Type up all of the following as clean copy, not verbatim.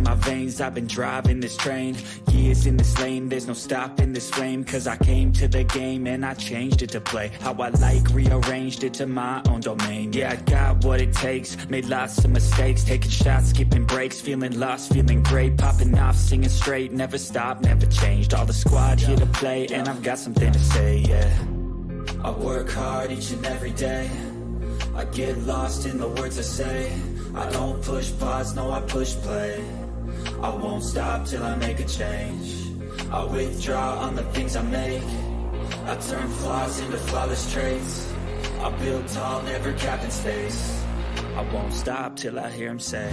in my veins, I've been driving this train. Years in this lane, there's no stopping this flame. Cause I came to the game and I changed it to play how I like, rearranged it to my own domain. Yeah, I got what it takes, made lots of mistakes, taking shots, skipping breaks, feeling lost, feeling great, popping off, singing straight, never stopped, never changed. All the squad here to play and I've got something to say, yeah. I work hard each and every day, I get lost in the words I say. I don't push pause, no I push play. I won't stop till I make a change. I withdraw on the things I make. I turn flaws into flawless traits. I build tall, never capped in space. I won't stop till I hear him say,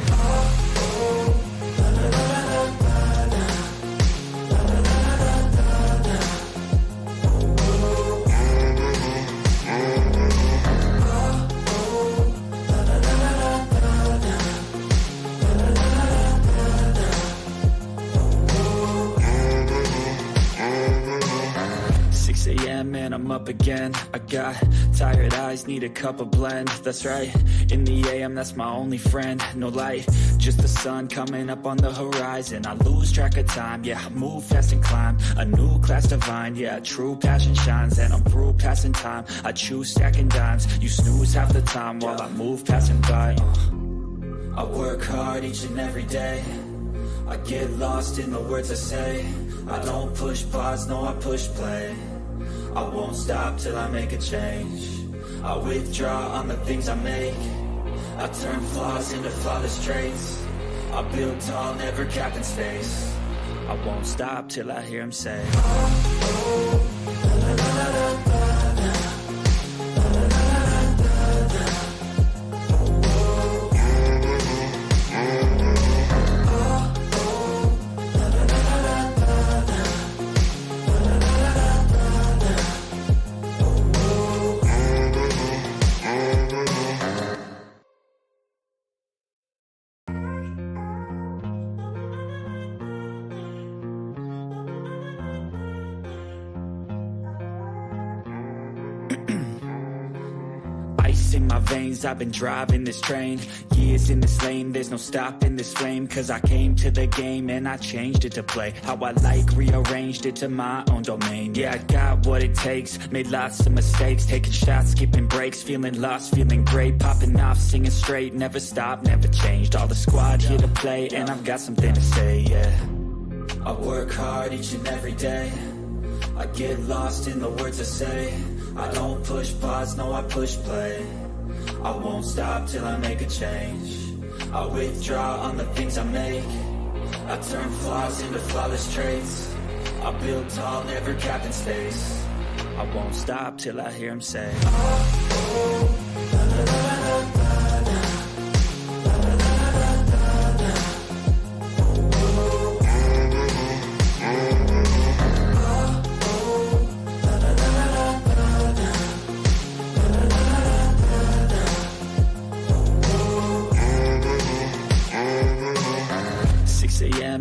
and I'm up again. I got tired eyes, need a cup of blend. That's right, in the AM, that's my only friend. No light, just the sun coming up on the horizon. I lose track of time, yeah, I move fast and climb a new class divine, yeah, true passion shines. And I'm through passing time, I choose stacking dimes. You snooze half the time while I move passing by. I work hard each and every day, I get lost in the words I say. I don't push pause, no I push play. I won't stop till I make a change. I withdraw on the things I make. I turn flaws into flawless traits. I build tall, never capped in space. I won't stop till I hear him say, in my veins, I've been driving this train. Years in this lane, there's no stopping this flame. Cause I came to the game and I changed it to play how I like, rearranged it to my own domain. Yeah, I got what it takes, made lots of mistakes, taking shots, skipping breaks, feeling lost, feeling great, popping off, singing straight, never stopped, never changed. All the squad here to play and I've got something to say, yeah. I work hard each and every day, I get lost in the words I say. I don't push pause, no I push play. I won't stop till I make a change. I withdraw on the things I make. I turn flaws into flawless traits. I build tall, never capped in space. I won't stop till I hear him say,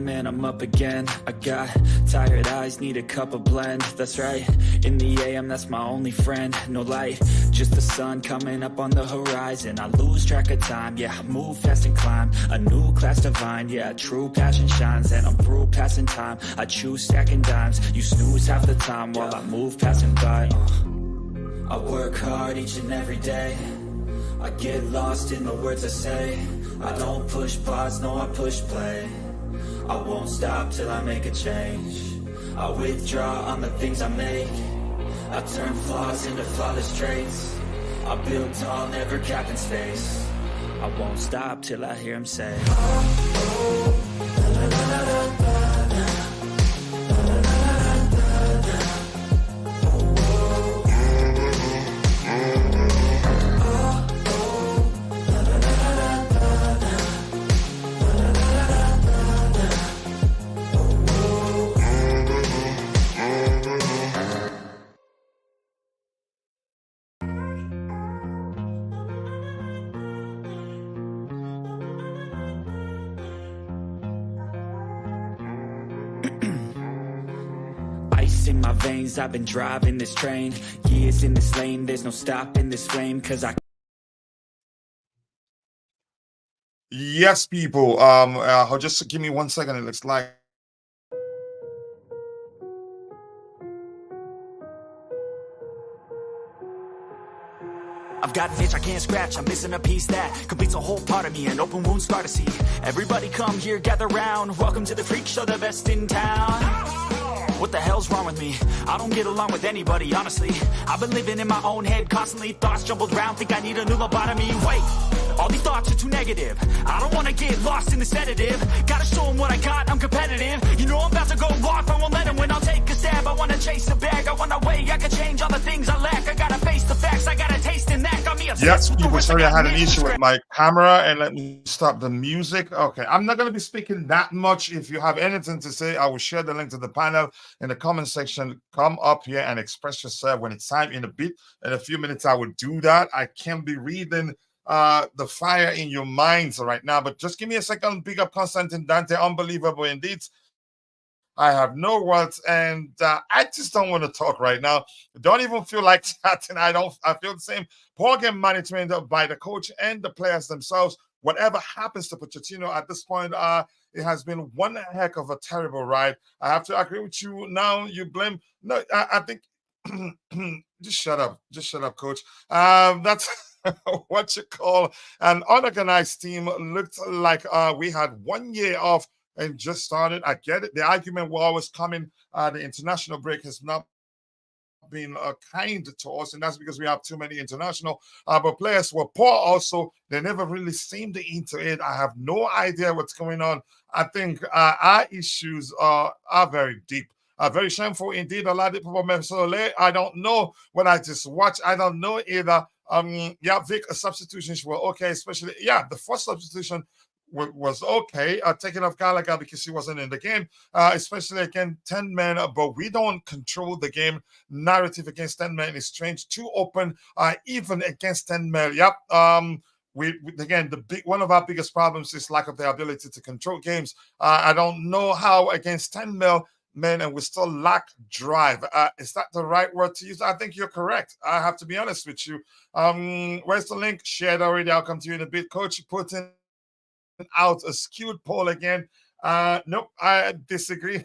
and I'm up again. I got tired eyes, need a cup of blend. That's right, in the AM, that's my only friend. No light, just the sun coming up on the horizon. I lose track of time, yeah, I move fast and climb a new class divine, yeah, true passion shines. And I'm through passing time, I choose stacking dimes. You snooze half the time while I move passing by. I work hard each and every day, I get lost in the words I say. I don't push pause, no I push play. I won't stop till I make a change. I withdraw on the things I make. I turn flaws into flawless traits. I build tall, never capped in space. I won't stop till I hear him say, in my veins, I've been driving this train. Years in this lane, there's no stopping this flame. Cause I Yes, people. Just give me 1 second. It looks like. I've got an itch I can't scratch, I'm missing a piece that completes a whole part of me, an open wound scar to see. Everybody come here, gather round, welcome to the freak show, the best in town. What the hell's wrong with me? I don't get along with anybody, honestly. I've been living in my own head constantly, thoughts jumbled round, think I need a new lobotomy. Wait, all these thoughts are too negative. I don't wanna get lost in the sedative. Gotta show them what I got, I'm competitive. You know I'm about to go off, I won't let them win, I'll take a stab. I wanna chase the bag, I wanna weigh, I can change all the things I lack. I gotta face the facts, I gotta taste in that. Got me obsessed Yes, with the people. words Sorry, I got had an me issue with stressed. my camera, and let me stop the music. Okay, I'm not going to be speaking that much. If you have anything to say, I will share the link to the panel in the comment section. Come up here and express yourself when it's time. In a bit, in a few minutes, I will do that. I can't be reading the fire in your minds right now, but just give me a second. Big up Constantine Dante, unbelievable indeed. I have no words, and I just don't want to talk right now. Don't even feel like chatting. I feel the same. Poor game management by the coach and the players themselves. Whatever happens to Pochettino at this point, it has been one heck of a terrible ride. I have to agree with you. Now you blame. No, I think. Just shut up. Just shut up, coach. That's what you call an unorganized team. Looked like we had 1 year off and just started. I get it. The argument will always come in. The international break has not been kind to us, and that's because we have too many international. But players were poor also. They never really seemed into it. I have no idea what's going on. I think our issues are very deep. Very shameful indeed. A lot of people may say, I don't know what I just watched. I don't know either. Yeah, Vic, substitutions were okay, especially, yeah, the first substitution was okay, taking off Gallagher because he wasn't in the game, especially again 10 men, but we don't control the game. Narrative against 10 men is strange, too open, even against 10 men. Yep. We again, the big one of our biggest problems is lack of the ability to control games. I don't know how against 10 men and we still lack drive. Is that the right word to use? I think you're correct. I have to be honest with you. Where's the link? Shared already. I'll come to you in a bit. Coach Putin out a skewed poll again. Nope, I disagree.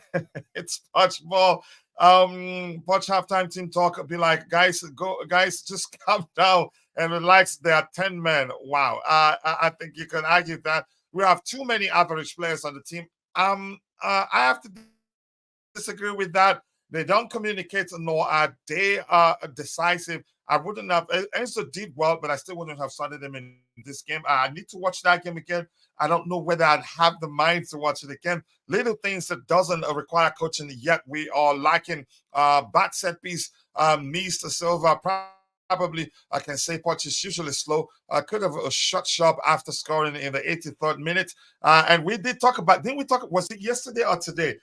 It's Poch ball. Poch halftime team talk be like, guys, just calm down and relax. There are 10 men. Wow. I think you can argue that we have too many average players on the team. I have to disagree with that. They don't communicate, nor are they decisive. I wouldn't have. Enzo did well, but I still wouldn't have started him in this game. I need to watch that game again. I don't know whether I'd have the mind to watch it again. Little things that doesn't require coaching yet. We are lacking back set piece, Mr. Silva. Probably, I can say Poch is usually slow. Could have shut shop after scoring in the 83rd minute. And we did talk about, didn't we talk, was it yesterday or today?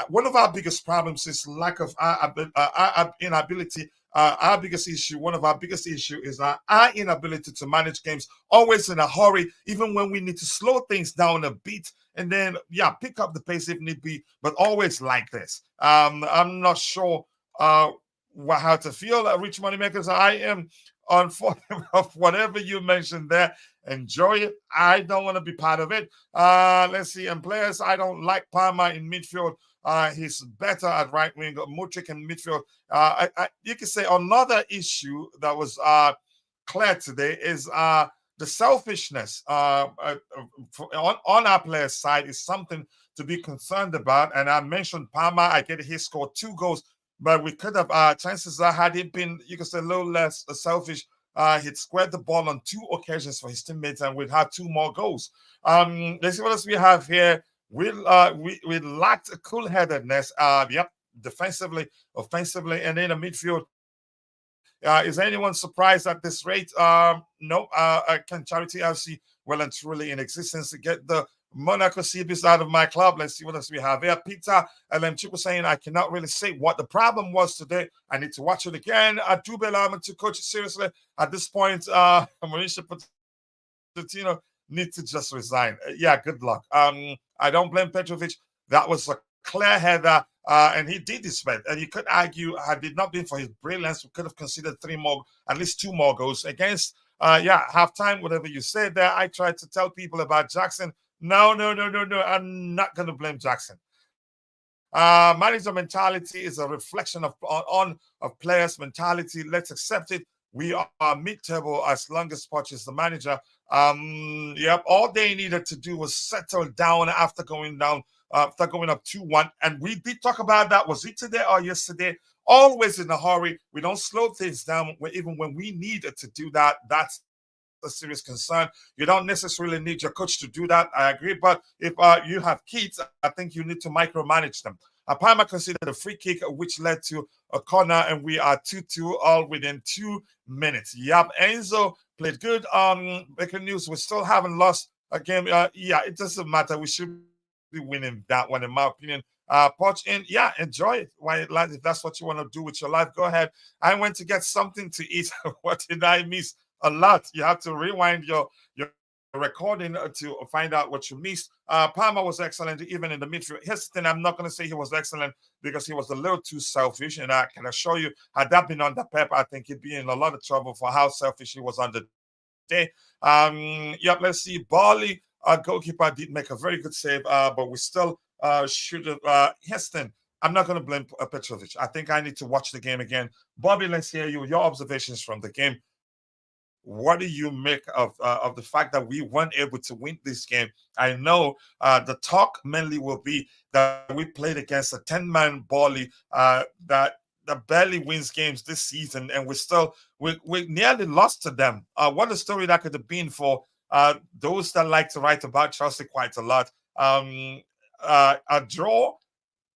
One of our biggest problems is lack of our inability. Our biggest issue, one of our biggest issue is our inability to manage games, always in a hurry, even when we need to slow things down a bit and then, yeah, pick up the pace if need be, but always like this. I'm not sure how to feel, Rich Moneymakers. I am on for of whatever you mentioned there. Enjoy it. I don't want to be part of it. Let's see. And players, I don't like Palmer in midfield. He's better at right wing. Mudryk in midfield. You can say another issue that was clear today is the selfishness on our players' side is something to be concerned about. And I mentioned Palmer. I get he scored 2 goals, but we could have chances that had he been, you could say, a little less selfish. He'd squared the ball on 2 occasions for his teammates, and we'd have 2 more goals. Let's see what else we have here. We lacked cool-headedness. Yep, defensively, offensively, and in the midfield. Is anyone surprised at this rate? No. Can Charity FC well and truly in existence to get the Monaco CBs out of my club? Let's see what else we have here. Peter LM Chico saying, I cannot really say what the problem was today. I need to watch it again. I do belong to coach seriously. At this point, Mauricio Pochettino need to just resign. Yeah, good luck. I don't blame Petrovic. That was a clear header, and he did his best. And you could argue, had it not been for his brilliance, we could have considered 3 more, at least 2 more goals against Yeah, halftime, whatever you said there. I tried to tell people about Jackson. No, no, no, no, no. I'm not going to blame Jackson. Manager mentality is a reflection of players' mentality. Let's accept it. We are mid-table as long as Poch is the manager. Yep, all they needed to do was settle down after going up 2-1. And we did talk about that. Was it today or yesterday? Always in a hurry. We don't slow things down even when we needed to do that. That's a serious concern. You don't necessarily need your coach to do that. I agree. But if you have kids, I think you need to micromanage them. Palmer considered a free kick, which led to a corner, and we are 2-2 all within 2 minutes. Yep, Enzo played good. Breaking news: we still haven't lost a game. Yeah, it doesn't matter. We should be winning that one, in my opinion. Poch in, yeah, enjoy it. Why, like, if that's what you want to do with your life, go ahead. I went to get something to eat. What did I miss? A lot. You have to rewind your recording to find out what you missed. Palmer was excellent even in the midfield. Here's the thing: I'm not going to say he was excellent because he was a little too selfish, and I can assure you, had that been under Pep, I think he'd be in a lot of trouble for how selfish he was on the day. Yep. Let's see. Barley, goalkeeper, did make a very good save, but we still should have. Heston, I'm not going to blame Petrovic. I think I need to watch the game again. Bobby, let's hear you. Your observations from the game. What do you make of the fact that we weren't able to win this game? I know the talk mainly will be that we played against a 10-man Bali that barely wins games this season, and we nearly lost to them. What a story that could have been for those that like to write about Chelsea quite a lot. A draw?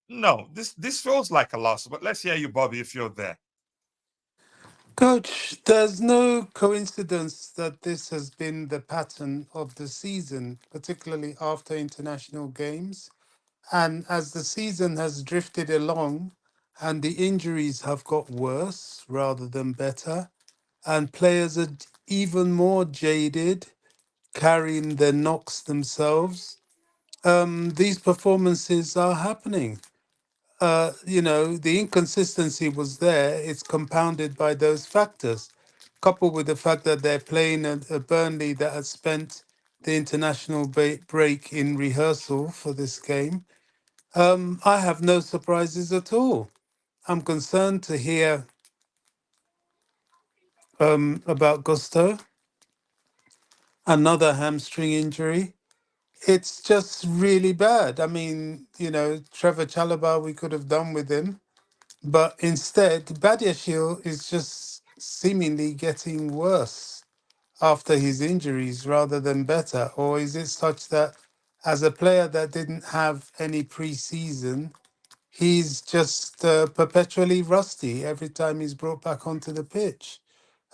No, this feels like a loss. But let's hear you, Bobby, if you're there. Coach, there's no coincidence that this has been the pattern of the season, particularly after international games. And as the season has drifted along and the injuries have got worse rather than better, and players are even more jaded, carrying their knocks themselves, these performances are happening. The inconsistency was there. It's compounded by those factors, coupled with the fact that they're playing a Burnley that has spent the international break in rehearsal for this game. I have no surprises at all. I'm concerned to hear about Gusto, another hamstring injury. It's just really bad. I mean, Trevor Chalobah, we could have done with him. But instead, Badiashile is just seemingly getting worse after his injuries rather than better. Or is it such that as a player that didn't have any pre-season, he's just perpetually rusty every time he's brought back onto the pitch?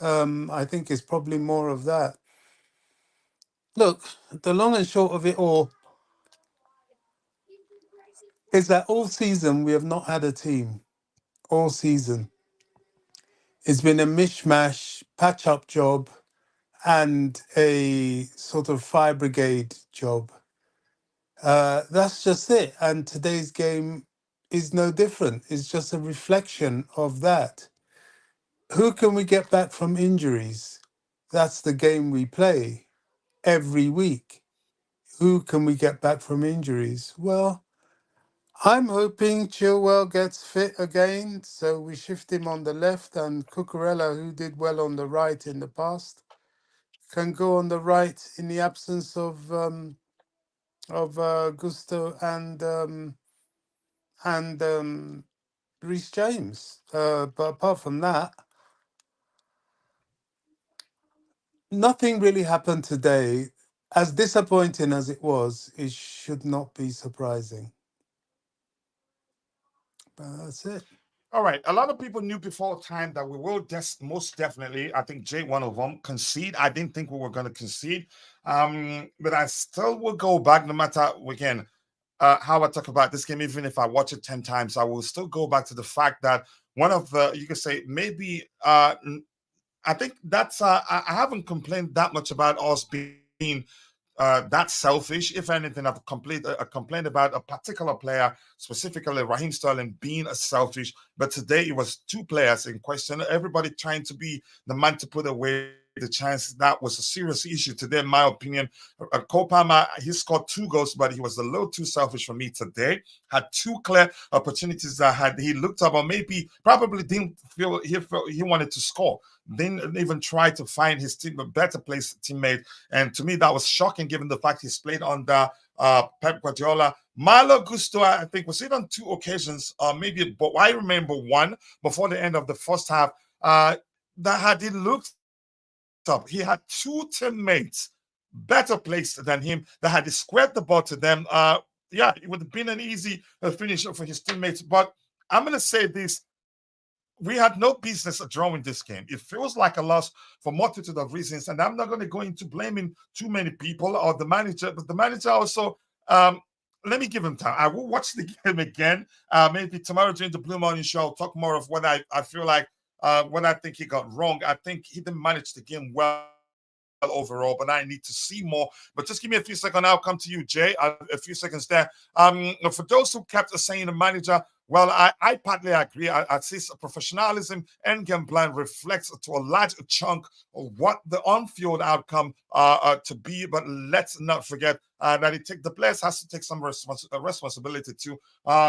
I think it's probably more of that. Look, the long and short of it all is that all season we have not had a team. All season. It's been a mishmash, patch up job and a sort of fire brigade job. That's just it. And today's game is no different. It's just a reflection of that. Who can we get back from injuries? That's the game we play every week. Who can we get back from injuries? Well, I'm hoping Chilwell gets fit again, so we shift him on the left, and Cucurella, who did well on the right in the past, can go on the right in the absence of Gusto and Reece James. But apart from that, nothing really happened today. As disappointing as it was, it should not be surprising. But that's it. All right. A lot of people knew before time that we will most definitely, I think Jay, one of them, concede. I didn't think we were going to concede. But I still will go back no matter, again, how I talk about this game, even if I watch it 10 times, I will still go back to the fact that one of the, you could say, maybe, I think that's, I haven't complained that much about us being that selfish. If anything, I've complained about a particular player, specifically Raheem Sterling, being a selfish. But today it was two players in question. Everybody trying to be the man to put away the chance. That was a serious issue today, in my opinion. Cole Palmer, he scored 2 goals, but he was a little too selfish for me today. Had 2 clear opportunities that had he looked up, or maybe probably didn't feel he wanted to score. Didn't even try to find his team a better place teammate. And to me, that was shocking given the fact he's played under Pep Guardiola. Malo Gusto, I think, was it on 2 occasions, maybe, but I remember one before the end of the first half. That had he looked up, he had 2 teammates better placed than him that had he squared the ball to them. Yeah, it would have been an easy finish for his teammates. But I'm going to say this. We had no business drawing this game. It feels like a loss for multitude of reasons, and I'm not going to go into blaming too many people or the manager, but the manager also, let me give him time. I will watch the game again. Maybe tomorrow during the Blue Morning Show, I'll talk more of what I feel like, what I think he got wrong. I think he didn't manage the game well overall, but I need to see more. But just give me a few seconds. I'll come to you, Jay. A few seconds there. For those who kept saying the manager, well, I partly agree. I see professionalism and game plan reflects to a large chunk of what the on-field outcome to be. But let's not forget that the players has to take some responsibility too.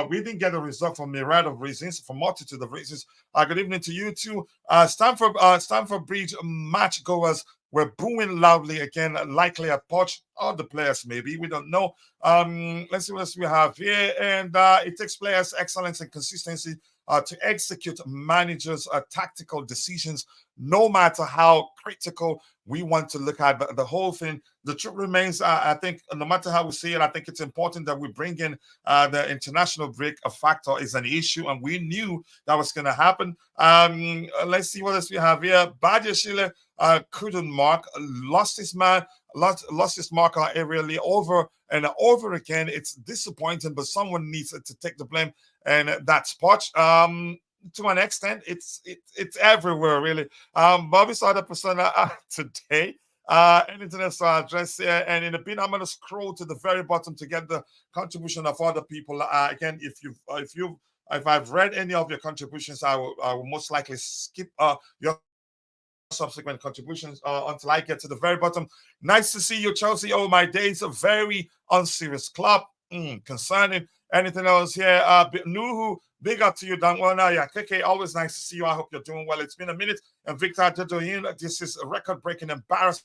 We didn't get a result for myriad of reasons, for multitude of reasons. Good evening to you too. Stamford Bridge match goers were booing loudly again, likely at Poch or the players, maybe. We don't know. Let's see what else we have here. And it takes players' excellence and consistency to execute managers' tactical decisions, no matter how critical we want to look at the whole thing. The truth remains, I think, no matter how we see it, I think it's important that we bring in the international break. A factor is an issue, and we knew that was going to happen. Let's see what else we have here. Badia Schiller couldn't mark, lost his man, lost his marker aerially over and over again. It's disappointing, but someone needs to take the blame, and that's Poch. To an extent, it's everywhere, really. Bobby saw the persona today. Anything else to address here? And in a bit, I'm going to scroll to the very bottom to get the contribution of other people. Again, if I've read any of your contributions, I will most likely skip your subsequent contributions until I get to the very bottom. Nice to see you, Chelsea. Oh, my days, a very unserious club. Concerning. Anything else here? Nuhu, big up to you, Dangwana. Yeah, KK, always nice to see you. I hope you're doing well. It's been a minute. And Victor Dedoyin, this is a record-breaking, embarrassing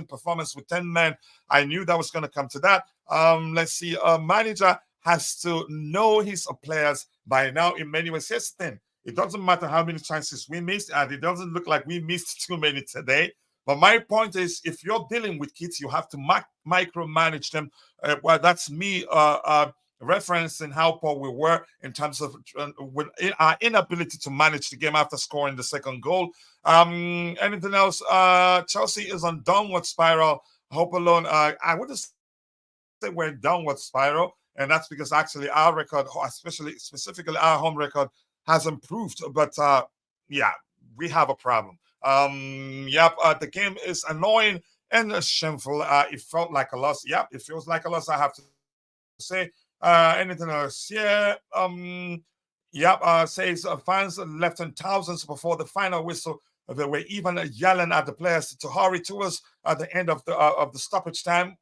performance with 10 men. I knew that was going to come to that. Let's see. A manager has to know his players by now in many ways. Here's the thing. It doesn't matter how many chances we missed, and it doesn't look like we missed too many today. But my point is, if you're dealing with kids, you have to micromanage them. Well, that's me referencing how poor we were in terms of our inability to manage the game after scoring the second goal. Anything else? Chelsea is on downward spiral. Hope alone. I wouldn't say we're in downward spiral, and that's because actually our record, specifically our home record, has improved. But yeah, we have a problem. The game is annoying and shameful. It felt like a loss. Yep, it feels like a loss, I have to say. Anything else? Yeah. Says fans left in thousands before the final whistle. They were even yelling at the players to hurry to us at the end of the stoppage time.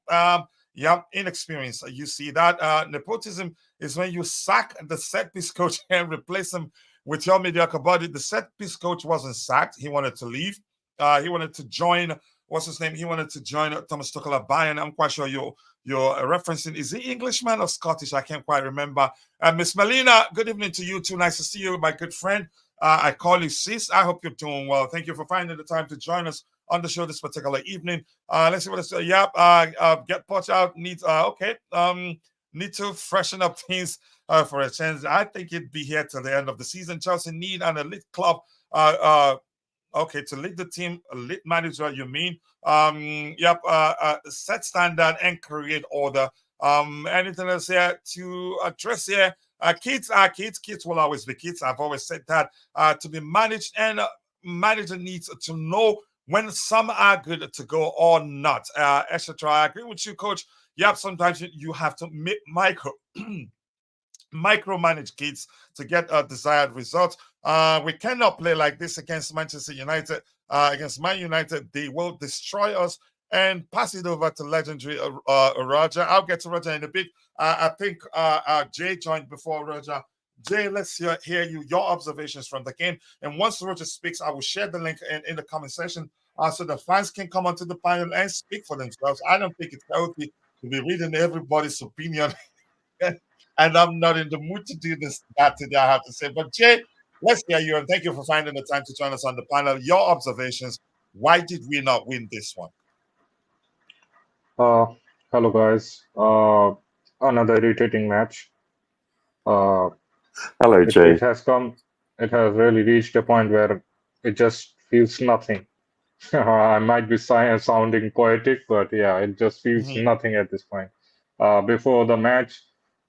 Inexperience. You see that. Nepotism is when you sack the set piece coach and replace him with your mediocre body. The set piece coach wasn't sacked. He wanted to leave. He wanted to join. What's his name? He wanted to join Thomas Tuchel at Bayern. I'm quite sure you're referencing. Is he Englishman or Scottish? I can't quite remember. Miss Melina, good evening to you too. Nice to see you, my good friend. I call you sis. I hope you're doing well. Thank you for finding the time to join us on the show this particular evening. Let's see what it's. Get Poch out. Need to freshen up things for a change. I think it'd be here till the end of the season. Chelsea need an elite club. To lead the team, elite manager, you mean? Set standard and create order. Anything else here to address here? Kids are kids. Kids will always be kids. I've always said that to be managed, and manager needs to know when some are good to go or not, etc. I agree with you, Coach. Sometimes you have to micromanage kids to get a desired result. We cannot play like this against Manchester United. against Man United. They will destroy us and pass it over to legendary Roger. I'll get to Roger in a bit. I think Jay joined before Roger. Jay, let's hear you, your observations from the game. And once Roger speaks, I will share the link in the comment section so the fans can come onto the panel and speak for themselves. I don't think it's healthy to be reading everybody's opinion. And I'm not in the mood to do that today, I have to say. But Jay, let's hear you, and thank you for finding the time to join us on the panel. Your observations. Why did we not win this one? Hello guys. Another irritating match. Uh, Hello, Jay. it has really reached a point where it just feels nothing. I might be sounding poetic, but yeah, it just feels nothing at this point. Before the match,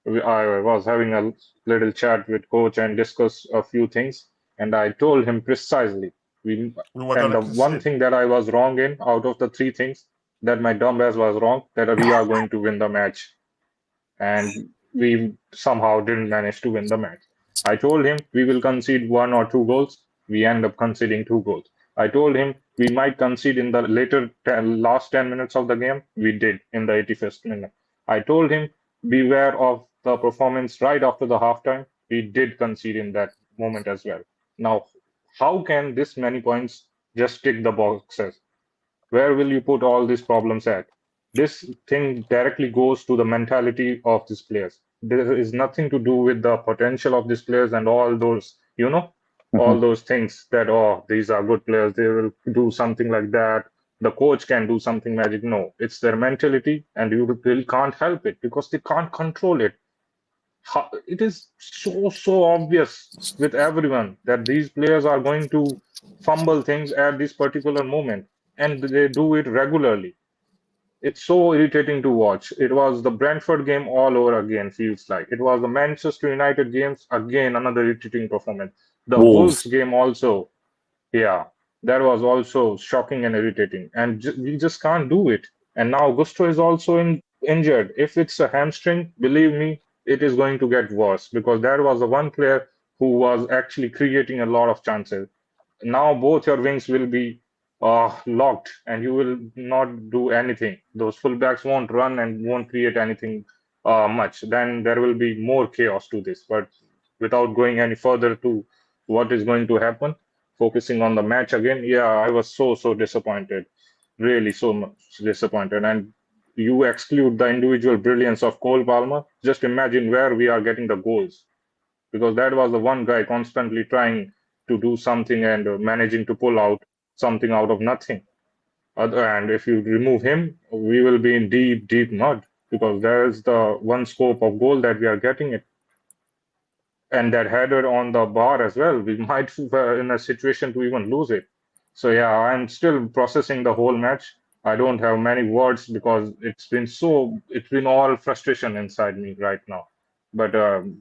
I was having a little chat with coach and discuss a few things, and I told him precisely. And the one thing that I was wrong in, out of the three things, that my dumbass was wrong, that we are going to win the match. And we somehow didn't manage to win the match. I told him we will concede 1 or 2 goals. We end up conceding 2 goals. I told him we might concede in the last 10 minutes of the game. We did in the 81st minute. I told him beware of the performance right after the halftime. We did concede in that moment as well. Now, how can this many points just tick the boxes? Where will you put all these problems at? This thing directly goes to the mentality of these players. There is nothing to do with the potential of these players and all those, all those things that, oh, these are good players, they will do something like that. The coach can do something magic. No, it's their mentality, and you really can't help it because they can't control it. It is so obvious with everyone that these players are going to fumble things at this particular moment, and they do it regularly. It's so irritating to watch. It was the Brentford game all over again, feels like. It was the Manchester United games, again, another irritating performance. The Wolves game also, yeah, that was also shocking and irritating. And we just can't do it. And now Gusto is also injured. If it's a hamstring, believe me, it is going to get worse because that was the one player who was actually creating a lot of chances. Now both your wings will be locked and you will not do anything. Those fullbacks won't run and won't create anything much. Then there will be more chaos to this. But without going any further to what is going to happen, focusing on the match again, yeah, I was so disappointed. Really so much disappointed. And you exclude the individual brilliance of Cole Palmer, just imagine where we are getting the goals. Because that was the one guy constantly trying to do something and managing to pull out something out of nothing. And if you remove him, we will be in deep mud because there's the one scope of goal that we are getting it. And that header on the bar as well, we might be in a situation to even lose it. So yeah, I'm still processing the whole match. I don't have many words because it's been all frustration inside me right now. But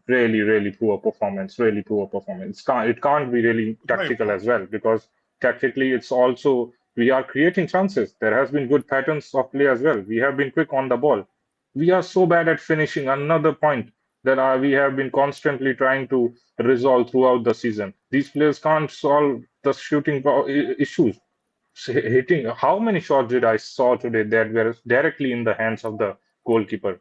really poor performance, really poor performance. It can't be really tactical as well because tactically it's also, we are creating chances. There has been good patterns of play as well. We have been quick on the ball. We are so bad at finishing. Another point that we have been constantly trying to resolve throughout the season. These players can't solve the shooting issues. Hitting, how many shots did I saw today that were directly in the hands of the goalkeeper?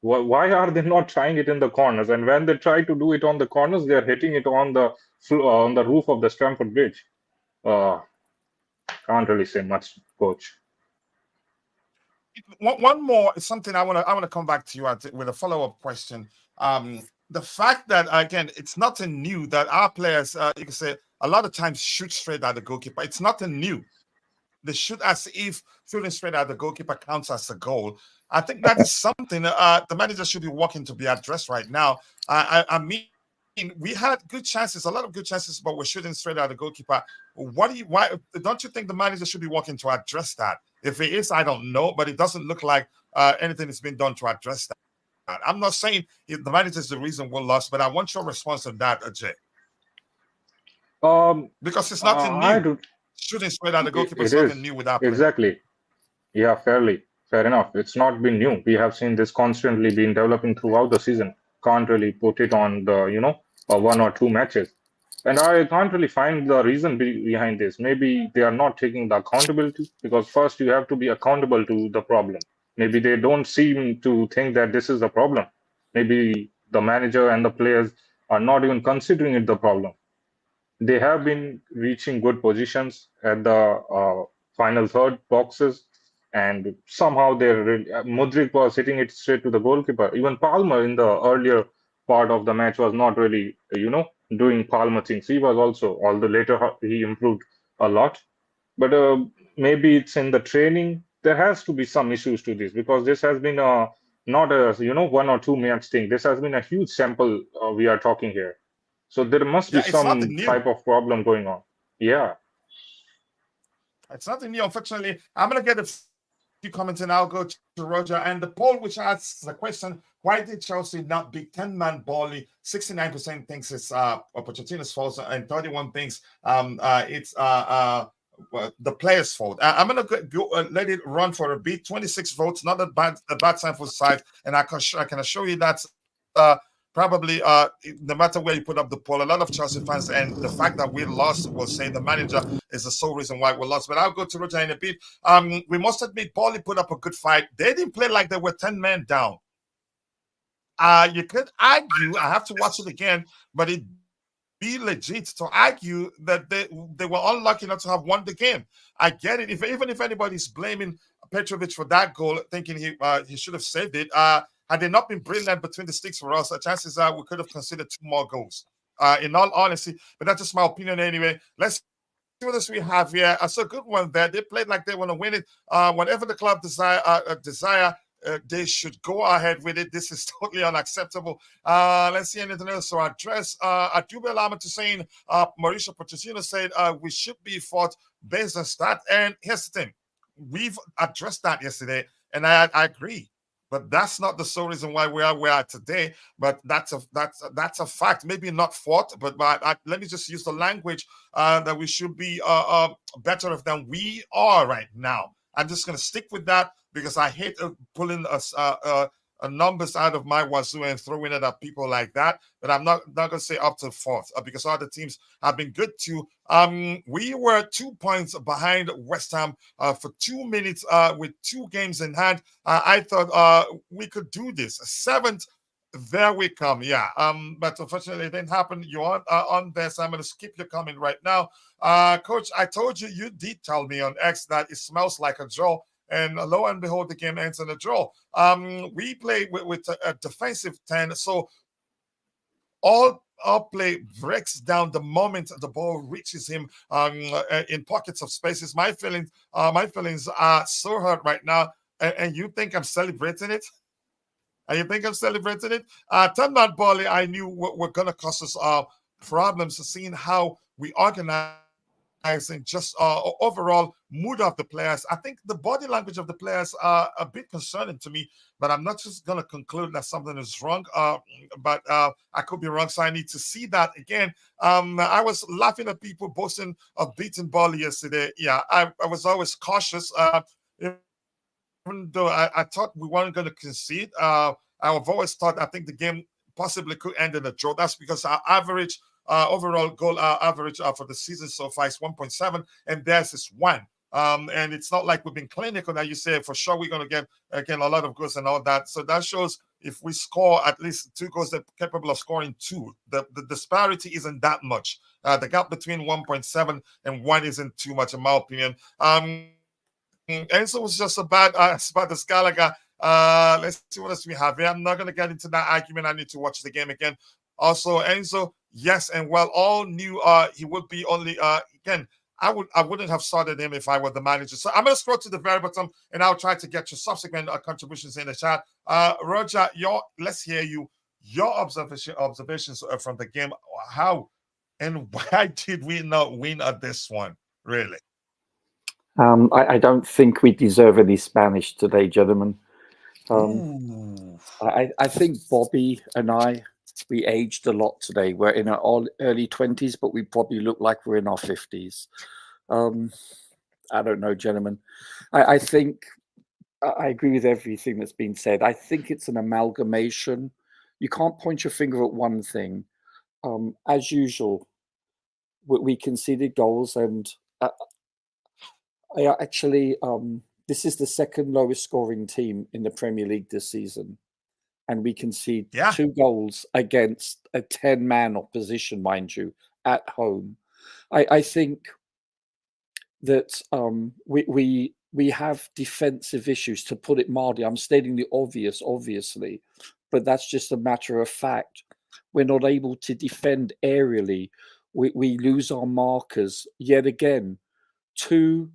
Why are they not trying it in the corners? And when they try to do it on the corners, they are hitting it on the roof of the Stamford Bridge. Can't really say much, coach. One more is something I want to come back to you with a follow-up question. The fact that again, it's nothing new that our players, you can say, a lot of times shoot straight at the goalkeeper. It's nothing new. They shoot as if shooting straight at the goalkeeper counts as a goal. I think that is something the manager should be working to be addressed right now. I mean, we had good chances, a lot of good chances, but we're shooting straight at the goalkeeper. Why don't you think the manager should be working to address that? If it is, I don't know, but it doesn't look like anything has been done to address that. I'm not saying the manager is the reason we're lost, but I want your response to that, Ajay. Because it's nothing new. Shooting straight at the goalkeeper is nothing new with that player. Exactly. Yeah, fair enough. It's not been new. We have seen this constantly been developing throughout the season. Can't really put it on the 1 or 2 matches. And I can't really find the reason behind this. Maybe they are not taking the accountability, because first you have to be accountable to the problem. Maybe they don't seem to think that this is the problem. Maybe the manager and the players are not even considering it the problem. They have been reaching good positions at the final third boxes, and somehow they're really, Mudrik was hitting it straight to the goalkeeper. Even Palmer in the earlier part of the match was not really, doing Palmer things. He was also, although later he improved a lot. But maybe it's in the training. There has to be some issues to this, because this has been a not a 1 or 2 match thing. This has been a huge sample we are talking here. So there must be Yeah, it's some nothing new. type of problem going on. Yeah. It's nothing new. Unfortunately, I'm gonna get a few comments and I'll go to Roger. And the poll which asks the question, why did Chelsea not beat 10-man Burnley? 69% thinks it's Pochettino's fault, and 31 thinks it's the players' fault. I'm gonna go let it run for a beat. 26 votes, not a bad sample size, and I can assure you that's probably no matter where you put up the poll, a lot of Chelsea fans and the fact that we lost will say the manager is the sole reason why we lost. But I'll go to Roger in a bit. We must admit, Burnley put up a good fight. They didn't play like they were 10 men down. You could argue, I have to watch it again, but it be legit to argue that they were unlucky not to have won the game. I get it. Even if anybody's blaming Petrovic for that goal, thinking he should have saved it, had they not been brilliant between the sticks for us, the chances are we could have considered 2 more goals. In all honesty, but that's just my opinion anyway. Let's see what else we have here. It's a good one there. They played like they want to win it. Whatever the club desire, they should go ahead with it. This is totally unacceptable. Let's see anything else to address. Adube Lama to saying Mauricio Pochettino said we should be fought based on stat. And here's the thing. We've addressed that yesterday, and I agree. But that's not the sole reason why we are today. But that's a fact. Maybe not fought, but let me just use the language that we should be better than we are right now. I'm just going to stick with that because I hate pulling numbers out of my wazoo and throwing it at people like that. But I'm not going to say up to fourth because other teams have been good too. We were 2 points behind West Ham for 2 minutes with 2 games in hand. I thought we could do this. 7th, there we come. Yeah. But unfortunately, it didn't happen. You're on there, so I'm going to skip your comment right now. Coach, I told you, you did tell me on X that it smells like a draw. And lo and behold, the game ends in a draw. We play with a defensive 10, so all our play breaks down the moment the ball reaches him in pockets of spaces. My feelings are so hurt right now, and you think I'm celebrating it? And you think I'm celebrating it? Tanman Bali, I knew were going to cause us problems, seeing how we organize and just overall mood of the players. I think the body language of the players are a bit concerning to me, but I'm not just going to conclude that something is wrong, but I could be wrong, so I need to see that again. I was laughing at people boasting of beating Bali yesterday. Yeah, I was always cautious, even though I thought we weren't going to concede. I've always thought I think the game possibly could end in a draw. That's because our average overall goal average for the season so far is 1.7, and theirs is 1. And it's not like we've been clinical that you say for sure we're going to get again a lot of goals and all that. So that shows if we score at least 2 goals, they're capable of scoring 2. The disparity isn't that much. The gap between 1.7 and 1 isn't too much, in my opinion. Enzo was just about the Gallagher. Let's see what else we have here. I'm not going to get into that argument. I need to watch the game again. Also, Enzo, yes, and well, all knew he would be only again. I wouldn't have started him if I were the manager. So I'm going to scroll to the very bottom, and I'll try to get your subsequent contributions in the chat. Roger, let's hear you. Your observations from the game. How and why did we not win at this one? Really? I don't think we deserve any Spanish today, gentlemen. I think Bobby and we aged a lot today. We're in our early 20s, but we probably look like we're in our 50s. I don't know, gentlemen. I think I agree with everything that's been said. I think it's an amalgamation. You can't point your finger at one thing. As usual, we conceded goals, and I actually this is the second lowest scoring team in the Premier League this season, and we concede 2 goals against a 10-man opposition, mind you, at home. I think that we have defensive issues, to put it mildly. I'm stating the obvious, obviously, but that's just a matter of fact. We're not able to defend aerially. We lose our markers yet again. 2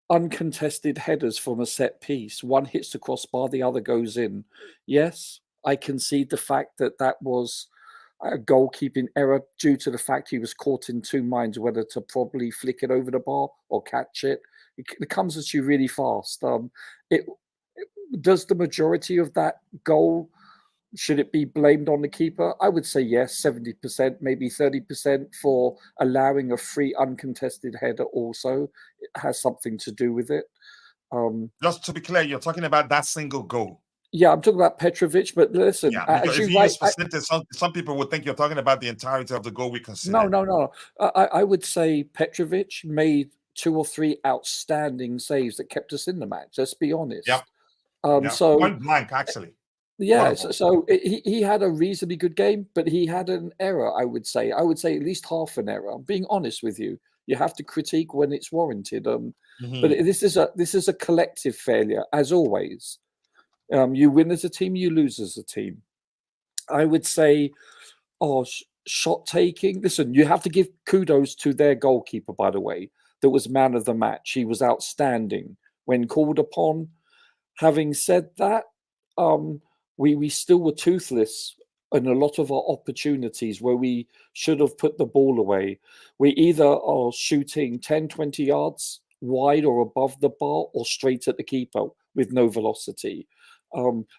uncontested headers from a set piece. One hits the crossbar, the other goes in. Yes, I concede the fact that that was a goalkeeping error due to the fact he was caught in 2 minds whether to probably flick it over the bar or catch it. It comes at you really fast. Does the majority of that goal, should it be blamed on the keeper? I would say yes, 70%, maybe 30% for allowing a free uncontested header also. It has something to do with it. Just to be clear, you're talking about that single goal. Yeah, I'm talking about Petrovic, but listen, because if you use percentage, some people would think you're talking about the entirety of the goal we considered. No. I would say Petrovic made 2 or 3 outstanding saves that kept us in the match. Let's be honest. So point blank, actually. Yeah, so he had a reasonably good game, but he had an error, I would say. I would say at least half an error. I'm being honest with you. You have to critique when it's warranted. But this is a collective failure, as always. You win as a team, you lose as a team. I would say, shot taking. Listen, you have to give kudos to their goalkeeper, by the way, that was man of the match. He was outstanding when called upon. Having said that, we still were toothless in a lot of our opportunities where we should have put the ball away. We either are shooting 10, 20 yards wide or above the bar or straight at the keeper with no velocity.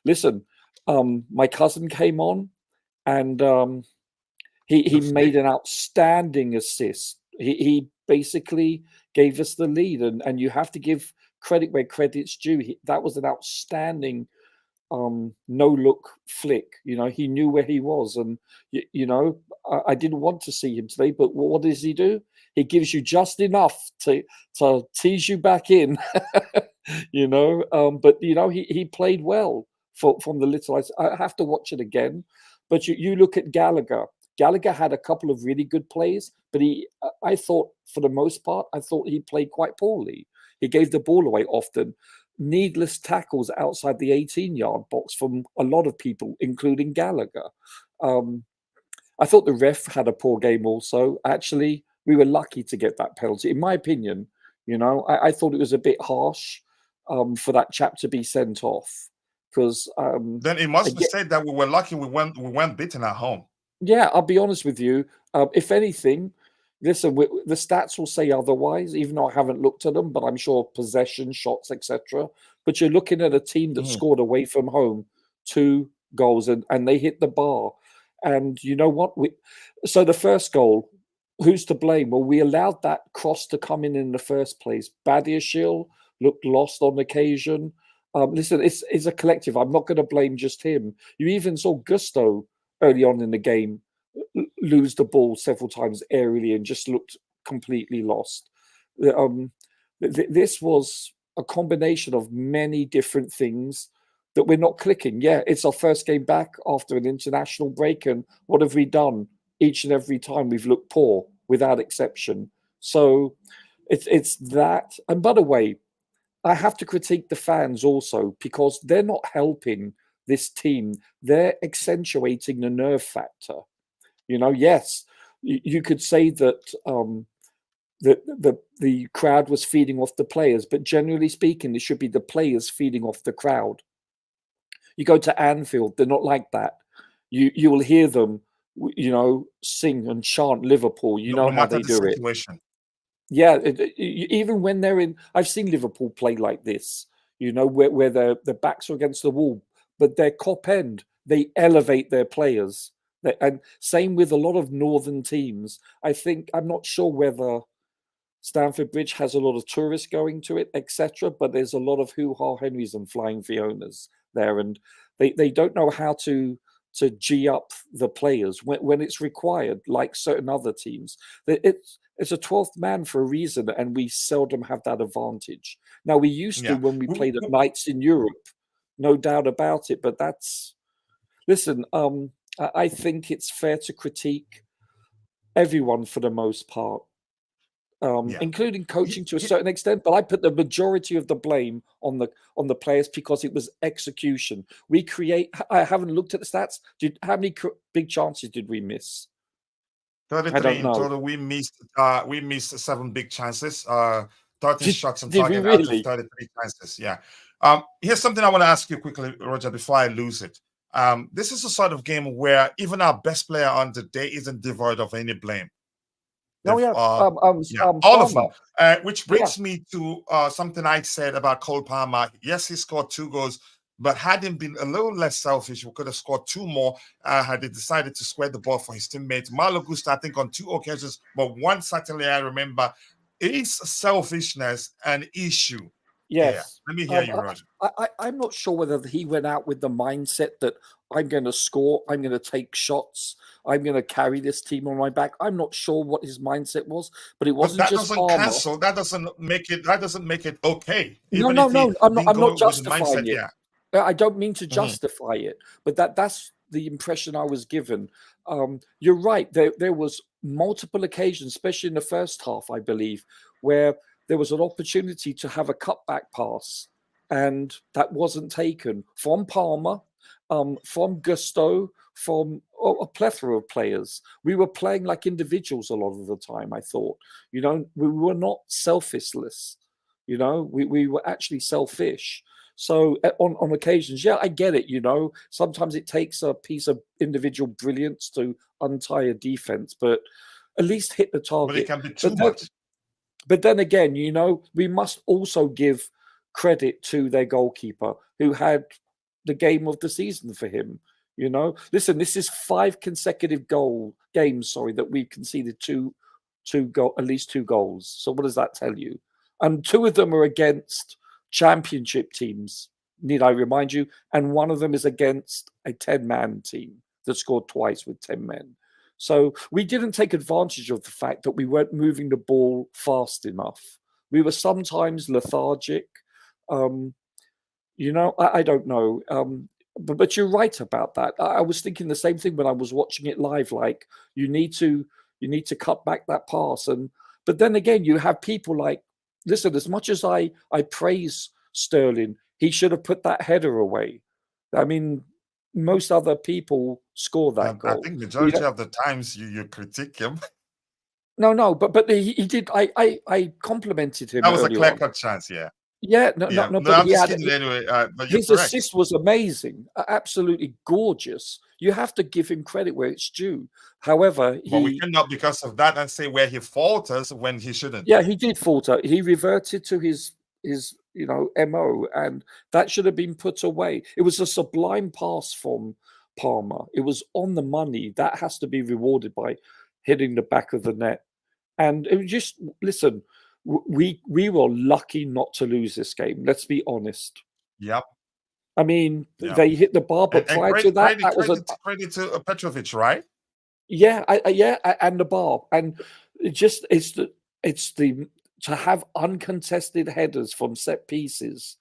Listen, my cousin came on and he made an outstanding assist. He basically gave us the lead, and you have to give credit where credit's due. That was an outstanding no-look flick. He knew where he was, and I didn't want to see him today, but what does he do? He gives you just enough to tease you back in. But he played well from the little I have to watch it again. But you look at Gallagher. Gallagher had a couple of really good plays, but I thought for the most part, he played quite poorly. He gave the ball away often. Needless tackles outside the 18-yard box from a lot of people, including Gallagher. I thought the ref had a poor game also. Actually, we were lucky to get that penalty, in my opinion. I thought it was a bit harsh for that chap to be sent off. Because then it must be said that we were lucky we weren't beaten at home. Yeah, I'll be honest with you. If anything, listen, the stats will say otherwise, even though I haven't looked at them, but I'm sure possession, shots, etc. But you're looking at a team that scored away from home 2 goals, and they hit the bar. And you know what? So the first goal, who's to blame? Well, we allowed that cross to come in the first place. Badiashile looked lost on occasion. Listen, it's a collective. I'm not going to blame just him. You even saw Gusto early on in the game lose the ball several times aerially and just looked completely lost. This was a combination of many different things that we're not clicking. Yeah, it's our first game back after an international break, and what have we done? Each and every time we've looked poor, without exception. So it's that. And by the way, I have to critique the fans also, because they're not helping this team. They're accentuating the nerve factor. Yes, you could say that the crowd was feeding off the players, but generally speaking, it should be the players feeding off the crowd. You go to Anfield, they're not like that. You will hear them, sing and chant Liverpool. No how they do situation. Yeah, even when they're in, I've seen Liverpool play like this. Where their backs are against the wall, but they're cop end. They elevate their players. And same with a lot of northern teams. I'm not sure whether Stamford Bridge has a lot of tourists going to it, etc. But there's a lot of hoo-ha Henrys and flying Fionas there, and they don't know how to to G up the players when it's required, like certain other teams. It's a 12th man for a reason, and we seldom have that advantage. Now, we used to when we played at nights in Europe, no doubt about it, but that's... Listen, I think it's fair to critique everyone for the most part, including coaching to a certain extent, but I put the majority of the blame on the players because it was execution. I haven't looked at the stats. How many big chances did we miss? 33 in total. We missed 7 big chances, 13 shots on target out of 33 chances. Yeah. Here's something I want to ask you quickly, Roger, before I lose it. This is a sort of game where even our best player on the day isn't devoid of any blame. All of them. Which brings me to something I said about Cole Palmer. Yes, he scored 2 goals, but had he been a little less selfish, we could have scored 2 more had he decided to square the ball for his teammates. Malo Gusto, I think, on 2 occasions, but one certainly I remember. Is selfishness an issue? Yes. Let me hear you, Roger. I'm not sure whether he went out with the mindset that I'm going to score, I'm going to take shots, I'm going to carry this team on my back. I'm not sure what his mindset was, but it wasn't just Palmer. That doesn't make it okay. No. I'm not justifying it. I don't mean to justify it, but that's the impression I was given. You're right. There was multiple occasions, especially in the first half, I believe, where there was an opportunity to have a cutback pass, and that wasn't taken from Palmer, from Gusto, from a plethora of players. We were playing like individuals a lot of the time, I thought. We were not selfishless. We were actually selfish. So on occasions, I get it. Sometimes it takes a piece of individual brilliance to untie a defense, but at least hit the target. But it can be too much. But then again, we must also give credit to their goalkeeper, who had the game of the season for him. Listen, this is 5 consecutive games that we've conceded at least 2 goals. So what does that tell you? And 2 of them are against championship teams, need I remind you? And 1 of them is against a 10-man team that scored twice with 10 men. So we didn't take advantage of the fact that we weren't moving the ball fast enough. We were sometimes lethargic. I don't know. But you're right about that. I was thinking the same thing when I was watching it live. Like, you need to cut back that pass. But then again, you have people like, listen, as much as I praise Sterling, he should have put that header away. I mean, most other people score that goal. I think majority of the times you critique him. No, but he did. I complimented him. That was a clear-cut chance, No. But I'm just kidding anyway. But his assist was amazing, absolutely gorgeous. You have to give him credit where it's due. However, we cannot, because of that, and say where he falters when he shouldn't. Yeah, he did falter. He reverted to his MO, and that should have been put away. It was a sublime pass from Palmer. It was on the money. That has to be rewarded by hitting the back of the net. And it was just, listen, we were lucky not to lose this game. Let's be honest. Yep. I mean, they hit the bar, but prior to that, that was credit to Petrovic, right? Yeah, and the bar, and it's the to have uncontested headers from set pieces.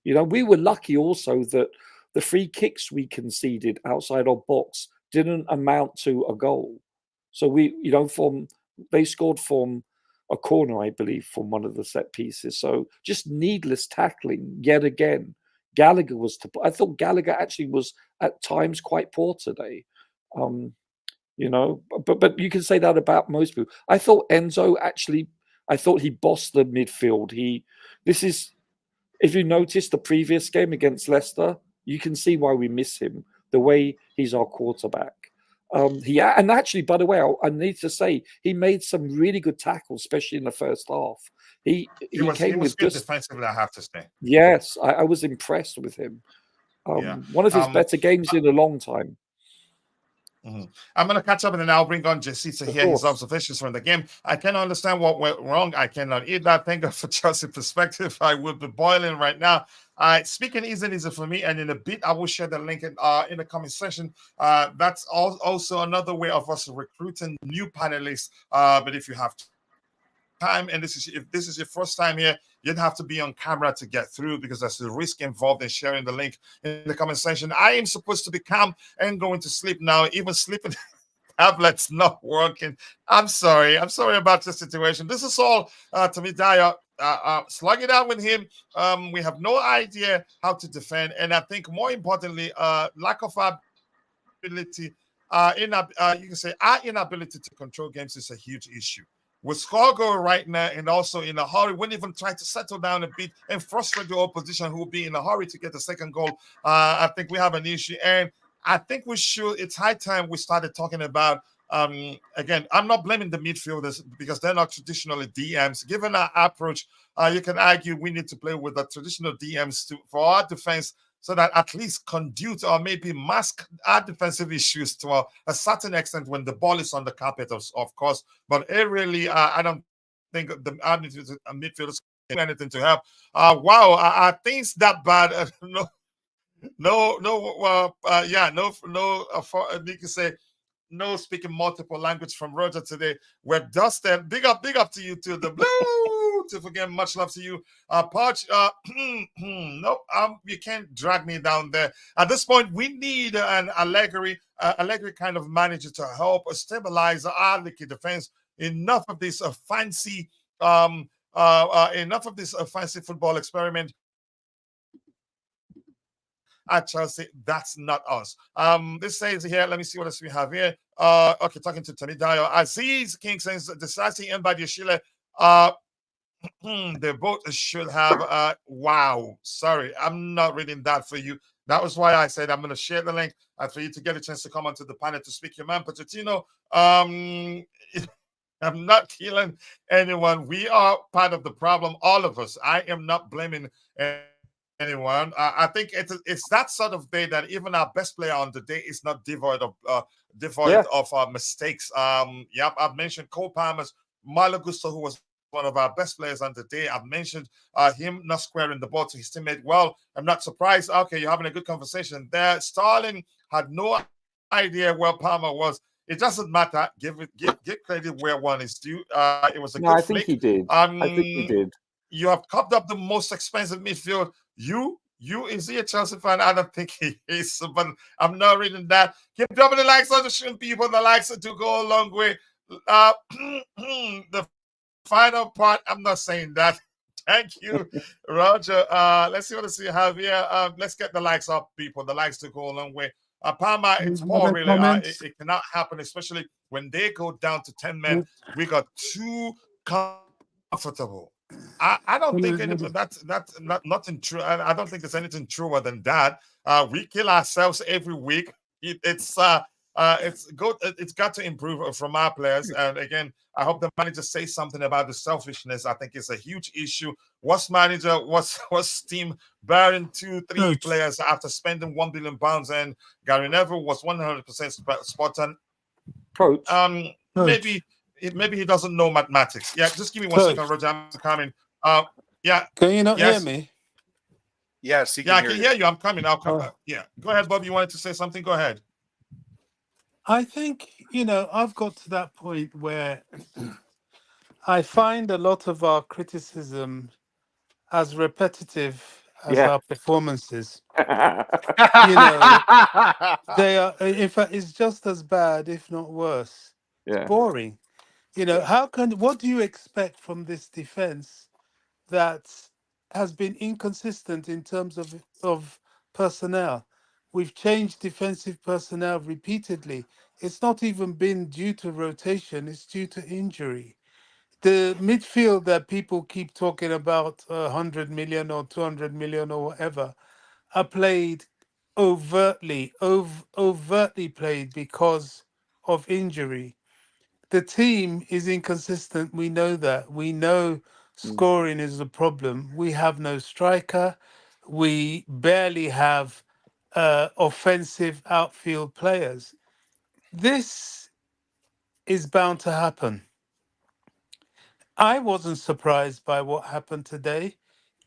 We were lucky also that the free kicks we conceded outside our box didn't amount to a goal. So they scored from a corner, I believe, from one of the set pieces. So just needless tackling yet again. Gallagher I thought Gallagher actually was at times quite poor today. But you can say that about most people. I thought Enzo he bossed the midfield. If you notice the previous game against Leicester, you can see why we miss him, the way he's our quarterback. And actually, by the way, I need to say, he made some really good tackles, especially in the first half. He was good defensively, I have to say. Yes, I was impressed with him. One of his better games in a long time. I'm going to catch up and then I'll bring on Jesse to hear his observations from the game. I cannot understand what went wrong. I cannot eat that. Thank God for Chelsea perspective. I would be boiling right now. Speaking isn't easy for me, and in a bit I will share the link in the comment section. That's also another way of us recruiting new panelists. But if you have time, and if this is your first time here, you'd have to be on camera to get through, because there's a risk involved in sharing the link in the comment section. I am supposed to be calm and going to sleep now. Even sleeping tablet's not working. I'm sorry about the situation. This is all Tamidaya slug it out with him. We have no idea how to defend, and I think more importantly, lack of ability, you can say our inability to control games is a huge issue. We score goal right now, and also in a hurry. Wouldn't even try to settle down a bit and frustrate the opposition, who will be in a hurry to get the second goal. I think we have an issue, and I think we should. It's high time we started talking about. Again, I'm not blaming the midfielders, because they're not traditionally DMs. Given our approach, you can argue we need to play with the traditional DMs for our defense, so that at least conduce or maybe mask our defensive issues to a certain extent when the ball is on the carpet, of course. But really, I don't think the midfielders can do anything to help. Wow, are things that bad? You can say no speaking multiple language from Roger today. We're dusted. Big up to you too. The blue to forget. Much love to you. Parch, nope. You can't drag me down there. At this point, we need an Allegri kind of manager to help stabilize our leaky defense. Enough of this fancy fancy football experiment at Chelsea. That's not us. This says here, let me see what else we have here. Okay, talking to Tony Dio. Aziz King says Decisive and Badiashile. They both should have wow. Sorry, I'm not reading that for you. That was why I said I'm gonna share the link for you to get a chance to come onto the panel to speak your man, Pochettino. I'm not killing anyone. We are part of the problem, all of us. I am not blaming anyone. I think it's that sort of day that even our best player on the day is not devoid of mistakes. I've mentioned Cole Palmer's Malo Gusto, who was one of our best players on the day. I've mentioned him not squaring the ball to his teammate. Well, I'm not surprised. Okay, you're having a good conversation there. Starling had no idea where Palmer was. It doesn't matter. Give credit where one is due. It was a good flick. He did. I think he did. You have copped up the most expensive midfield. Is he a Chelsea fan? I don't think he is, but I'm not reading that. Keep dropping the likes on the stream, people. The likes to go a long way. The final part, I'm not saying that. Thank you, Roger. Let's see what we have here. Let's get the likes up, people. The likes to go a long way. Palmer, it's poor, really. It cannot happen, especially when they go down to 10 men. We got too comfortable. I don't think that's nothing true. I don't think there's anything truer than that. We kill ourselves every week. It's good. It's got to improve from our players. And again, I hope the manager says something about the selfishness. I think it's a huge issue. What's team bearing 2-3 players after spending £1 billion, and Gary Neville was 100% spot on. Coach. Maybe he doesn't know mathematics. Yeah, just give me 1 second, Roger. I'm coming. Yeah. Can you not hear me? Yes, I can hear you. I'm coming. I'll come back. Yeah. Go ahead, Bob. You wanted to say something? Go ahead. I think, I've got to that point where I find a lot of our criticism as repetitive as our performances. They are, in fact, it's just as bad, if not worse. It's boring. What do you expect from this defense that has been inconsistent in terms of personnel? We've changed defensive personnel repeatedly. It's not even been due to rotation, it's due to injury. The midfield that people keep talking about, 100 million or 200 million or whatever, are played overtly played because of injury. The team is inconsistent. We know that. We know scoring is the problem. We have no striker. We barely have offensive outfield players. This is bound to happen. I wasn't surprised by what happened today.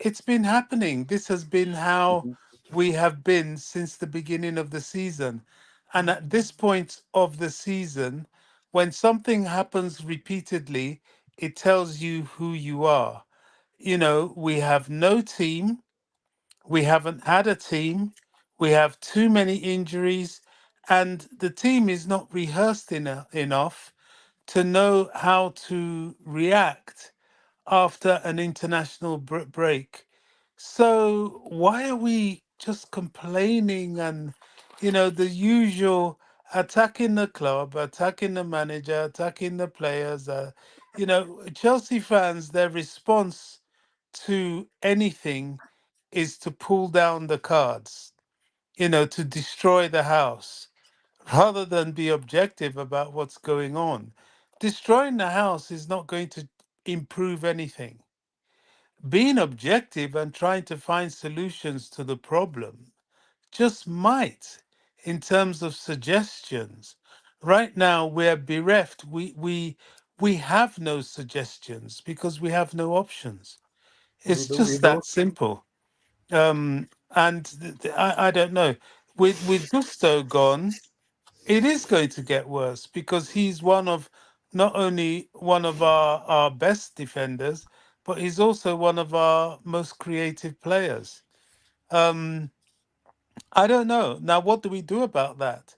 it's been happening. This has been how Mhm. we have been since the beginning of the season. And at this point of the season, when something happens repeatedly, it tells you who you are. You know, we have no team. We haven't had a team. We have too many injuries. And the team is not rehearsed enough to know how to react after an international break. So why are we just complaining and, the usual attacking the club, attacking the manager, attacking the players? Chelsea fans, their response to anything is to pull down the cards, to destroy the house rather than be objective about what's going on. Destroying the house is not going to improve anything. Being objective and trying to find solutions to the problem just might, in terms of suggestions. Right now we're bereft. We have no suggestions because we have no options. We It's do, we just do. that simple. And I don't know. With Gusto gone, it is going to get worse because he's not only one of our best defenders, but he's also one of our most creative players. Um, I don't know. Now, what do we do about that?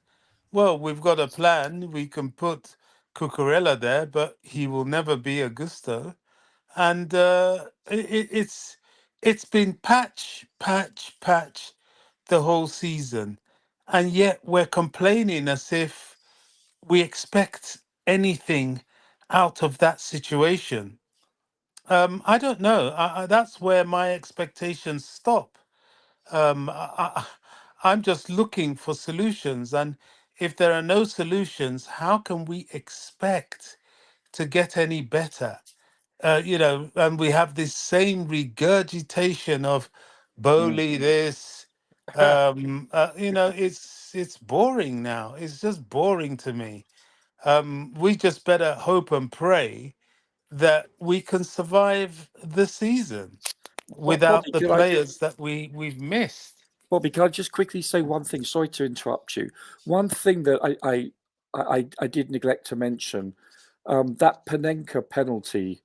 Well, we've got a plan. We can put Cucurella there, but he will never be a Gusto. And it's been patch, patch, patch the whole season, and yet we're complaining as if we expect anything out of that situation. I don't know. That's where my expectations stop. I'm just looking for solutions, and if there are no solutions, how can we expect to get any better? And we have this same regurgitation of Mm. Bowley this. It's boring now. It's just boring to me. We just better hope and pray that we can survive the season without Bobby, the players that we've missed. Bobby, can I just quickly say one thing? Sorry to interrupt you. One thing that I did neglect to mention, that Panenka penalty,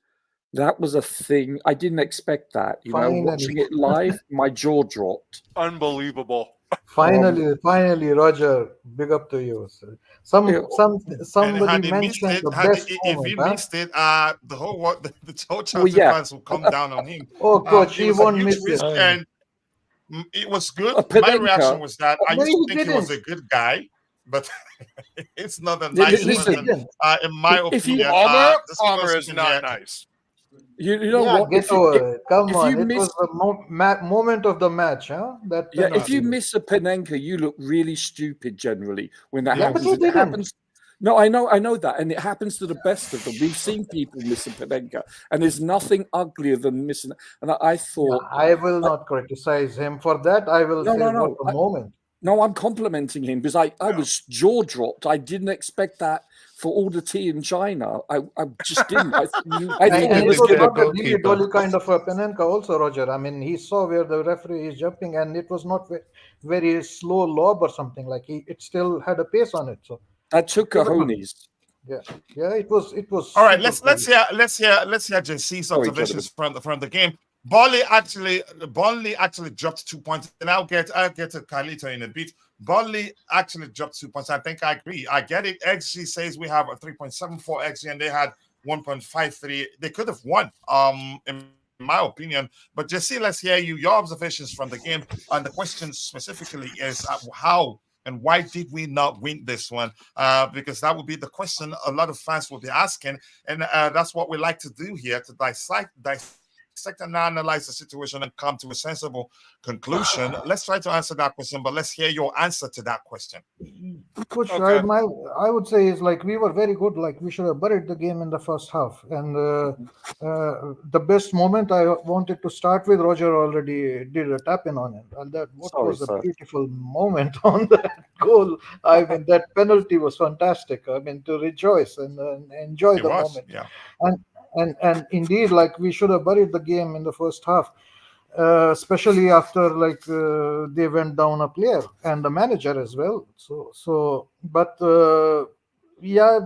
that was a thing. I didn't expect that. Finally, Watching it live, my jaw dropped. Unbelievable. finally, Roger. Big up to you. Sir. Yeah, And Somebody had he missed mentioned it, the best if he moment, huh? missed it, the whole well, Chelsea yeah, fans will come down on him. Oh, coach, It he was a won't huge miss it. risk, Oh, yeah. and it was good. a My reaction Panenka. was that I No, used to he think he was didn't. a good guy, but it's not a li- nice He Listen, person, didn't. in my if you opinion. This Palmer person is in not here, nice. you know Yeah, what, get over it. Come if you on. It miss was the moment of the match, huh? That yeah, if you penalty. miss a Panenka, you look really stupid generally when that Yeah, yeah, but happens, he and it didn't. happens. No, I know that, and it happens to the best of them. We've seen people miss a Panenka, and there's nothing uglier than missing. And I Yeah, thought, I will I, not criticize him for that. I will no, say no, what no, a moment. no, I'm complimenting him because I Yeah. was jaw dropped. I didn't expect that for all the tea in China. I just didn't. I And, thought and he it was Didn't was get gonna. a not a dilly goalkeeper. dolly kind of a Penenka, also, Roger. I mean, he saw where the referee is jumping, and it was not very slow lob or something. Like it still had a pace on it. So That took it was a good. cojones. Yeah, yeah, it was all right, super let's cool. hear JC's Sorry, gentlemen. observations from the game. Burnley actually dropped 2 points, and I'll get to Carlito in a bit. Burnley actually dropped 2 points. I think I agree. I get it. XG says we have a 3.74 XG, and they had 1.53. They could have won. In my opinion. But JC, let's hear your observations from the game. And the question specifically is how and why did we not win this one? Because that would be the question a lot of fans will be asking. And that's what we like to do here, to dissect and analyze the situation and come to a sensible conclusion. Let's try to answer that question, but let's hear your answer to that question. Coach, Okay. I would say is like we were very good. Like we should have buried the game in the first half. And the best moment I wanted to start with, Roger already did a tap in on it. And that what Sorry, was a sir. beautiful moment on that goal. I mean, that penalty was fantastic. I mean, to rejoice and enjoy It the was, moment. yeah. And and indeed, like we should have buried the game in the first half. especially after they went down a player and the manager as well. But yeah,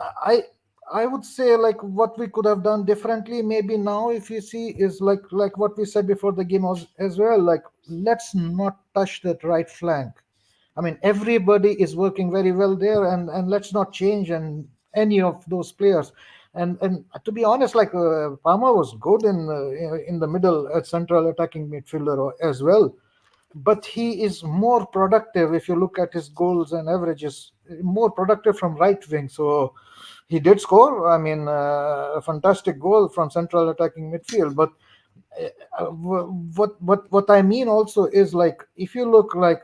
I I would say like what we could have done differently maybe now if you see is like what we said before the game as well, like let's not touch that right flank. I mean, everybody is working very well there, and let's not change and any of those players. And to be honest, Palmer was good in the middle at central attacking midfielder as well, but he is more productive if you look at his goals and averages, more productive from right wing. So he did score. I mean, a fantastic goal from central attacking midfield, but what I mean also is like if you look like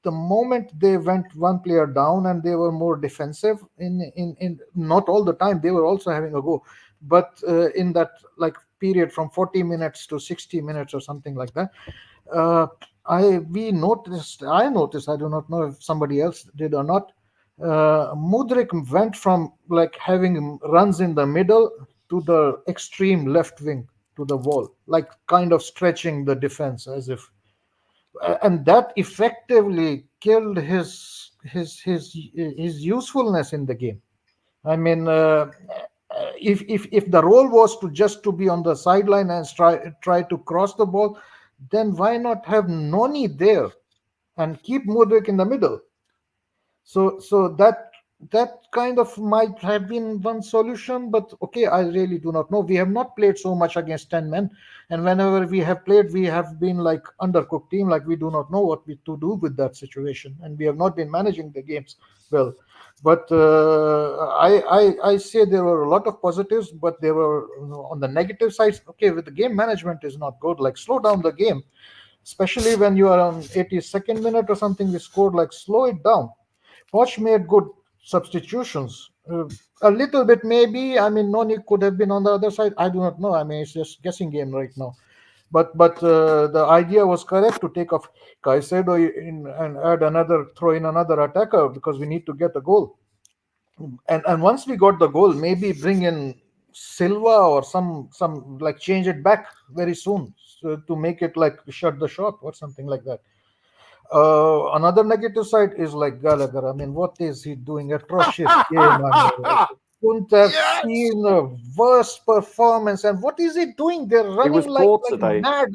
the moment they went one player down and they were more defensive in not all the time they were also having a go, but in that like period from 40 minutes to 60 minutes or something like that, I noticed, I do not know if somebody else did or not, Mudrik went from like having runs in the middle to the extreme left wing to the wall, like kind of stretching the defense as if, and that effectively killed his usefulness in the game. I mean, if the role was to just to be on the sideline and try to cross the ball, then why not have Noni there and keep Mudrik in the middle? So that kind of might have been one solution, but okay, I really do not know. We have not played so much against 10 men, and whenever we have played, we have been like undercooked team, like we do not know what to do with that situation, and we have not been managing the games well. But I say there were a lot of positives, but there were on the negative sides. Okay, with the game management is not good. Like slow down the game, especially when you are on 82nd minute or something. We scored, like slow it down. Poch made good substitutions. A little bit, maybe. I mean, Noni could have been on the other side. I do not know. I mean, it's just guessing game right now. But the idea was correct to take off Caicedo and add another, throw in another attacker because we need to get a goal. And once we got the goal, maybe bring in Silva or some like change it back very soon to make it like shut the shop or something like that. Another negative side is like Gallagher. I mean, what is he doing? Atrocious game. I mean, couldn't have seen a worse performance. And what is he doing? They're running like mad.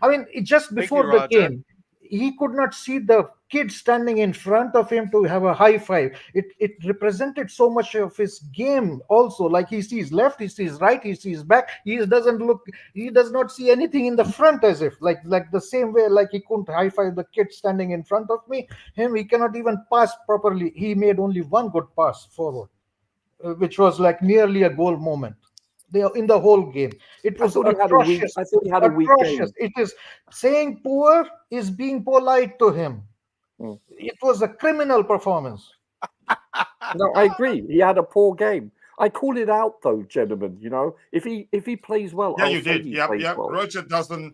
I mean, just before the game, he could not see the kid standing in front of him to have a high five. It represented so much of his game also. Like he sees left, he sees right, he sees back. He does not see anything in the front, as if like the same way like he couldn't high five the kid standing in front of him. He cannot even pass properly. He made only one good pass forward, which was like nearly a goal moment. In the whole game, it was atrocious. I thought he had a weak game. It is saying poor is being polite to him. It was a criminal performance. No, I agree. He had a poor game. I call it out though, gentlemen. You know, if he plays well, yeah, you did. Yeah. Well. Roger doesn't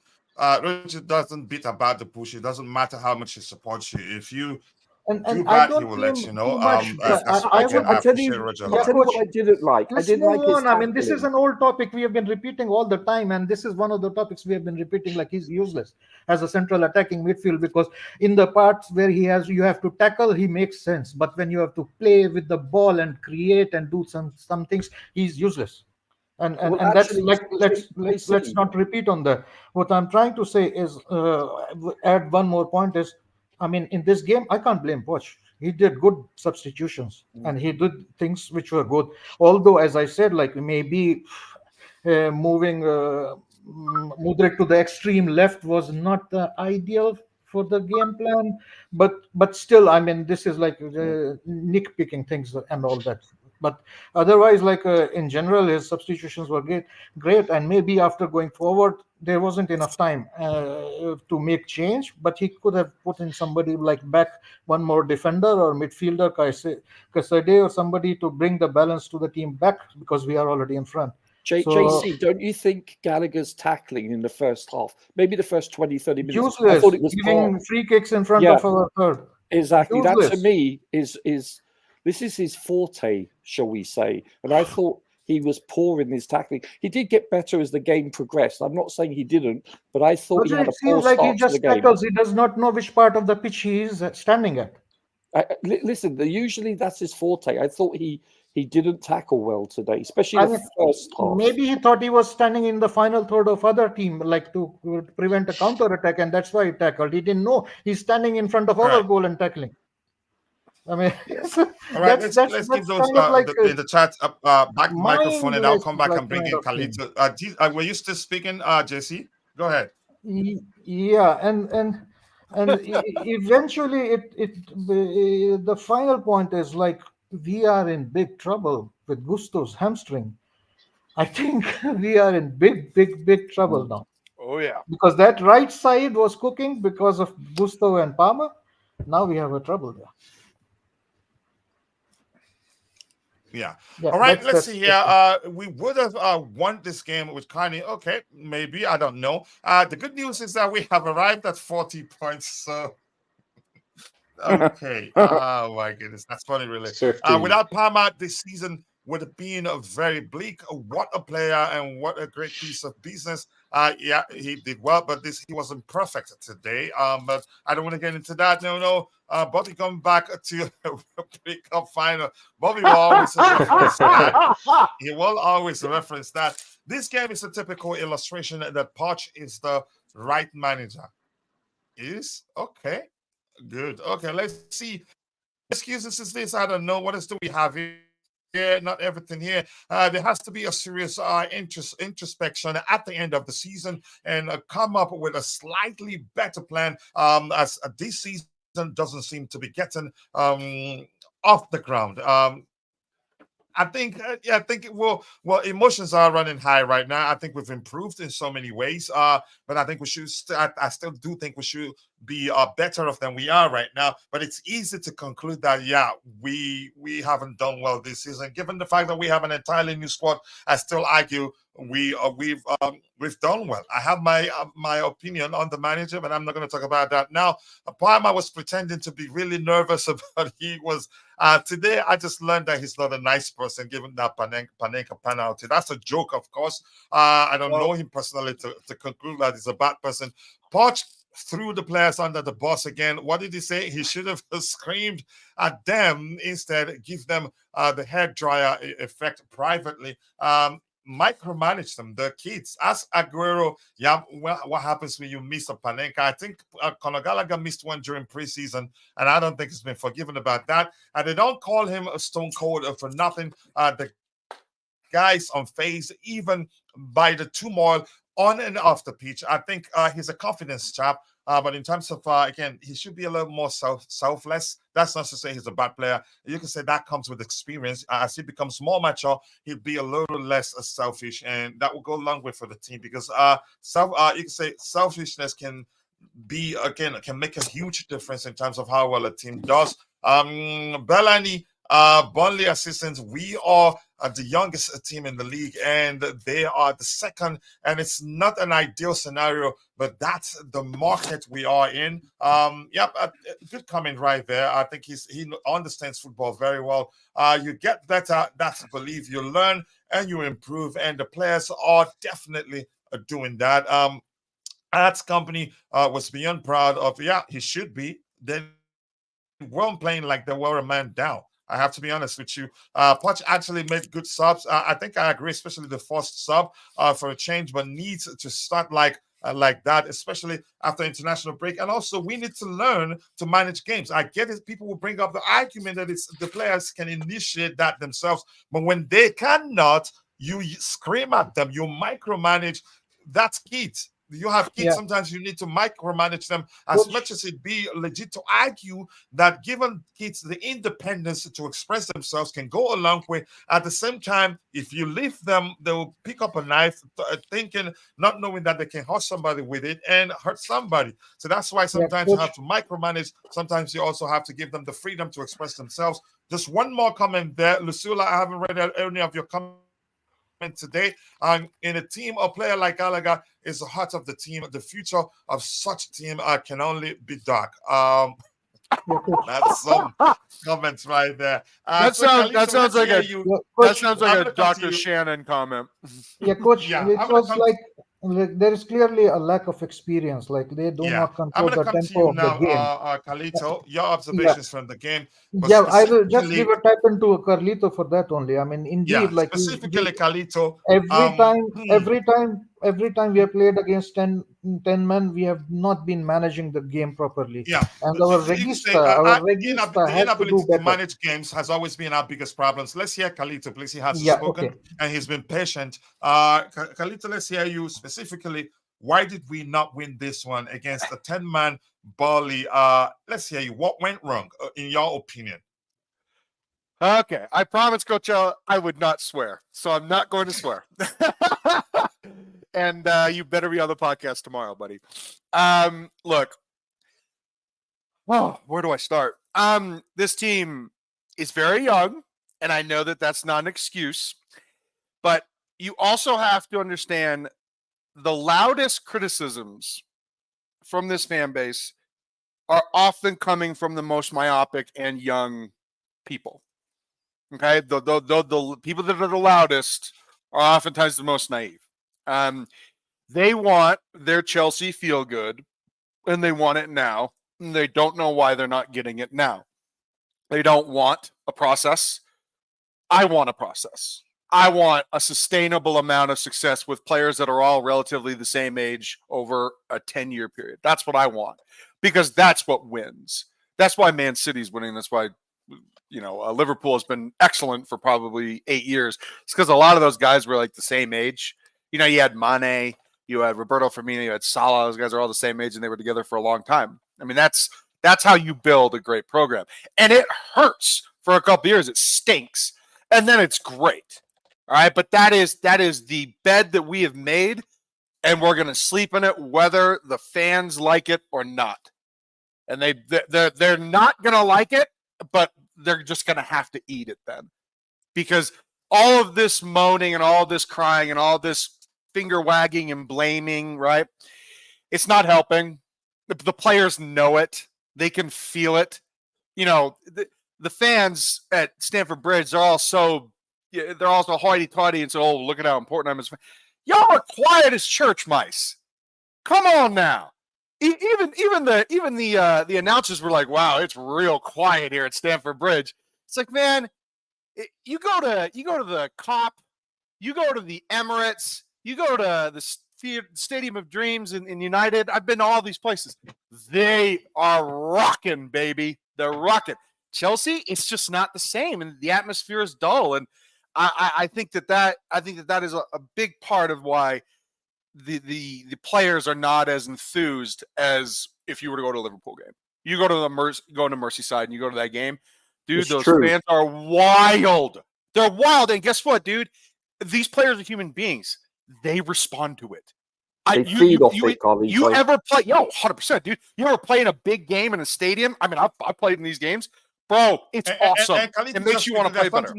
beat about the bush. It doesn't matter how much he supports you. If you and bad, he will let you know. I'll tell you what I didn't like. I didn't like his tackling. I mean, this is an old topic we have been repeating all the time, and this is one of the topics we have been repeating. Like he's useless as a central attacking midfield because in the parts where you have to tackle, he makes sense. But when you have to play with the ball and create and do some things, he's useless. And actually, let's not repeat on that. What I'm trying to say is add one more point is, I mean, in this game, I can't blame Poch. He did good substitutions and he did things which were good. Although, as I said, like maybe moving Mudrik to the extreme left was not the ideal for the game plan. But still, I mean, this is like nitpicking things and all that. But otherwise, like in general, his substitutions were great. And maybe after going forward, there wasn't enough time to make change. But he could have put in somebody like back one more defender or midfielder, Caicedo or somebody to bring the balance to the team back because we are already in front. JC, don't you think Gallagher's tackling in the first half, maybe the first 20, 30 minutes, useless, I thought it was giving free kicks in front of our third. Exactly. Useless. That to me is this is his forte, shall we say. And I thought he was poor in his tackling. He did get better as the game progressed. I'm not saying he didn't, but I thought he had a it poor seems like he start to the just game. tackles. He does not know which part of the pitch he is standing at. Listen, usually that's his forte. I thought he didn't tackle well today, especially the first half. Maybe he thought he was standing in the final third of other team, like to prevent a counter attack, and that's why he tackled. He didn't know he's standing in front of our goal and tackling. I mean, all right, that's let's give those kind of like in the chat back microphone, and I'll come back mindless and bring kind in of thing. Khalid. Were you still speaking, Jesse? Go ahead. Yeah, and eventually the final point is like we are in big trouble with Gusto's hamstring. I think we are in big trouble now. Oh yeah. Because that right side was cooking because of Gusto and Palmer. Now we have a trouble there. Yeah. Yeah, All right. Let's see here. We would have won this game with Carney. Okay, maybe, I don't know. The good news is that we have arrived at 40 points. So okay. Oh my goodness, that's funny, really. Without Palmer, this season would have been a very bleak. What a player and what a great piece of business. Yeah, he did well, but he wasn't perfect today. But I don't want to get into that. No. Bobby coming back to pick up final. Bobby will always reference that. He will always reference that. This game is a typical illustration that Poch is the right manager. Is okay. Good. Okay, let's see. Excuses is this? I don't know. What else do we have here? Not everything here. There has to be a serious introspection at the end of the season and come up with a slightly better plan as this season doesn't seem to be getting off the ground. I think emotions are running high right now. I think we've improved in so many ways, but I think we should. I still do think we should be better off than we are right now. But it's easy to conclude that we haven't done well this season, given the fact that we have an entirely new squad. I still argue we've done well. I have my opinion on the manager, but I'm not going to talk about that now. Palmer was pretending to be really nervous about he was. Today, I just learned that he's not a nice person, given that Panenka penalty. That's a joke, of course. I don't know him personally to conclude that he's a bad person. Poch threw the players under the bus again. What did he say? He should have screamed at them instead, give them the hair dryer effect privately. Micromanage them, the kids. Ask Aguero, what happens when you miss a Panenka? I think Conor Gallagher missed one during preseason, and I don't think he's been forgiven about that. And they don't call him a stone cold for nothing. The guy's unfazed, even by the turmoil on and off the pitch. I think he's a confidence chap. But in terms of, again, he should be a little more selfless. That's not to say he's a bad player. You can say that comes with experience. As he becomes more mature, he'll be a little less selfish, and that will go a long way for the team because you can say selfishness can make a huge difference in terms of how well a team does. Bellany, Burnley assistants, we are the youngest team in the league, and they are the second. And it's not an ideal scenario, but that's the market we are in. Good comment right there. I think he understands football very well. You get better, that's belief. You learn and you improve, and the players are definitely doing that. Arts Company was beyond proud of. He should be. They weren't playing like they were a man down. I have to be honest with you. Poch actually made good subs. I think I agree, especially the first sub for a change, but needs to start like that, especially after international break. And also, we need to learn to manage games. I get it. People will bring up the argument that it's the players can initiate that themselves, but when they cannot, you scream at them. You micromanage. That's kids. You have kids, sometimes you need to micromanage them as much as it be legit to argue that giving kids the independence to express themselves can go a long way. At the same time, if you leave them, they will pick up a knife, not knowing that they can hurt somebody with it and hurt somebody. So that's why sometimes you have to micromanage. Sometimes you also have to give them the freedom to express themselves. Just one more comment there. Lucilla, I haven't read any of your comments today. In a team, a player like Gallagher is the heart of the team. The future of such a team can only be dark. Yeah, coach. That's some comments right there. That So sounds Carlito, like let's a hear you. Yeah, that coach. sounds like I'm a gonna come to Dr. you. Shannon comment. Yeah, coach. Yeah, It I'm gonna was come. like there is clearly a lack of experience. Like they do Yeah, not I'm control gonna the come to you tempo of the now, game. Carlito. Your Yeah, observations from the game, but yeah. I will just give specifically, a tap into Carlito for that only. I mean, yeah, indeed, like we specifically, Carlito. every time Hmm, every time we have played against 10 men, we have not been managing the game properly, yeah, and you can say our the regista has to do inability to better. manage games has always been our biggest problems. Let's hear Carlito, please. He has Yeah, spoken okay. and he's been patient. Carlito, let's hear you specifically. Why did we not win this one against a 10-man Burnley? Let's hear you. What went wrong, in your opinion? Okay, I promise, Coach, I would not swear, so I'm not going to swear. And you better be on the podcast tomorrow, buddy. Look, where do I start? This team is very young, and I know that that's not an excuse, but you also have to understand the loudest criticisms from this fan base are often coming from the most myopic and young people. Okay, the people that are the loudest are oftentimes the most naive. They want their Chelsea feel good, and they want it now. And they don't know why they're not getting it now. They don't want a process. I want a process. I want a sustainable amount of success with players that are all relatively the same age over a 10-year period. That's what I want, because that's what wins. That's why Man City's winning. That's why Liverpool has been excellent for probably 8 years. It's because a lot of those guys were like the same age. You had Mane, you had Roberto Firmino, you had Salah. Those guys are all the same age, and they were together for a long time. I mean, that's how you build a great program. And it hurts for a couple years. It stinks, and then it's great. All right, but that is the bed that we have made, and we're going to sleep in it whether the fans like it or not. And they're not going to like it, but they're just going to have to eat it then, because all of this moaning and all this crying and all this finger wagging and blaming, right? It's not helping. The players know it. They can feel it. The fans at Stamford Bridge, they're all so hoity-toity and so, oh, look at how important I am. Y'all are quiet as church mice. Come on now. Even the announcers were like, wow, it's real quiet here at Stamford Bridge. It's like, man, you go to the COP, you go to the Emirates, you go to the Stadium of Dreams in United. I've been to all these places. They are rocking, baby. They're rocking. Chelsea, it's just not the same, and the atmosphere is dull. And I think that is a big part of why the players are not as enthused as if you were to go to a Liverpool game. You go to Merseyside and you go to that game, dude. It's those true. fans are wild. They're wild, and guess what, dude? These players are human beings. They respond to it. They feed off it, Carlito. You ever play? 100%, dude. You ever play in a big game in a stadium? I mean, I've played in these games, bro. It's awesome. Carlito, It makes you want to play better.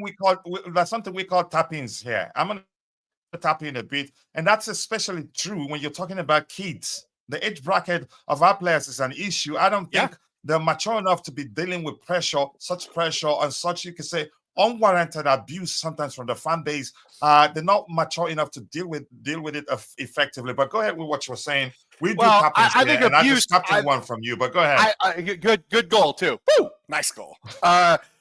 That's something we call tap-ins here. I'm gonna tap in a bit, and that's especially true when you're talking about kids. The age bracket of our players is an issue. I don't think they're mature enough to be dealing with such pressure and such, you could say, unwarranted abuse sometimes from the fan base. They're not mature enough to deal with it effectively. But go ahead with what you were saying. We do tap-ins I here, think and abuse, I just captured one from you. But go ahead. Good goal too. Woo, nice goal.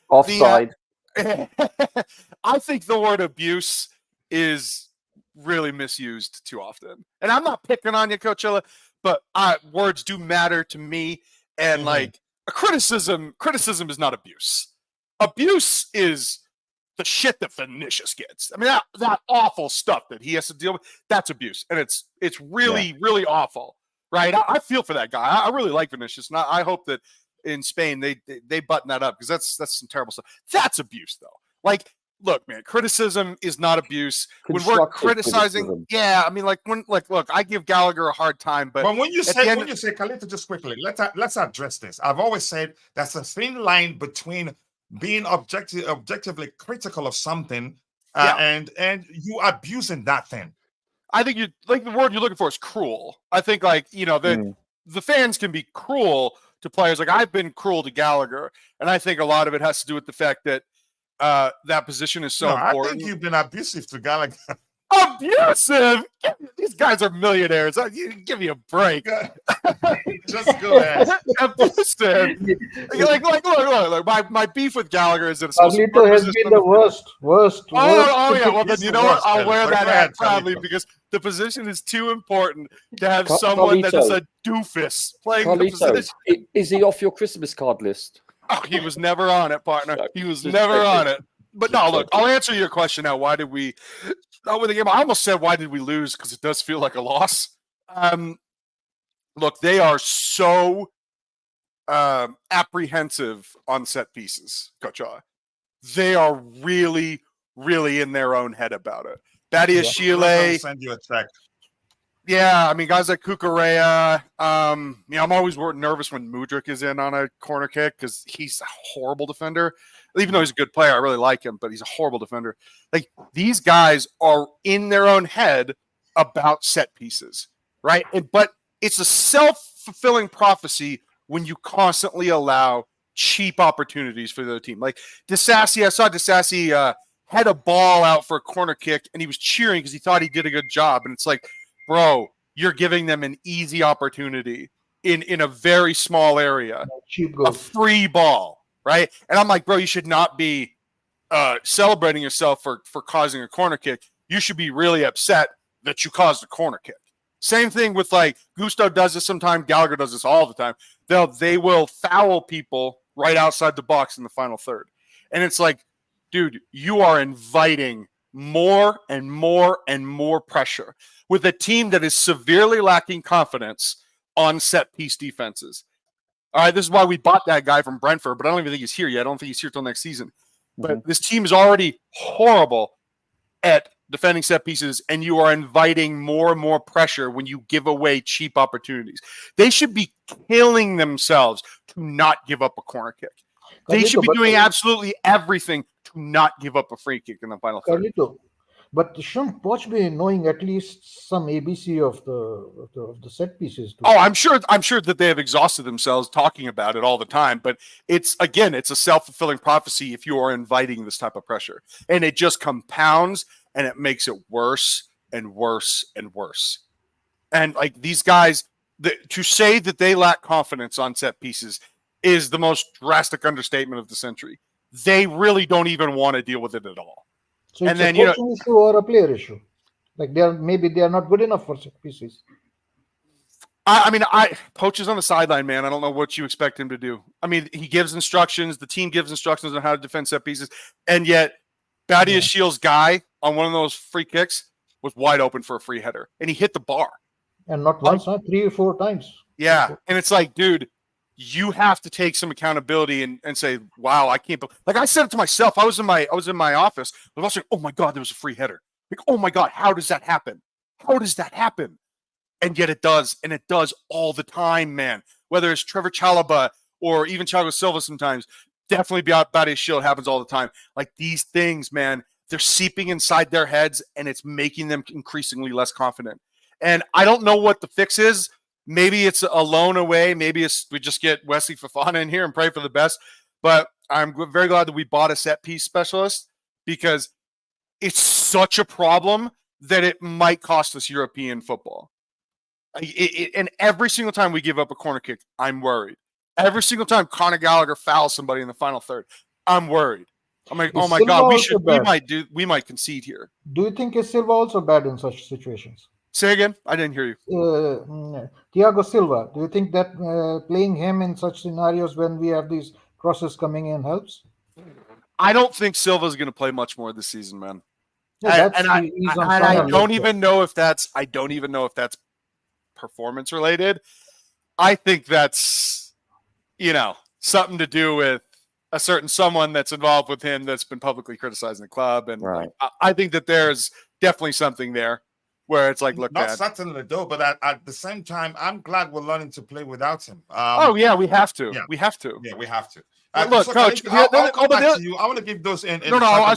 Offside. I think the word abuse is really misused too often. And I'm not picking on you, Coachella, but words do matter to me. And like a criticism is not abuse. Abuse is the shit that Vinicius gets. I mean, that awful stuff that he has to deal with, that's abuse. And it's really, really awful, right? I feel for that guy. I really like Vinicius. And I hope that in Spain they button that up, because that's some terrible stuff. That's abuse, though. Like, look, man, criticism is not abuse. When we're criticizing, I mean, look, I give Gallagher a hard time, but when you say, Carlito, just quickly, let's address this. I've always said that's a thin line between being objectively critical of something and you abusing that thing. I think you like the word you're looking for is cruel. I think the fans can be cruel to players. Like I've been cruel to Gallagher, and I think a lot of it has to do with the fact that that position is so important. I think you've been abusive to Gallagher. Abusive? These guys are millionaires. You give me a break. Just go ahead. Abusive. Look. My beef with Gallagher is that it's Carlito has been the worst. Oh yeah. Well, then you know what? I'll wear that hat proudly Carlito. because the position is too important to have someone that is a doofus playing the position. Is he off your Christmas card list? Oh, he was never on it, partner. He was never on it. But no, look, I'll answer your question now. Why did we not win the game? I almost said why did we lose because it does feel like a loss. Look, they are so apprehensive on set pieces, Coach A. They are really, really in their own head about it. Badiashile. Send you a text. Yeah, I mean, guys like Kukurea. I'm always nervous when Mudryk is in on a corner kick because he's a horrible defender. Even though he's a good player, I really like him, but he's a horrible defender. Like, these guys are in their own head about set pieces, right? But it's a self-fulfilling prophecy when you constantly allow cheap opportunities for the other team. Like Dissects, I saw Dissects had a ball out for a corner kick, and he was cheering because he thought he did a good job. And it's like, bro, you're giving them an easy opportunity in a very small area, a free ball, right? And I'm like, bro, you should not be celebrating yourself for causing a corner kick. You should be really upset that you caused a corner kick. Same thing with like Gusto does this sometimes. Gallagher does this all the time. They will foul people right outside the box in the final third. And it's like, dude, you are inviting more and more and more pressure with a team that is severely lacking confidence on set piece defenses. All right, this is why we bought that guy from Brentford, but I don't even think he's here yet. I don't think he's here till next season. But this team is already horrible at defending set pieces, and you are inviting more and more pressure when you give away cheap opportunities. They should be killing themselves to not give up a corner kick. They should be doing absolutely everything to not give up a free kick in the final third. But shouldn't Poch be knowing at least some ABC of the set pieces? Too? Oh, I'm sure that they have exhausted themselves talking about it all the time. But it's a self-fulfilling prophecy if you are inviting this type of pressure, and it just compounds and it makes it worse and worse and worse. And like these guys, to say that they lack confidence on set pieces is the most drastic understatement of the century. They really don't even want to deal with it at all. So it's a coaching issue or a player issue. Like they are not good enough for set pieces. Poch is on the sideline, man. I don't know what you expect him to do. I mean, he gives instructions. The team gives instructions on how to defend set pieces, and yet Badiashile's guy on one of those free kicks was wide open for a free header, and he hit the bar. And not once, 3 or 4 times. Yeah, and it's like, dude, you have to take some accountability and say, wow, I can't. Like I said it to myself. I was in my office. I was like, oh my God, there was a free header. Like, oh my God, how does that happen? How does that happen? And yet it does, and it does all the time, man. Whether it's Trevor Chalobah or even Thiago Silva sometimes, definitely Badiashile happens all the time. Like these things, man, they're seeping inside their heads, and it's making them increasingly less confident. And I don't know what the fix is. Maybe it's a loan away. Maybe we just get Wesley Fofana in here and pray for the best. But I'm very glad that we bought a set piece specialist because it's such a problem that it might cost us European football. And every single time we give up a corner kick, I'm worried. Every single time Conor Gallagher fouls somebody in the final third, I'm worried. I'm like, oh my God, we might concede here. Do you think is Silva also bad in such situations? Say again? I didn't hear you. Thiago Silva, do you think that playing him in such scenarios when we have these crosses coming in helps? I don't think Silva's going to play much more this season, man. Yeah, I don't even know if that's performance related. I think that's something to do with a certain someone that's involved with him that's been publicly criticizing the club, and right. I think that there's definitely something there. Where it's like, look, not man. certainly though, but at the same time, I'm glad we're learning to play without him. We have to. Yeah. we have to. Yeah, we have to. Look, so Coach. I want to give those in. I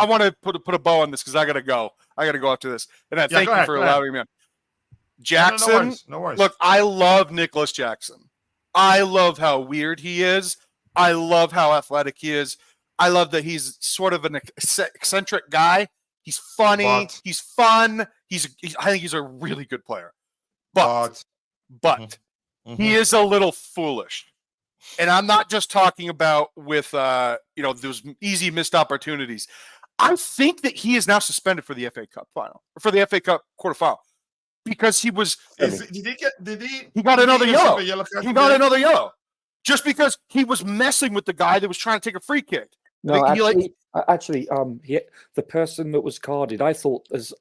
want to put a bow on this because I got to go. I got to go after this. And I thank you for allowing me on. Jackson. No worries. Look, I love Nicholas Jackson. I love how weird he is. I love how athletic he is. I love that he's sort of an eccentric guy. He's funny. He's fun. I think he's a really good player. But he is a little foolish. And I'm not just talking about with those easy missed opportunities. I think that he is now suspended for the FA Cup final, or for the FA Cup quarterfinal, because he was. He got another yellow. He got another yellow just because he was messing with the guy that was trying to take a free kick. No, actually, the person that was carded, I thought as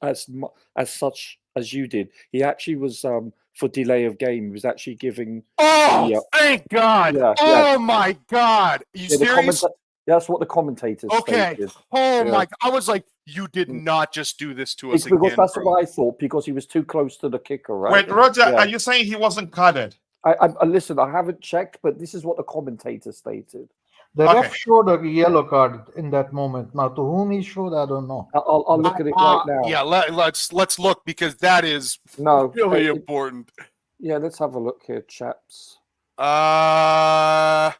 such as you did. He actually was for delay of game. He was actually giving. Oh, thank God! Yeah, my God! Are you serious? That's what the commentators. Stated. Oh my! I was like, you did not just do this to us because again. That's what I thought. Because he was too close to the kicker, right? Wait, Roger, are you saying he wasn't carded? I listen. I haven't checked, but this is what the commentator stated. The ref showed a yellow card in that moment. Now, to whom he showed, I don't know. I'll look at it right now. Yeah, let's look, because that is really important. Yeah, let's have a look here, chaps. I'm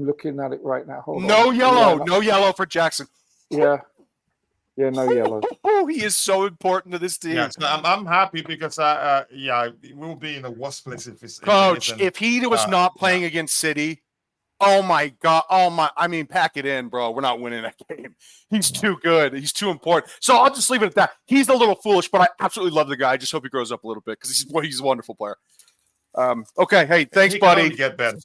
looking at it right now. Hold on. No yellow for Jackson. Yeah, no yellow. Oh, he is so important to this team. Yeah, so I'm happy because we'll be in a worse place if it's Coach. If he was not playing against City, oh my God, I mean, pack it in, bro. We're not winning that game. He's too good. He's too important. So I'll just leave it at that. He's a little foolish, but I absolutely love the guy. I just hope he grows up a little bit because he's a wonderful player. Okay, hey, thanks, buddy. Get better.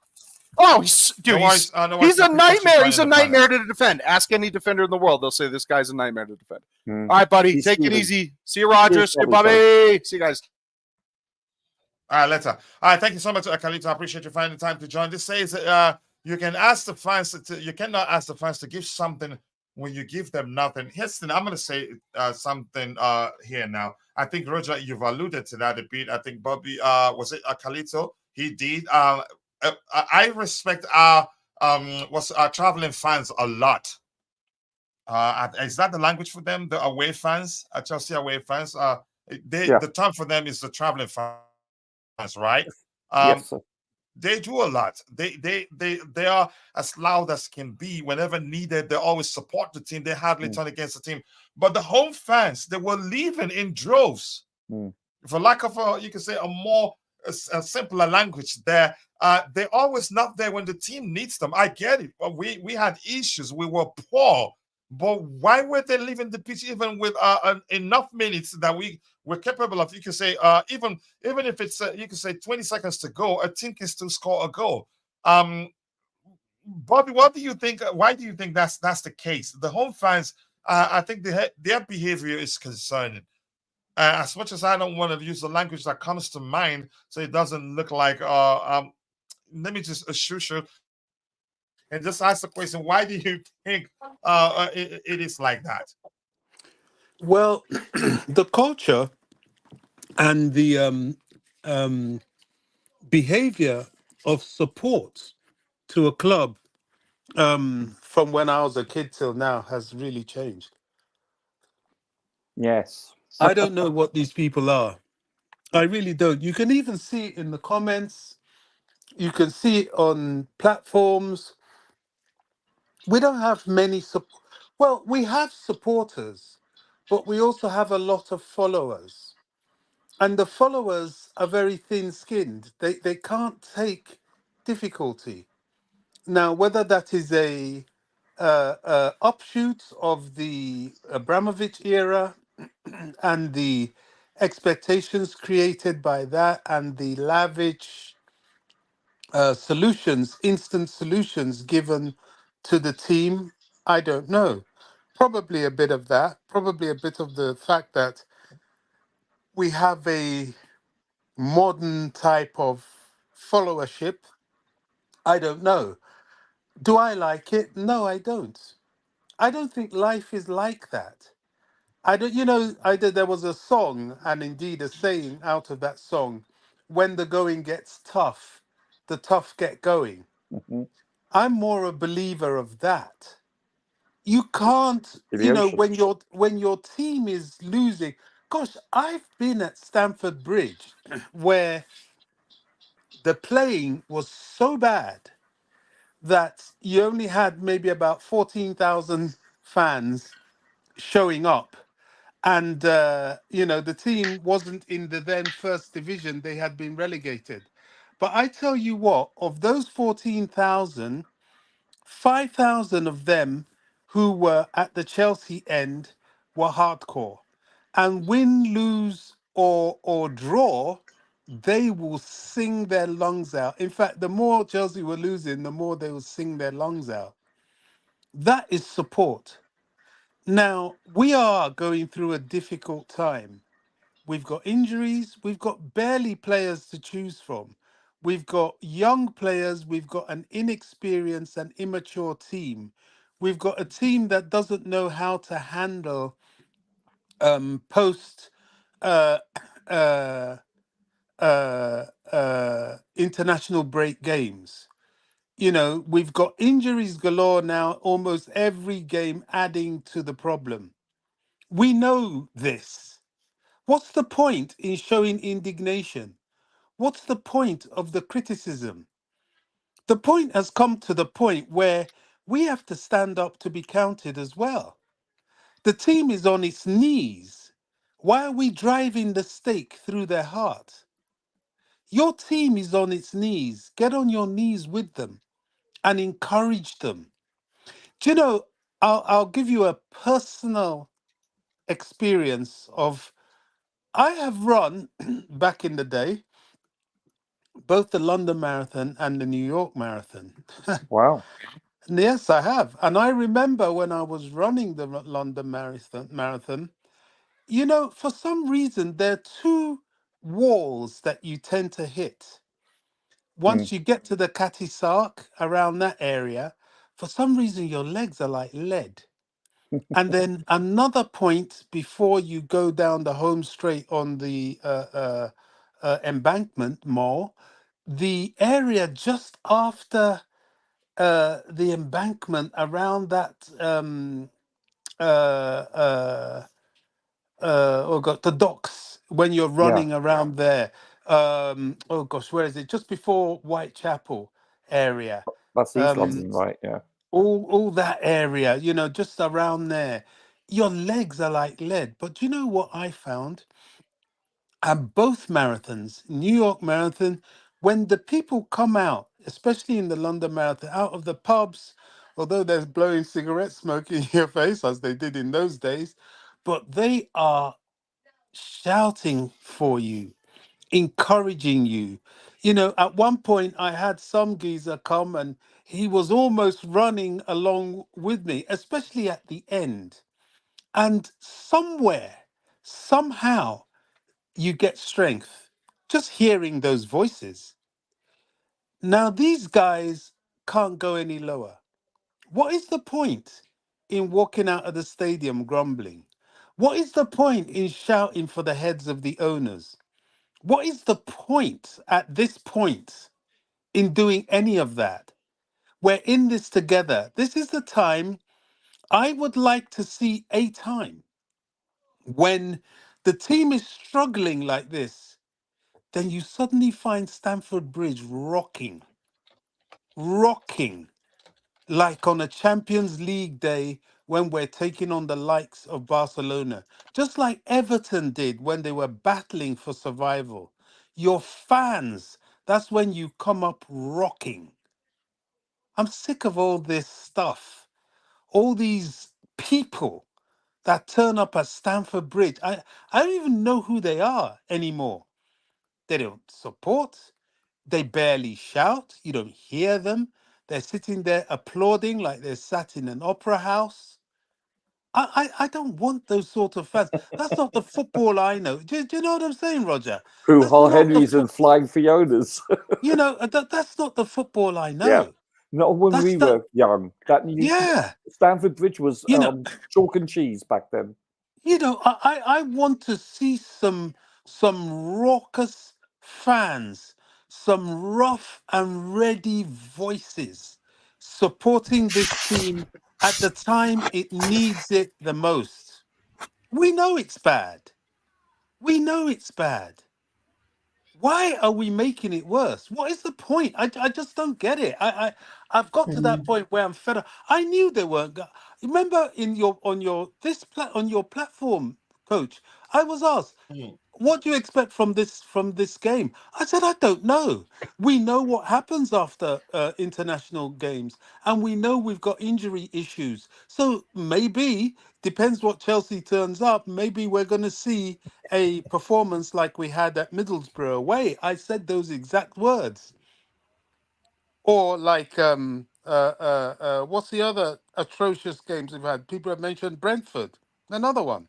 Oh, he's a nightmare. He's a nightmare to defend. Ask any defender in the world. They'll say this guy's a nightmare to defend. All right, buddy. Take it easy. See you, Roger. See you, Bobby. See you guys. All right, later. All right, thank you so much, Carlito. I appreciate you finding the time to join. This says you can ask the fans you cannot ask the fans to give something when you give them nothing. Here's the thing. I'm going to say something here now. I think, Roger, you've alluded to that a bit. I think Bobby, was it Carlito? He did. I respect our traveling fans a lot. Is that the language for them? The away fans, Chelsea away fans. The term for them is the traveling fans, right? Yes, sir. They do a lot. They are as loud as can be whenever needed. They always support the team. They hardly turn against the team. But the home fans, they were leaving in droves. For lack of you can say a more a simpler language, they're always not there when the team needs them. I get it. But we had issues. We were poor. But why were they leaving the pitch even with enough minutes that we were capable of? You can say even if it's you can say 20 seconds to go, a team can still score a goal. Bobby, what do you think? Why do you think that's the case? The home fans, I think their behavior is concerning. As much as I don't want to use the language that comes to mind, so it doesn't look like let me just assure you and just ask the question: why do you think it is like that? Well, the culture and the behavior of support to a club from when I was a kid till now has really changed. Yes. I don't know what these people are. I really don't. You can even see it in the comments. You can see it on platforms. We don't have many well, we have supporters, but we also have a lot of followers. And the followers are very thin-skinned. They can't take difficulty. Now, whether that is a offshoot of the Abramovich era and the expectations created by that and the lavish instant solutions given to the team, I don't know. Probably a bit of that, probably a bit of the fact that we have a modern type of followership. I don't know. Do I like it? No, I don't. I don't think life is like that. I don't, there was a song and indeed a saying out of that song, when the going gets tough, the tough get going. Mm-hmm. I'm more a believer of that. You can't, when your team is losing. Gosh, I've been at Stamford Bridge where the playing was so bad that you only had maybe about 14,000 fans showing up. And, the team wasn't in the then first division. They had been relegated. But I tell you what, of those 14,000, 5,000 of them who were at the Chelsea end were hardcore. And win, lose, or draw, they will sing their lungs out. In fact, the more Chelsea were losing, the more they will sing their lungs out. That is support. Now, we are going through a difficult time. We've got injuries. We've got barely players to choose from. We've got young players. We've got an inexperienced and immature team. We've got a team that doesn't know how to handle post uh, uh, international break games. We've got injuries galore now, almost every game adding to the problem. We know this. What's the point in showing indignation? What's the point of the criticism? The point has come to the point where we have to stand up to be counted as well. The team is on its knees. Why are we driving the stake through their heart? Your team is on its knees. Get on your knees with them and encourage them. Do you know, I'll give you a personal experience of I have run back in the day both the London Marathon and the New York Marathon. Wow. Yes, I have. And I remember when I was running the London Marathon, for some reason, there are two walls that you tend to hit. Mm. Once you get to the Catty Sark, around that area, for some reason, your legs are like lead. And then another point before you go down the home straight on the embankment mall, the area just after the embankment around that oh god, the docks, when you're Yeah, running around there, oh gosh, where is it, just before Whitechapel area, that's East um London, right? Yeah. all that area, just around there, your legs are like lead. But you know what I found at both marathons, New York Marathon, when the people come out, especially in the London Marathon, out of the pubs, although they're blowing cigarette smoke in your face as they did in those days, but they are shouting for you, encouraging you. At one point, I had some geezer come and he was almost running along with me, especially at the end. And somewhere, somehow, you get strength just hearing those voices. Now, these guys can't go any lower. What is the point in walking out of the stadium grumbling? What is the point in shouting for the heads of the owners? What is the point at this point in doing any of that? We're in this together. This is the time I would like to see a time when the team is struggling like this. Then you suddenly find Stamford Bridge rocking like on a Champions League day when we're taking on the likes of Barcelona, just like Everton did when they were battling for survival. Your fans, that's when you come up rocking. I'm sick of all this stuff, all these people that turn up at Stamford Bridge. I don't even know who they are anymore. They don't support. They barely shout. You don't hear them. They're sitting there applauding like they're sat in an opera house. I don't want those sort of fans. That's not the football I know. Do you know what I'm saying, Roger? Who That's Hall not the Henrys and Flying Fionas? that's not the football I Yeah. know. Not when That's we the were young. yeah. Stamford Bridge was You know, chalk and cheese back then. I want to see some raucous fans, some rough and ready voices supporting this team at the time it needs it the most. We know it's bad. We know it's bad. why are we making it worse? What is the point? I just don't get it. I've got to that point where I'm fed up. I knew they weren't. Remember in your on your on your platform, coach, I was asked, Mm. what do you expect from this game? I said, I don't know. We know what happens after international games, and we know we've got injury issues. So maybe, depends what Chelsea turns up, maybe we're going to see a performance like we had at Middlesbrough away. I said those exact words. Or like what's the other atrocious games we've had? People have mentioned Brentford, another one.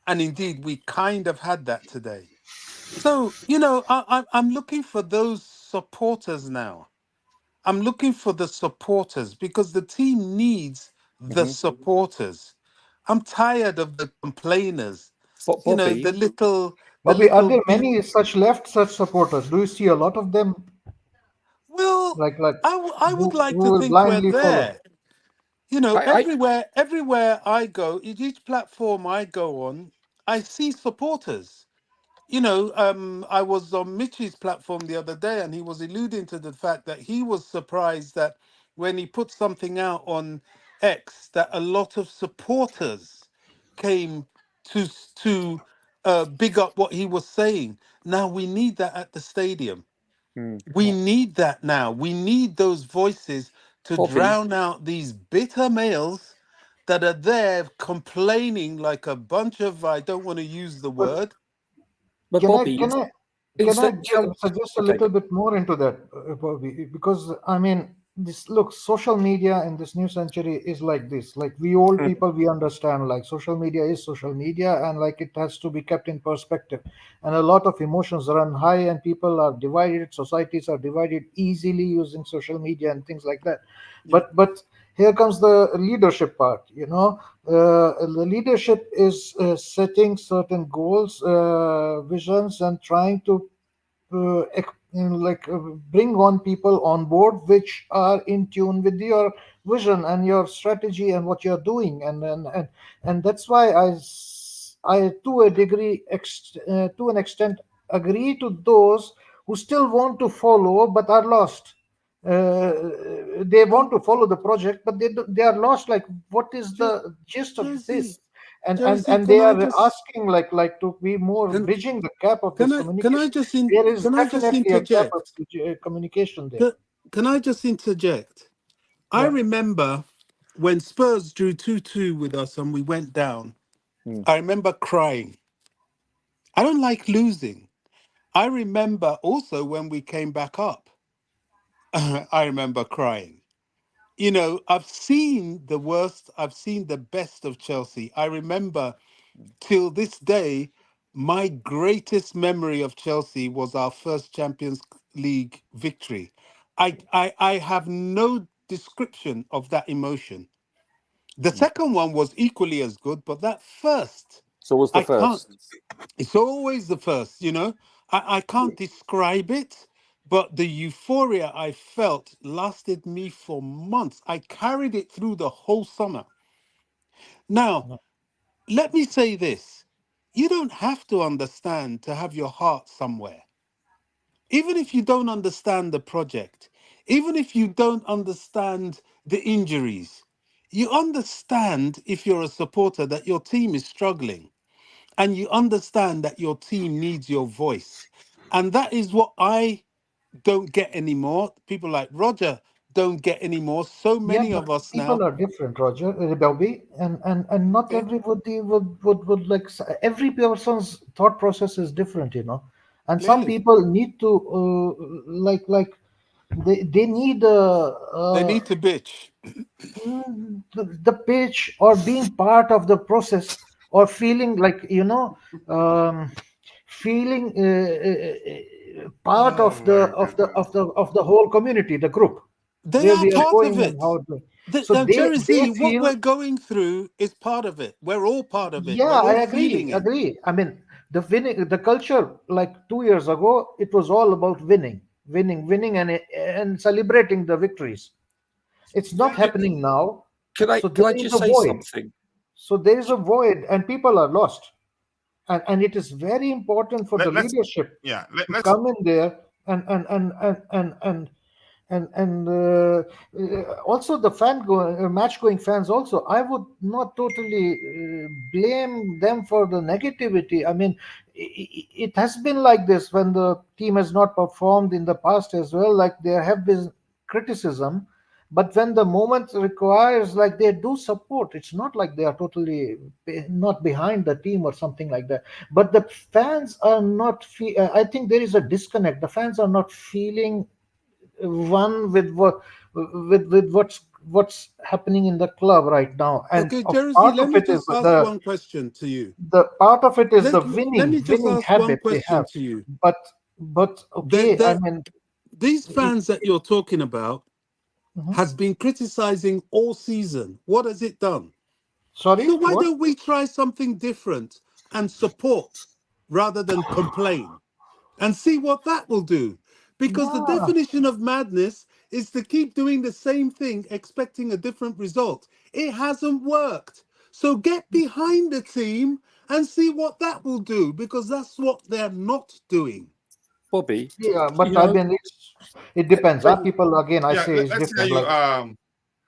And indeed, we kind of had that today. So, I'm looking for those supporters now. I'm looking for the supporters because the team needs the Hmm. supporters. I'm tired of the complainers. But The Bobby, Bobby, are there peop many such supporters? Do you see a lot of them, Well, like I would like who to will think we're blindly follow? there. I Everywhere I go, in each platform I go on, I see supporters. I was on Mitchie's platform the other day, and he was alluding to the fact that he was surprised that when he put something out on X, that a lot of supporters came to big up what he was saying. Now we need that at the stadium. mm, We need that now. We need those voices to Bobby, drown out these bitter males that are there complaining like a bunch of, I don't want to use the But word. but can I Bobby, can I can I instead, suggest a okay, little bit more into that, Bobby? Because I mean, this look, social media in this new century is like this. Like we old mm, people, we understand. Like social media is social media, and like it has to be kept in perspective. And a lot of emotions run high, and people are divided. Societies are divided easily using social media and things like that. Yeah. But here comes the leadership part. The leadership is setting certain goals, visions, and trying to bring on people on board which are in tune with your vision and your strategy and what you're doing, and that's why I to a degree to an extent agree to those who still want to follow but are lost. They want Well, to follow the project, but they are lost. Like, what is Jo- the gist of Josie, this? And and Josie, and they are asking like to be more can bridging the gap of this communication. There is can I just definitely a gap of interject? communication there. Can I just interject? I Yeah. remember when Spurs drew 2-2 with us and we went down. mm, I remember crying. I don't like losing. I remember also when we came back up. I remember crying. I've seen the worst, I've seen the best of Chelsea. I remember till this day, my greatest memory of Chelsea was our first Champions League victory. I have no description of that emotion. The mm. second one was equally as good, but that first, So was the I can't. first. It's always the first. I can't describe it, but the euphoria I felt lasted me for months. I carried it through the whole summer. Now, let me say this. You don't have to understand to have your heart somewhere. Even if you don't understand the project, even if you don't understand the injuries, you understand if you're a supporter that your team is struggling and you understand that your team needs your voice. And that is what I don't get anymore. People like Roger don't get anymore. So Yeah, many but of us people now. are different, Roger, Bobby, and not Okay, everybody would like. Every person's thought process is different, and some clearly. people need to they need They need to bitch. the pitch or being part of the process or feeling like feeling part Oh of the my of the goodness. of the of the whole community, the group They where are we are part of going and it. how it. So Now, Jerry they Z, what feel. we're going through is part of it. We're all part of it. Yeah, We're all I feeling it. agree. I mean, the culture like 2 years ago, it was all about winning, and celebrating the victories. It's not happening now. Can I So can there I is just a say void. something? So there is a void, and people are lost. and it is very important for the Let's leadership yeah. to Let's come in there and also the match going fans also. I would not totally blame them for the negativity. I mean, it has been like this when the team has not performed in the past as well. Like there have been criticism, but when the moment requires, like they do support. It's not like they are totally not behind the team or something like that. But the fans are not. I think there is a disconnect. The fans are not feeling one with what's happening in the club right now, and Okay, a Jersey, part let of me it is just ask one question to you. the Let me just winning ask one habit they question have. to you. But The, okay, I the, mean, these it, fans that you're talking about mhm. has been criticizing all season. What has it done? Sorry, So why what? don't we try something different and support rather than complain and see what that will do? Because the Yeah, definition of madness is to keep doing the same thing expecting a different result. It hasn't worked. So get behind the team and see what that will do, because that's what they're not doing. Bobby, yeah, you but I know, mean, it depends. but People again, I yeah. say it's Let's hear different. you. Like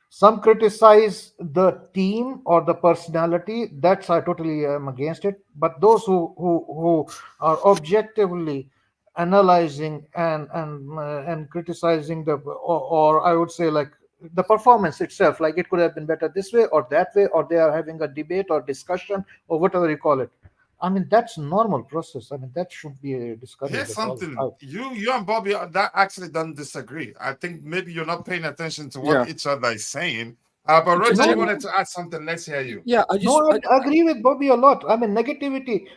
some criticize the team or the personality. That's I totally am against it. But those who are objectively analyzing and criticizing or I would say like the performance itself, like it could have been better this way or that way, or they are having a debate or discussion or whatever you call it. I mean, that's normal process. I mean, that should be discouraged Here's at all. something. You and Bobby that actually don't disagree. I think maybe you're not paying attention to what yeah, each other is saying. But Roger, you No, wanted to add something. Let's hear you. yeah. no, I agree with Bobby a lot. I mean,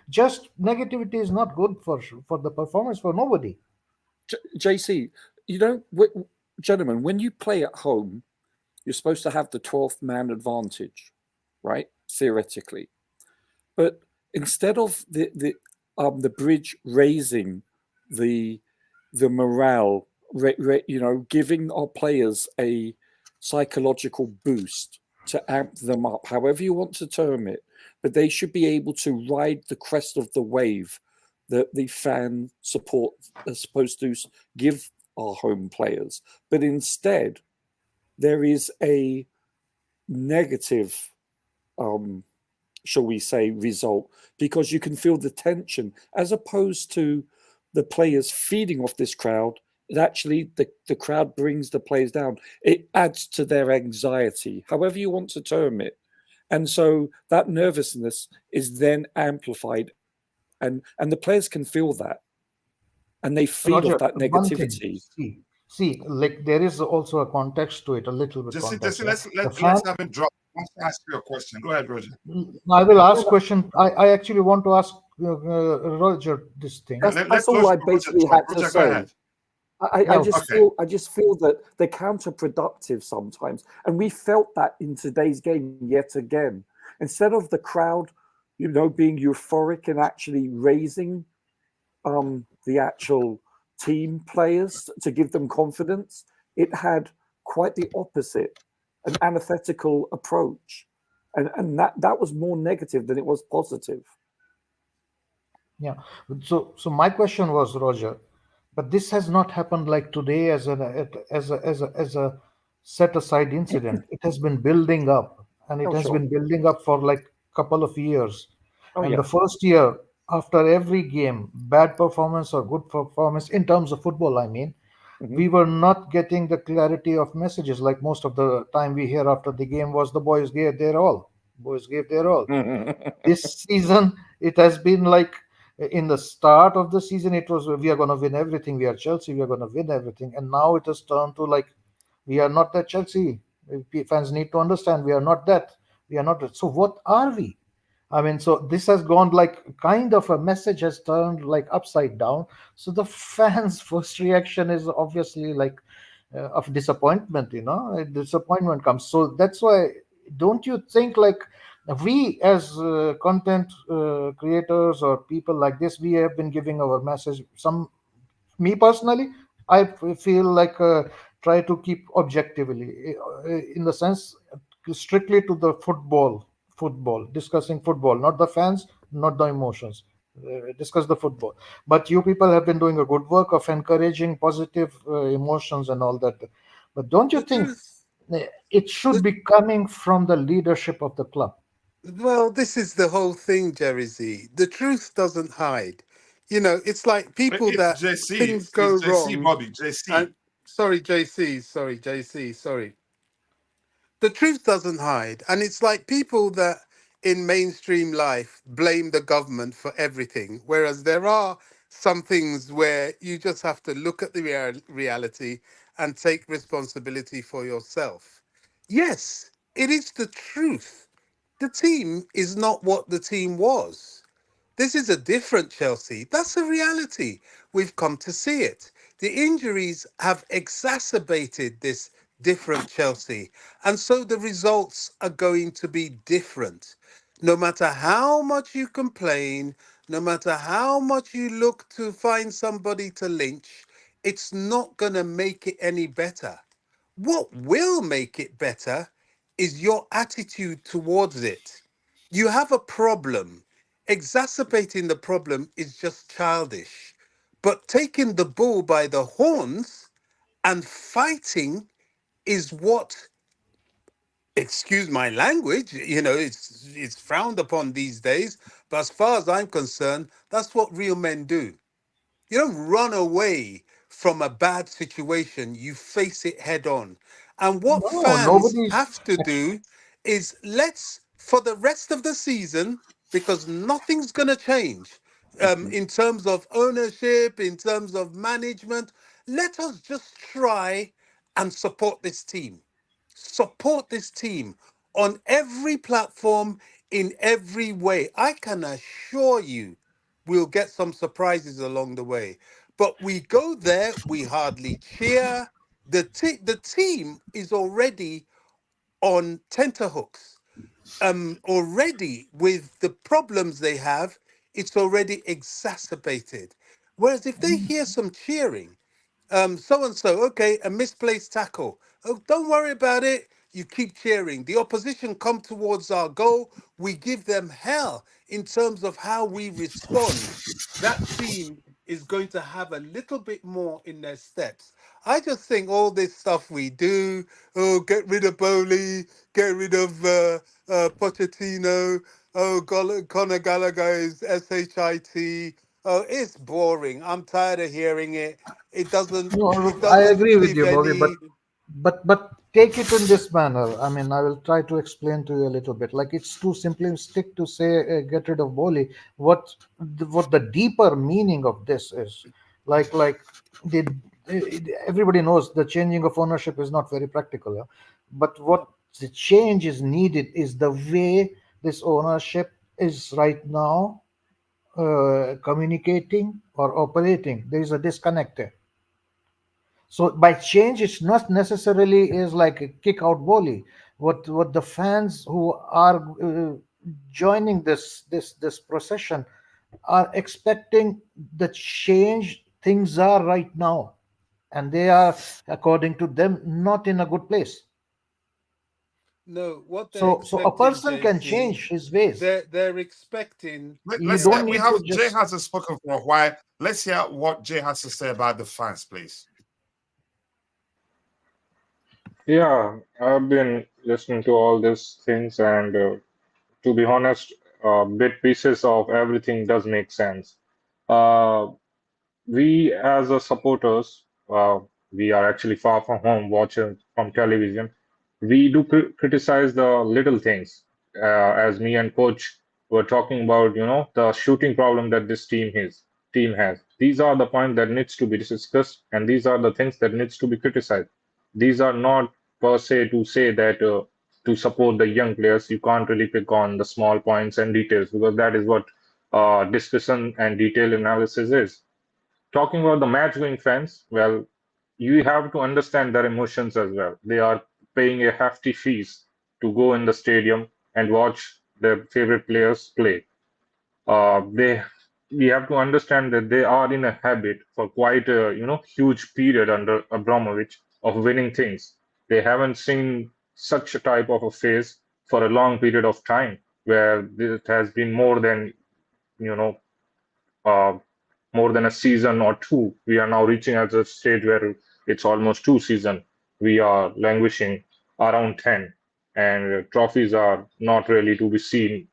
just negativity is not good for the performance for nobody. JC, you know, gentlemen, when you play at home, you're supposed to have the 12th man advantage, right? Theoretically. But instead of the bridge raising the morale, giving our players a psychological boost to amp them up, however you want to term it, but they should be able to ride the crest of the wave that the fan support is supposed to give our home players. But instead, there is a negative, shall we say, result, because you can feel the tension as opposed to the players feeding off this crowd. It actually, the crowd brings the players down. It adds to their anxiety, however you want to term it. And so that nervousness is then amplified, and the players can feel that, and they feed off Roger, that one thing, negativity. see, like there is also a context to it, a little bit Just context. Yeah? let's The fan, have him drop. I want to ask you a question. Go ahead, Roger. I will ask question. I actually want to ask Roger this thing. Yeah, That's let all I Roger basically drop. had to Roger, go say. ahead. I Yeah, just okay. Okay. feel that they're counterproductive sometimes, and we felt that in today's game yet again. Instead of the crowd, being euphoric and actually raising the actual team players to give them confidence, it had quite the opposite, an antithetical approach, and that was more negative than it was positive. Yeah. So my question was, Roger, but this has not happened like today as a set aside incident. It has been building up, and it Oh, has sure. been building up for like couple of years. Oh, And the yeah. first year, after every game, bad performance or good performance in terms of football, I mean, Hmm. we were not getting the clarity of messages. Like most of the time we hear after the game was the boys gave their all. Boys gave their all. This season it has been like in the start of the season it was we are going to win everything, we are Chelsea, we are going to win everything, and now it has turned to like we are not that Chelsea. Fans need to understand we are not that, we are not that. So what are we? I mean, so this has gone like kind of a message has turned like upside down. So the fans first reaction is obviously like of disappointment, disappointment comes. So that's why, don't you think like we as content creators or people like this, we have been giving our message. Some, me personally, I feel like try to keep objectively in the sense strictly to the football, discussing football, not the fans, not the emotions. discuss the football. But you people have been doing a good work of encouraging positive emotions and all that. But don't you The think truth, it should the, be coming from the leadership of the club? well, this is the whole thing, Jerry Z. The truth doesn't hide. You know, it's like people It's that JC. things go It's JC, wrong. Bobby. JC. And sorry, JC, sorry, JC, sorry. The truth doesn't hide. And it's like people that in mainstream life blame the government for everything, whereas there are some things where you just have to look at the reality and take responsibility for yourself. Yes, it is the truth. The team is not what the team was. This is a different Chelsea. That's a reality. We've come to see it. The injuries have exacerbated this different Chelsea. And so the results are going to be different. No matter how much you complain, no matter how much you look to find somebody to lynch, it's not going to make it any better. What will make it better is your attitude towards it. You have a problem. Exacerbating the problem is just childish. But taking the bull by the horns and fighting is what, excuse my language, it's frowned upon these days. But as far as I'm concerned, that's what real men do. You don't run away from a bad situation, you face it head on. And what No, fans nobody's. have to do is let's, for the rest of the season, because nothing's going to change in terms of ownership, in terms of management, let us just try and support this team. Support this team on every platform, in every way. I can assure you we'll get some surprises along the way. But we go there, we hardly cheer. The team is already on tenterhooks. Already with the problems they have, it's already exacerbated. Whereas if they hear some cheering, so and so, okay, a misplaced tackle. Oh, don't worry about it. You keep cheering. The opposition come towards our goal. We give them hell in terms of how we respond. That team is going to have a little bit more in their steps. I just think all this stuff we do, oh, get rid of Bowley, get rid of Pochettino, oh, Conor Gallagher is SHIT. Oh, it's boring. I'm tired of hearing it. It doesn't it No, I doesn't agree with give you, Bobby, but any. but take it in this manner. I mean, I will try to explain to you a little bit. Like it's too simplistic to say get rid of Boli. What the deeper meaning of this is, like the everybody knows the changing of ownership is not very practical. Yeah? But what the change is needed is the way this ownership is right now communicating or operating. There is a disconnect there. So by change, it's not necessarily is like a kick out volley. What the fans who are joining this procession are expecting the change things are right now, and they are, according to them, not in a good place. No, what they're So a expecting, person can JC, change his ways. they're expecting. You Let's don't get. We need have to Jay just. hasn't spoken for a while. Let's hear what Jay has to say about the fans, please. Yeah, I've been listening to all these things, and to be honest, bit pieces of everything does make sense. Uh, we as a supporters, we are actually far from home watching from television. We do criticize the little things, as me and coach were talking about, the shooting problem that this team has. These are the points that needs to be discussed, and these are the things that needs to be criticized. These are not per se to say that to support the young players, you can't really pick on the small points and details, because that is what discussion and detailed analysis is. Talking about the match going fans, well, you have to understand their emotions as well. They are paying a hefty fees to go in the stadium and watch their favorite players play. They We have to understand that they are in a habit for quite a huge period under Abramovich of winning things. They haven't seen such a type of a phase for a long period of time where it has been more than you know more than a season or two. We are now reaching at a stage where it's almost 2 seasons. We are languishing around 10, and trophies are not really to be seen.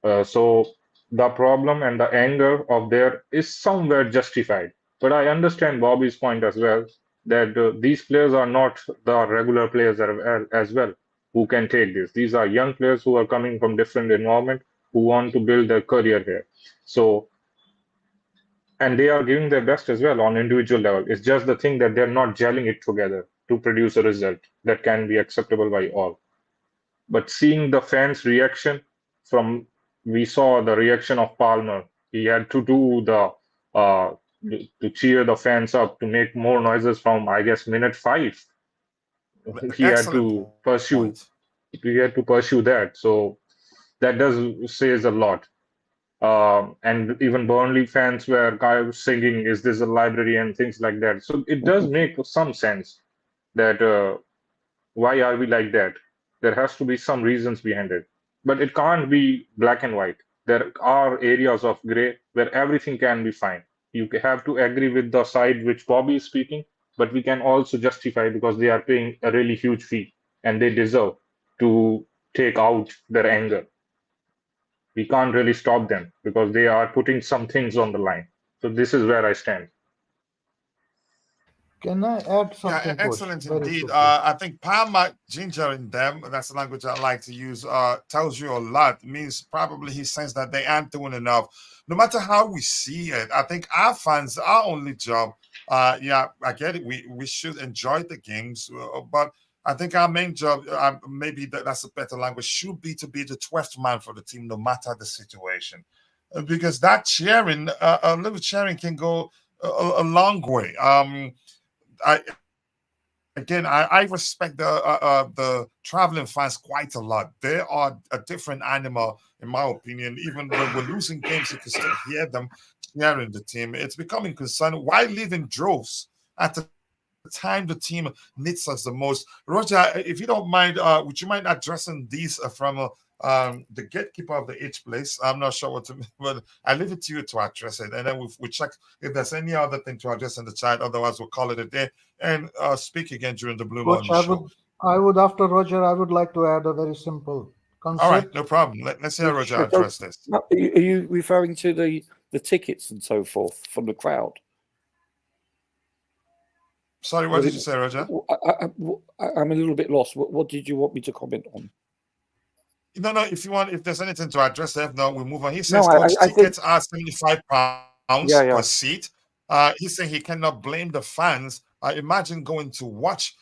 So the problem and the anger of there is somewhere justified. But I understand Bobby's point as well, that these players are not the regular players as well who can take this. These are young players who are coming from different environment who want to build their career here. So, and they are giving their best as well on individual level. It's just the thing that they're not gelling it together to produce a result that can be acceptable by all. But seeing the fans' reaction from, we saw the reaction of Palmer. He had to do the to cheer the fans up to make more noises from, I guess, minute 5. He had Excellent to pursue. point. He had to pursue that. So that does says a lot. And even Burnley fans were kind of singing, "Is this a library?" and things like that. So it does make some sense that why are we like that? There has to be some reasons behind it, but it can't be black and white. There are areas of gray where everything can be fine. You have to agree with the side which Bobby is speaking, but we can also justify because they are paying a really huge fee and they deserve to take out their anger. We can't really stop them because they are putting some things on the line. So this is where I stand. Can I add something, Yeah, Coach? excellent Very indeed. quickly. I think Palmer gingering them, that's the language I like to use, tells you a lot. It means probably he senses that they aren't doing enough. No matter how we see it, I think our fans, our only job, yeah, I get it. We should enjoy the games, but I think our main job, maybe that's a better language, should be to be the 12th man for the team, no matter the situation. Because that cheering, a little cheering can go a long way. I Again, I respect the traveling fans quite a lot. They are a different animal, in my opinion. Even when we're losing games, you can still hear them cheering the team. It's becoming concerning. Why live in droves at the time the team needs us the most? Roger, if you don't mind, would you mind addressing these from the gatekeeper of each place? I'm not sure what to, but I leave it to you to address it, and then we check if there's any other thing to address in the chat. Otherwise, we'll call it a day and speak again during the Blue Coach, Morning Show. I would, after Roger, I would like to add a very simple All right, concept. no problem. Let's hear Roger So, address this. are you referring to the tickets and so forth from the crowd? Sorry, what did you say, Roger? I'm a little bit lost. What did you want me to comment on? No, if you want, if there's anything to address, if not, we move on. He No, says, Coach, I think tickets are £75 yeah. per seat. He's saying he cannot blame the fans. Imagine going to watch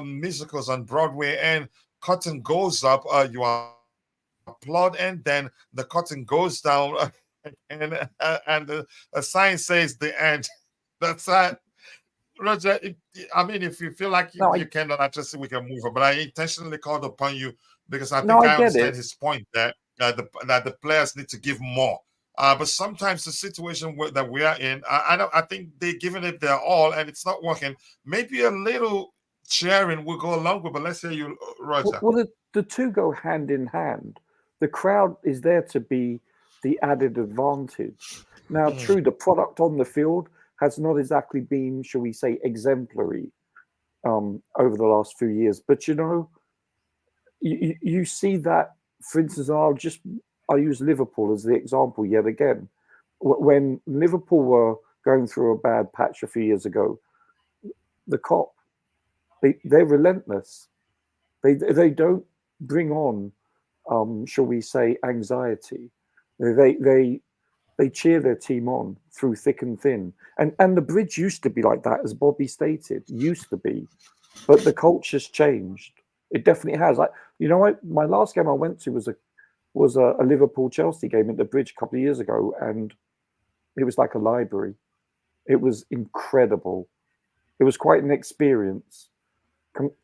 musicals on Broadway and curtain goes up, you applaud, and then the curtain goes down, and the sign says the end. That's Roger, I mean, if you feel like No, you cannot address it, we can move on. But I intentionally called upon you because I No, think I I get understand it. his point that that the players need to give more. But sometimes the situation that we are in, I think they're giving it their all and it's not working. Maybe a little cheering will go along with. But let's hear you, Roger. Well, the two go hand in hand. The crowd is there to be the added advantage. Now, true, the product on the field has not exactly been, shall we say, exemplary over the last few years. But you see that, for instance, I'll use Liverpool as the example yet again. When Liverpool were going through a bad patch a few years ago, the Kop, they're relentless. They don't bring on, shall we say, anxiety. They cheer their team on through thick and thin. And the Bridge used to be like that, as Bobby stated, used to be. But the culture's changed. It definitely has. My last game I went to was a Liverpool-Chelsea game at the Bridge a couple of years ago, and it was like a library. It was incredible. It was quite an experience,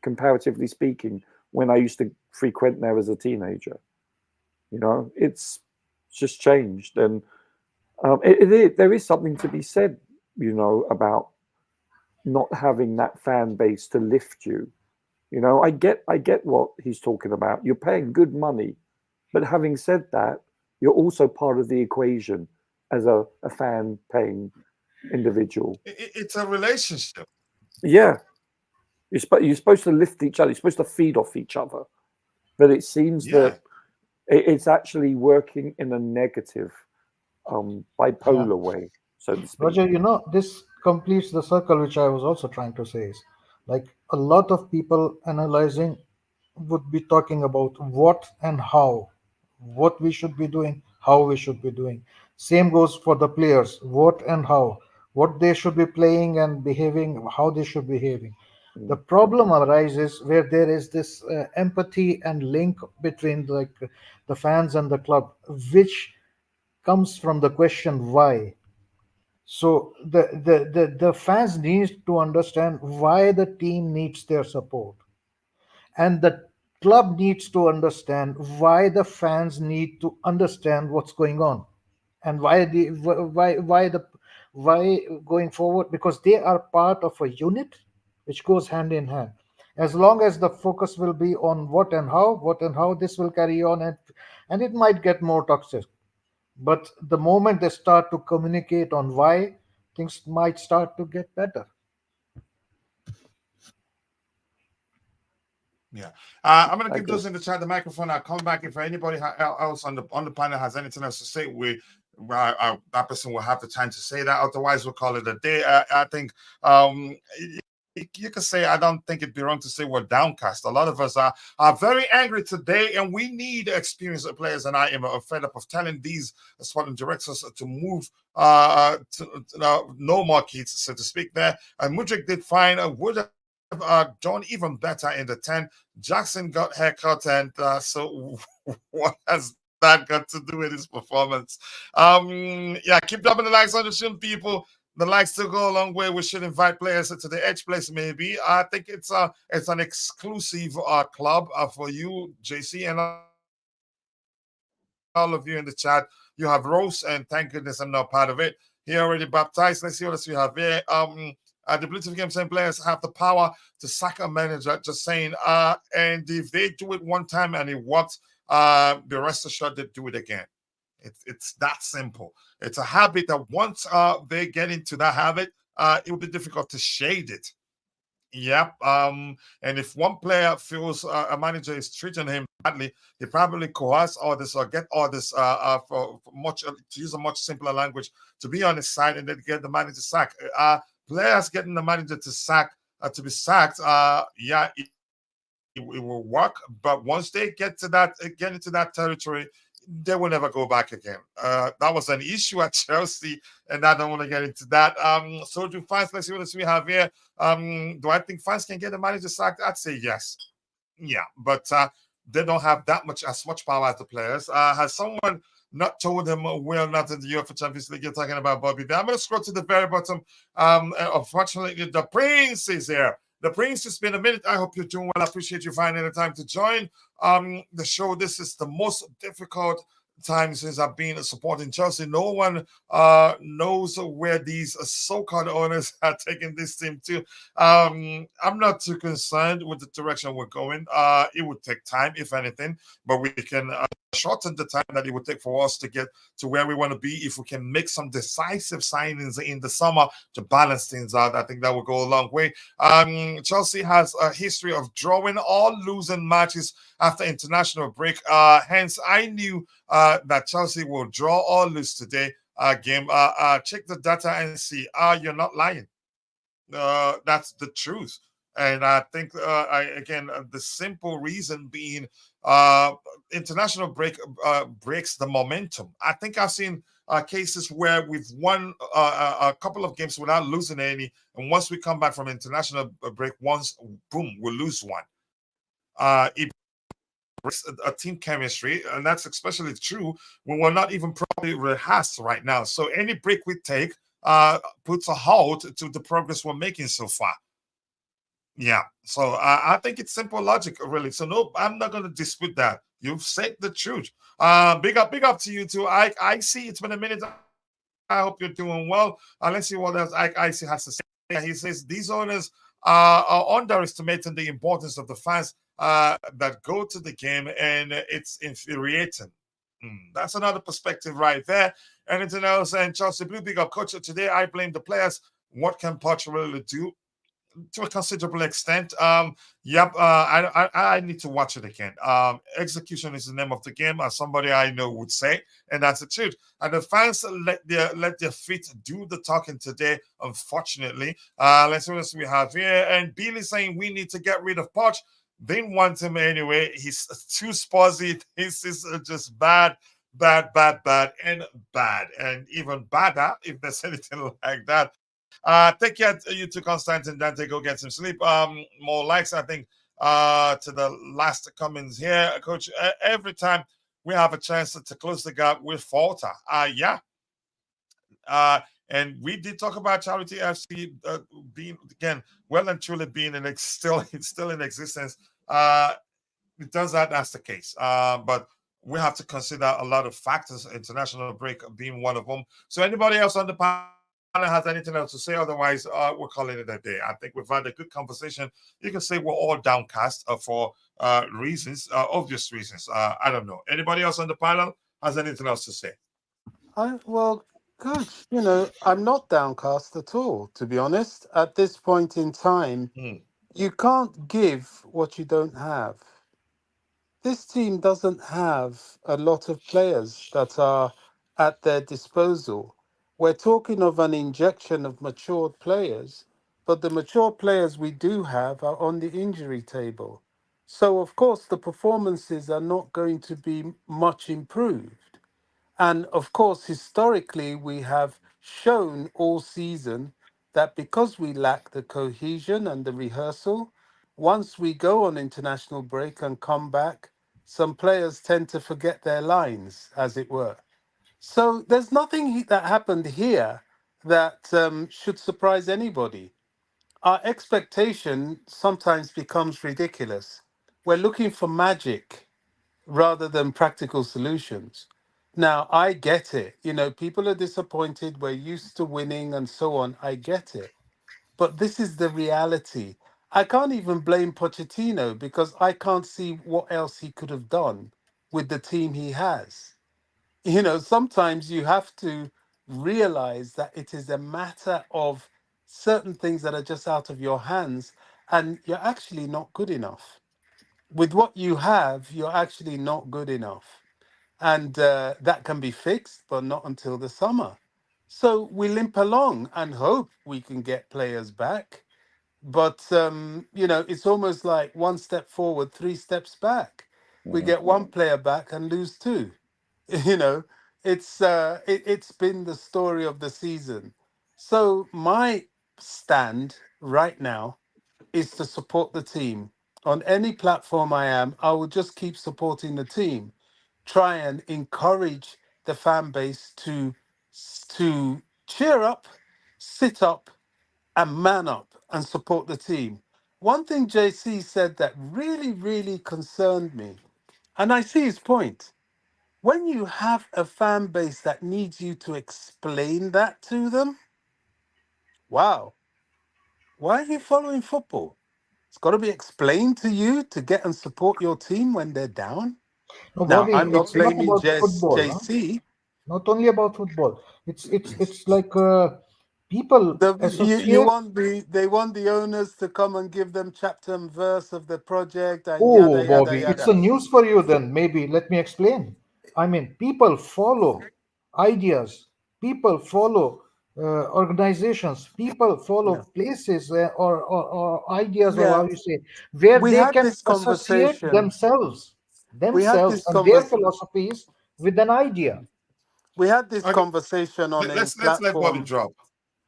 comparatively speaking, when I used to frequent there as a teenager. It's just changed. And there is something to be said, about not having that fan base to lift you. I get what he's talking about. You're paying good money, but having said that, you're also part of the equation, as a fan paying individual. It's a relationship. Yeah, you're supposed to lift each other. You're supposed to feed off each other, but it seems that it's actually working in a negative, bipolar way, so to speak. Roger, this completes the circle, which I was also trying to say is like a lot of people analyzing would be talking about what and how, what we should be doing, how we should be doing. Same goes for the players, what and how, what they should be playing and behaving, how they should be behaving. The problem arises where there is this empathy and link between the fans and the club, which comes from the question why. So the fans need to understand why the team needs their support, and the club needs to understand why the fans need to understand what's going on, and why going forward, because they are part of a unit which goes hand in hand. As long as the focus will be on what and how this will carry on, and it might get more toxic. But the moment they start to communicate on why, things might start to get better. Yeah, I'm gonna keep those in the chat. The microphone. I'll come back if anybody else on the panel has anything else to say. That person will have the time to say that. Otherwise, we'll call it a day. I think you could say, I don't think it'd be wrong to say we're downcast. A lot of us are very angry today, and we need experienced players. And I am fed up of telling these sporting directors to move no more kids, so to speak. There, and Mudrik did fine. Would have done even better in the 10. Jackson got haircut, and so what has that got to do with his performance? Yeah, keep dropping the likes on the stream, people. The likes to go a long way. We should invite players to the Edge place, maybe. I think it's an exclusive club for you, JC, and all of you in the chat. You have Rose, and thank goodness I'm not part of it. He already baptized. Let's see what else we have here. The Blue Team Game saying players have the power to sack a manager. Just saying, and if they do it one time and it works, the rest assured they do it again. It's that simple. It's a habit that once they get into that habit, it will be difficult to shade it. Yep. And if one player feels a manager is treating him badly, he probably coerce others or get others for much, to use a much simpler language, to be on his side and then get the manager sacked. Players getting the manager to be sacked, yeah, it will work. But once they get into that territory, they will never go back again. That was an issue at Chelsea, and I don't want to get into that. So do fans? Let's see what else we have here. Do I think fans can get the manager sacked? I'd say yes. Yeah, but they don't have as much power as the players. Has someone not told him we're not in the UEFA Champions League? You're talking about Bobby. I'm going to scroll to the very bottom. Unfortunately, the Prince is here. The Prince, it's been a minute. I hope you're doing well. I appreciate you finding the time to join the show. This is the most difficult time since I've been supporting Chelsea. No one knows where these so-called owners are taking this team to. I'm not too concerned with the direction we're going. It would take time, if anything, but we can shorten the time that it would take for us to get to where we want to be. If we can make some decisive signings in the summer to balance things out, I think that will go a long way. Chelsea has a history of drawing or losing matches after international break. Hence, I knew that Chelsea will draw or lose today game. Check the data and see. You're not lying. That's the truth. And I think, the simple reason being international break breaks the momentum. I think I've seen cases where we've won a couple of games without losing any. And once we come back from international break, boom, we lose one. It breaks a team chemistry, and that's especially true when we're not even properly rehearsed right now. So any break we take puts a halt to the progress we're making so far. Yeah, so I think it's simple logic, really. So no, I'm not going to dispute that. You've said the truth. Big up to you too. I see it's been a minute. I hope you're doing well. Let's see what else I see has to say. He says these owners are underestimating the importance of the fans that go to the game, and it's infuriating. That's another perspective right there. Anything else? And Chelsea Blue, big up coach. Today I blame the players. What can Poch really do? To a considerable extent. Yep. I need to watch it again. Execution is the name of the game, as somebody I know would say, and that's the truth. And the fans let their feet do the talking today. Unfortunately, let's see what else we have here. And Billy saying we need to get rid of Poch. Didn't want him anyway. He's too spuzzy. This is just bad, and bad, and even badder if there's anything like that. Take care, you two, Constantine Dante. Go get some sleep. More likes, I think, to the last comments here, Coach. Every time we have a chance to close the gap, we falter. Yeah. And we did talk about Charity FC being again well and truly being still it's still in existence. It turns out that's the case. But we have to consider a lot of factors, international break being one of them. So anybody else on the panel has anything else to say? Otherwise, we're calling it a day. I think we've had a good conversation. You can say we're all downcast for reasons, obvious reasons. I don't know. Anybody else on the panel has anything else to say? Well, Coach, I'm not downcast at all, to be honest. At this point in time, you can't give what you don't have. This team doesn't have a lot of players that are at their disposal. We're talking of an injection of matured players, but the mature players we do have are on the injury table. So, of course, the performances are not going to be much improved. And of course, historically, we have shown all season that because we lack the cohesion and the rehearsal, once we go on international break and come back, some players tend to forget their lines, as it were. So there's nothing that happened here that should surprise anybody. Our expectation sometimes becomes ridiculous. We're looking for magic rather than practical solutions. Now, I get it. People are disappointed. We're used to winning and so on. I get it. But this is the reality. I can't even blame Pochettino because I can't see what else he could have done with the team he has. Sometimes you have to realize that it is a matter of certain things that are just out of your hands and you're actually not good enough. With what you have, you're actually not good enough. And that can be fixed, but not until the summer. So we limp along and hope we can get players back. But, it's almost like one step forward, three steps back. We get one player back and lose two. You know, it's been the story of the season. So my stand right now is to support the team. On any platform I am, I will just keep supporting the team. Try and encourage the fan base to cheer up, sit up, and man up and support the team. One thing JC said that really, really concerned me, and I see his point. When you have a fan base that needs you to explain that to them, wow, why are you following football? It's got to be explained to you to get and support your team when they're down. No, Now, Bobby, I'm not it's not blaming about football. Huh? JC. Not only about football. It's like people You associate. want they want the owners to come and give them chapter and verse of the project and Oh, yada yada Bobby, it's a yada. news for you then. Maybe let me explain. I mean, people follow ideas, people follow organizations, people follow Yeah, places or ideas, or yeah. how you say, where We they had can this associate conversation. We had themselves this and their convers. philosophies with an idea. We had this Okay, conversation on a let's let Bobby platform. drop.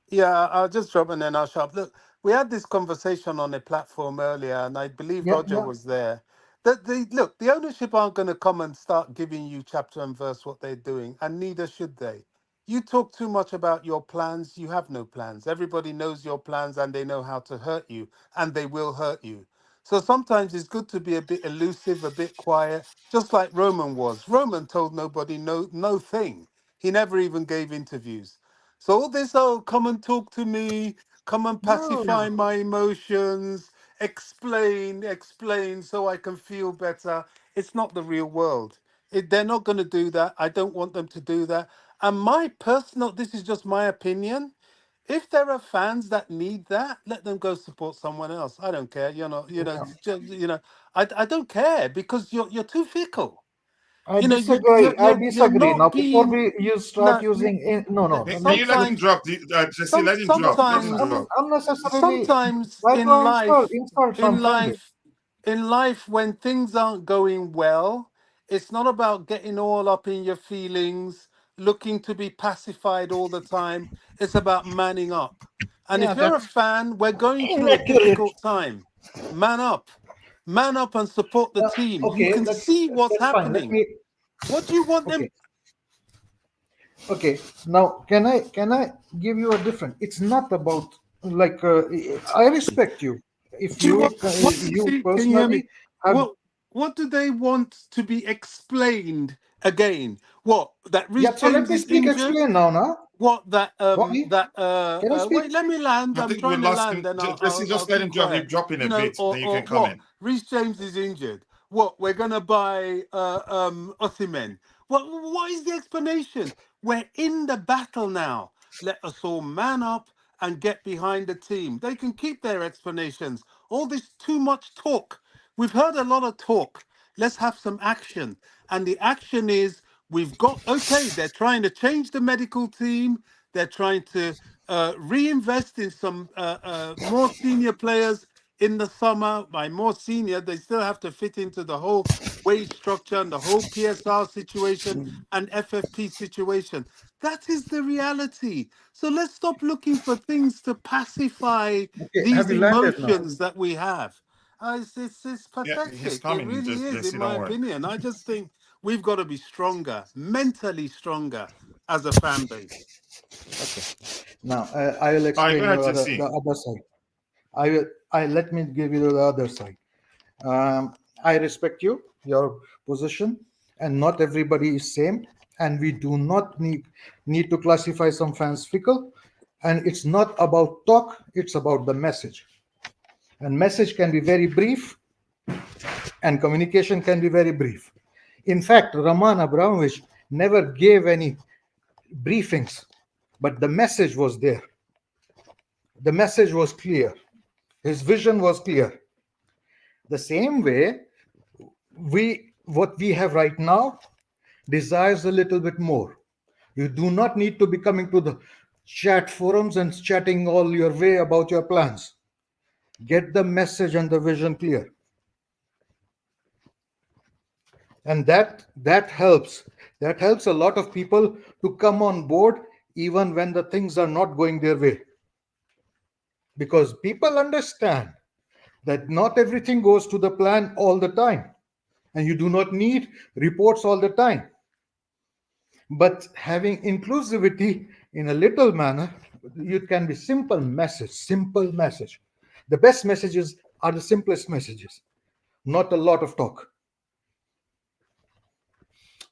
Yeah, I'll just drop and then I'll shut up. Look, we had this conversation on a platform earlier, and I believe Yeah, Roger yeah. was there. That the ownership aren't going to come and start giving you chapter and verse what they're doing, and neither should they. You talk too much about your plans, you have no plans. Everybody knows your plans and they know how to hurt you, and they will hurt you. So sometimes it's good to be a bit elusive, a bit quiet, just like Roman was. Roman told nobody no thing. He never even gave interviews. So all this, oh, come and talk to me, come and No. pacify my emotions, explain, so I can feel better. It's not the real world. They're not going to do that. I don't want them to do that. And my personal, this is just my opinion. If there are fans that need that, let them go support someone else. I don't care. I don't care because you're too fickle. I You know, disagree. I you're disagree. Now, not before being you start no. using, no, Can you let him Sometimes, drop? Jesse, let him drop. Let him drop. unnecessarily sometimes try to insult some in fan base. life, in life, when things aren't going well, it's not about getting all up in your feelings, looking to be pacified all the time. It's about manning up. And Yeah, if you're a that's fan, we're going through a inaccurate. difficult time. Man up. Man up and support the team. You Okay, can see what's that's fine. Let happening. me. What do you want them? Okay. Okay. Now, can I give you a different? It's not about like I respect you. If Do you you want, what do you can you hear me? personally have, What do they want to be explained again? What, that Reece yeah. So let James me is speak. injured? Explain now. Now, What why? Can I speak? wait, let me land. I I'm think we trying to lost land, him. then Jesse, I'll just let keep him drop. He's quiet. dropping a You know, bit. Then you or can come what? in. Reece James is injured. What? We're gonna buy Osimhen. What is the explanation? We're in the battle now. Let us all man up and get behind the team. They can keep their explanations. All this too much talk. We've heard a lot of talk. Let's have some action. And the action is we've got, okay, they're trying to change the medical team. They're trying to reinvest in some more senior players in the summer. By more senior, they still have to fit into the whole wage structure and the whole PSR situation and FFP situation. That is the reality. So let's stop looking for things to pacify Okay. Have these you landed now? emotions that we have. It's Yeah, he's pathetic. It coming. really is, in Jesse, my don't worry. opinion. I just think we've got to be stronger, mentally stronger as a fan base. Okay. Now I will All right, go explain you ahead, Jesse. the other side. I let me give you the other side. I respect your position, and not everybody is same. And we do not need to classify some fans fickle. And it's not about talk; it's about the message. And message can be very brief, and communication can be very brief. In fact, Roman Abramovich never gave any briefings, but the message was there. The message was clear. His vision was clear. The same way, what we have right now desires a little bit more. You do not need to be coming to the chat forums and chatting all your way about your plans. Get the message and the vision clear. And that helps. That helps a lot of people to come on board even when the things are not going their way. Because people understand that not everything goes to the plan all the time, and you do not need reports all the time. But having inclusivity in a little manner, it can be simple message. The best messages are the simplest messages, not a lot of talk.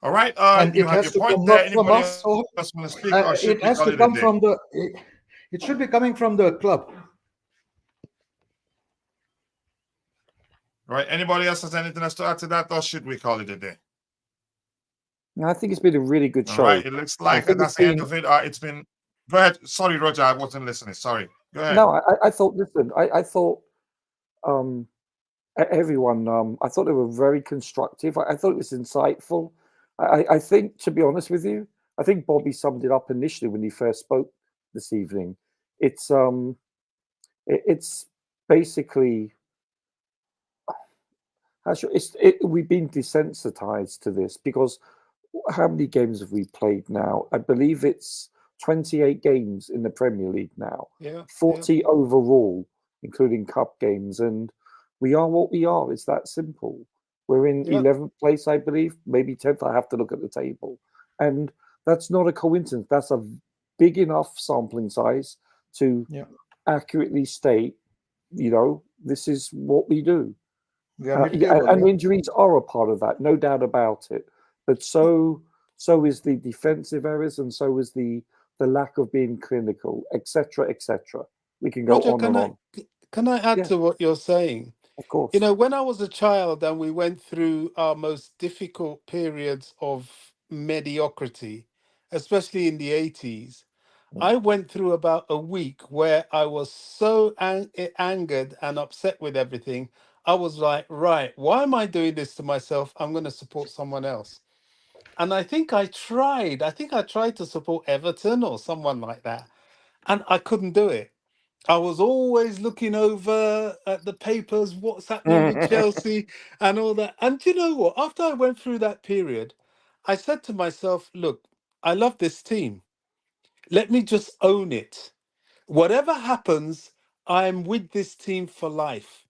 All right. And You it have has your to point come not there. from Anybody us, else so want to speak, or should it we has call to it a come day? from the. It should be coming from the club. All right. Anybody else has anything else to add to that, or should we call it a day? No, I think it's been a really good All show. right. It looks I like think that's it's the end been. of it. It's been. Go ahead. Sorry, Roger. I wasn't listening. Sorry. Go ahead. No, I thought. Listen, I thought. Everyone. I thought they were very constructive. I thought it was insightful. I think, to be honest with you, I think Bobby summed it up initially when he first spoke this evening. It's basically. We've been desensitized to this because how many games have we played now? I believe it's 28 games in the Premier League now, 40 overall, including cup games, and we are what we are. It's that simple. We're in 11th place, I believe, maybe 10th. I have to look at the table, and that's not a coincidence. That's a big enough sampling size to accurately state, this is what we do. And injuries are a part of that, no doubt about it. But so is the defensive errors, and so is the lack of being clinical, etc., etc. We can go Roger, on and on. can I add to what you're saying? Of course. You know, when I was a child and we went through our most difficult periods of mediocrity, especially in the 80s, I went through about a week where I was so angered and upset with everything. I was like, right, why am I doing this to myself? I'm going to support someone else. And I think I tried. I think I tried to support Everton or someone like that. And I couldn't do it. I was always looking over at the papers, what's happening with Chelsea and all that. And do you know what? After I went through that period, I said to myself, look, I love this team. Let me just own it. Whatever happens, I'm with this team for life.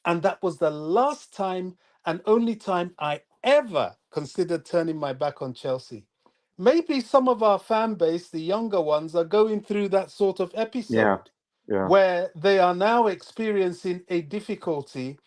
And that was the last time and only time I ever considered turning my back on Chelsea. Maybe some of our fan base, the younger ones, are going through that sort of episode Yeah. where they are now experiencing a difficulty,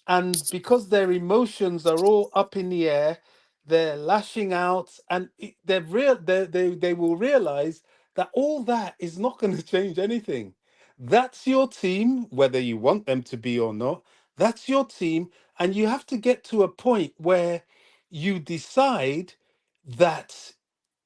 and because their emotions are all up in the air, they're lashing out, and they will realize that all that is not going to change anything. That's your team, whether you want them to be or not. That's your team, and you have to get to a point where you decide that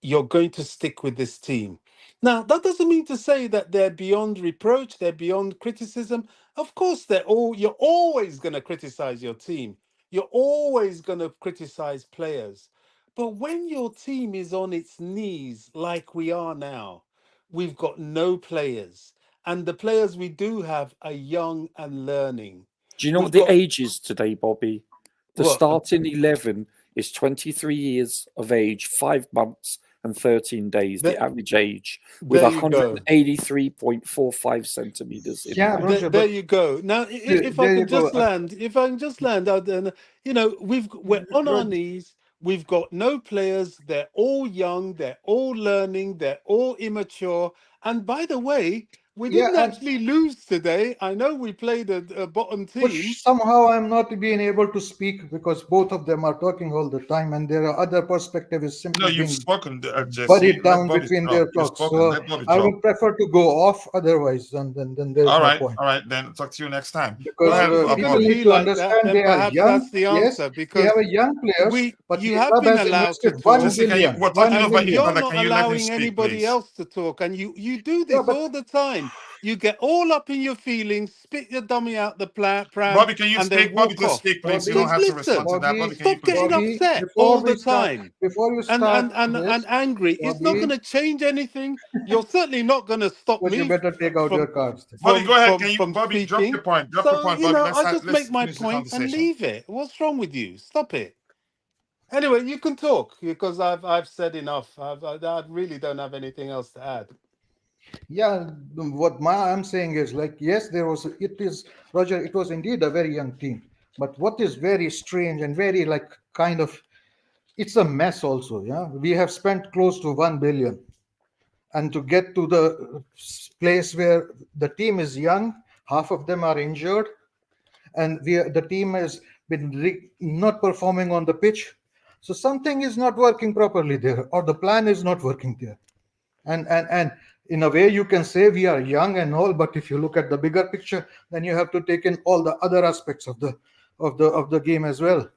you're going to stick with this team. Now, that doesn't mean to say that they're beyond reproach, they're beyond criticism. Of course, you're always going to criticize your team. You're always going to criticize players. But when your team is on its knees like we are now, we've got no players. And the players we do have are young and learning. Do you know We've what the got age is today, Bobby? The what? starting 11 is 23 years of age, 5 months and 13 days, the average age, with There you go. 183.45 centimeters in Yeah, height. Roger, There but you go. Now, if I there you can go. just land, then we're on our knees. We've got no players. They're all young. They're all learning. They're all immature. And by the way, we Yeah, didn't and actually lose today. I know we played a bottom but team. somehow I'm not being able to speak because both of them are talking all the time, and their other perspective is No, simply you've being spoken, Jesse. buried Let down Bobby between talk. their You've talks. spoken. So Let Bobby I talk. would prefer to go off otherwise, and then there's no point. All right. Then talk to you next time. Go Because ahead, Well, if you're going people to Bobby. need be to like that, understand then they are perhaps young. that's the Yes, answer, we have because a young players, but you the have club been has allowed to invested 1 talk. Jesse, billion. we're talking 1 over And each billion. you're other. not Can you let him allowing speak, anybody please? else to talk, and you do Yeah, this but all the time. You get all up in your feelings, spit your dummy out the pram, Bobby, can you and then speak? Bobby, walk just off. speak, please. You don't Bobby, Just have to respond listen. to that. Bobby, can you Stop please getting speak? Bobby, upset all the time before you and start and this, angry. It's not going Bobby, to change anything. You're certainly not going to stop but you me better take out your from cards. Bobby, go ahead. from Bobby, drop your speaking. point. Drop your So point, Bobby. I just Let's make my finish the point and conversation. leave it. What's wrong with you? Stop it. Anyway, you can talk because I've said enough. I really don't have anything else to add. Yeah, what I'm saying is like, yes, it is, Roger, it was indeed a very young team. But what is very strange and very like kind of, it's a mess also. Yeah, we have spent close to 1 billion. And to get to the place where the team is young, half of them are injured, and the team has been not performing on the pitch. So something is not working properly there, or the plan is not working there. And in a way you can say we are young and all, but if you look at the bigger picture, then you have to take in all the other aspects of the game as well.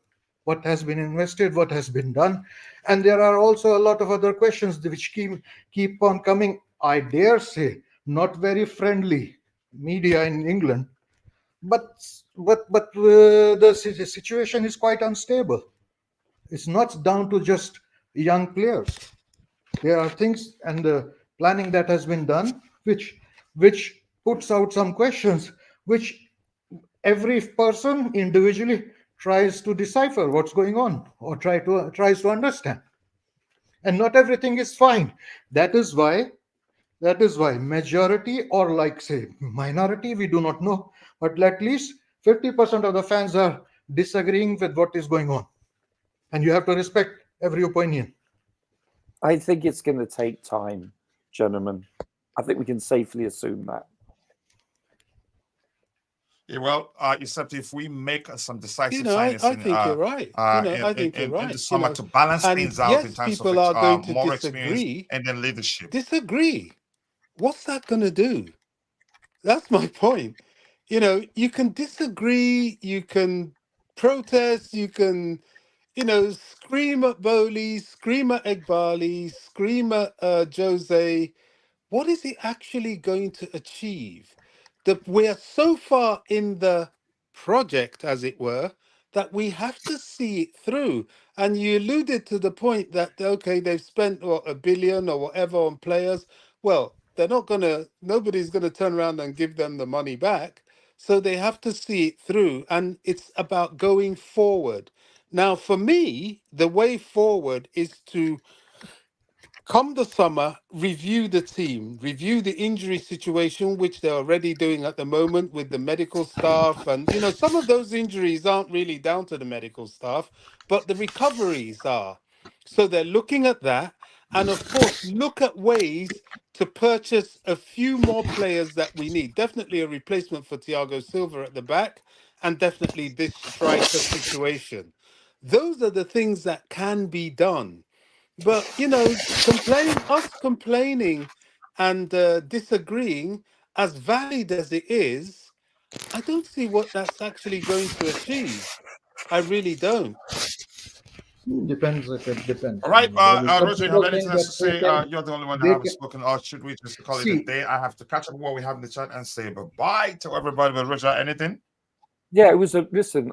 What has been invested, what has been done, and there are also a lot of other questions which keep on coming. I dare say not very friendly media in England, but the situation is quite unstable. It's not down to just young players. There are things and the planning that has been done which puts out some questions which every person individually tries to decipher what's going on or tries to understand, and not everything is fine. That is why majority, or like say minority, we do not know, but at least 50% of the fans are disagreeing with what is going on, and you have to respect every opinion. I think it's going to take time, gentlemen. I think we can safely assume that. Yeah, well, except if we make some decisive I signings think you're right. I think you're in the right. summer to balance And things out in yes, terms of people are going to more experience disagree. and then leadership. Disagree. What's that going to do? That's my point. You know, you can disagree, you can protest, you can, you know, scream at Bowley, scream at Egbali, scream at Jose. What is it actually going to achieve? That we are so far in the project, as it were, that we have to see it through. And you alluded to the point that, okay, they've spent what, $1 billion or whatever on players. Well, they're not going to, nobody's going to turn around and give them the money back. So they have to see it through. And it's about going forward. Now, for me, the way forward is to come the summer, review the team, review the injury situation, which they're already doing at the moment with the medical staff. And, you know, some of those injuries aren't really down to the medical staff, but the recoveries are. So they're looking at that. And of course, look at ways to purchase a few more players that we need. Definitely a replacement for Thiago Silva at the back, and definitely this striker situation. Those are the things that can be done. But you know, complaining and disagreeing, as valid as it is, I don't see what that's actually going to achieve. I really don't. Depends. It depends. All I right, mean, there will be some Roger, you have people anything think else that to say? You're the only one that they haven't can spoken. Or should we just call it a see. day? I have to catch up with what we have in the chat and say bye to everybody. But Roger, anything? Yeah, it was a listen.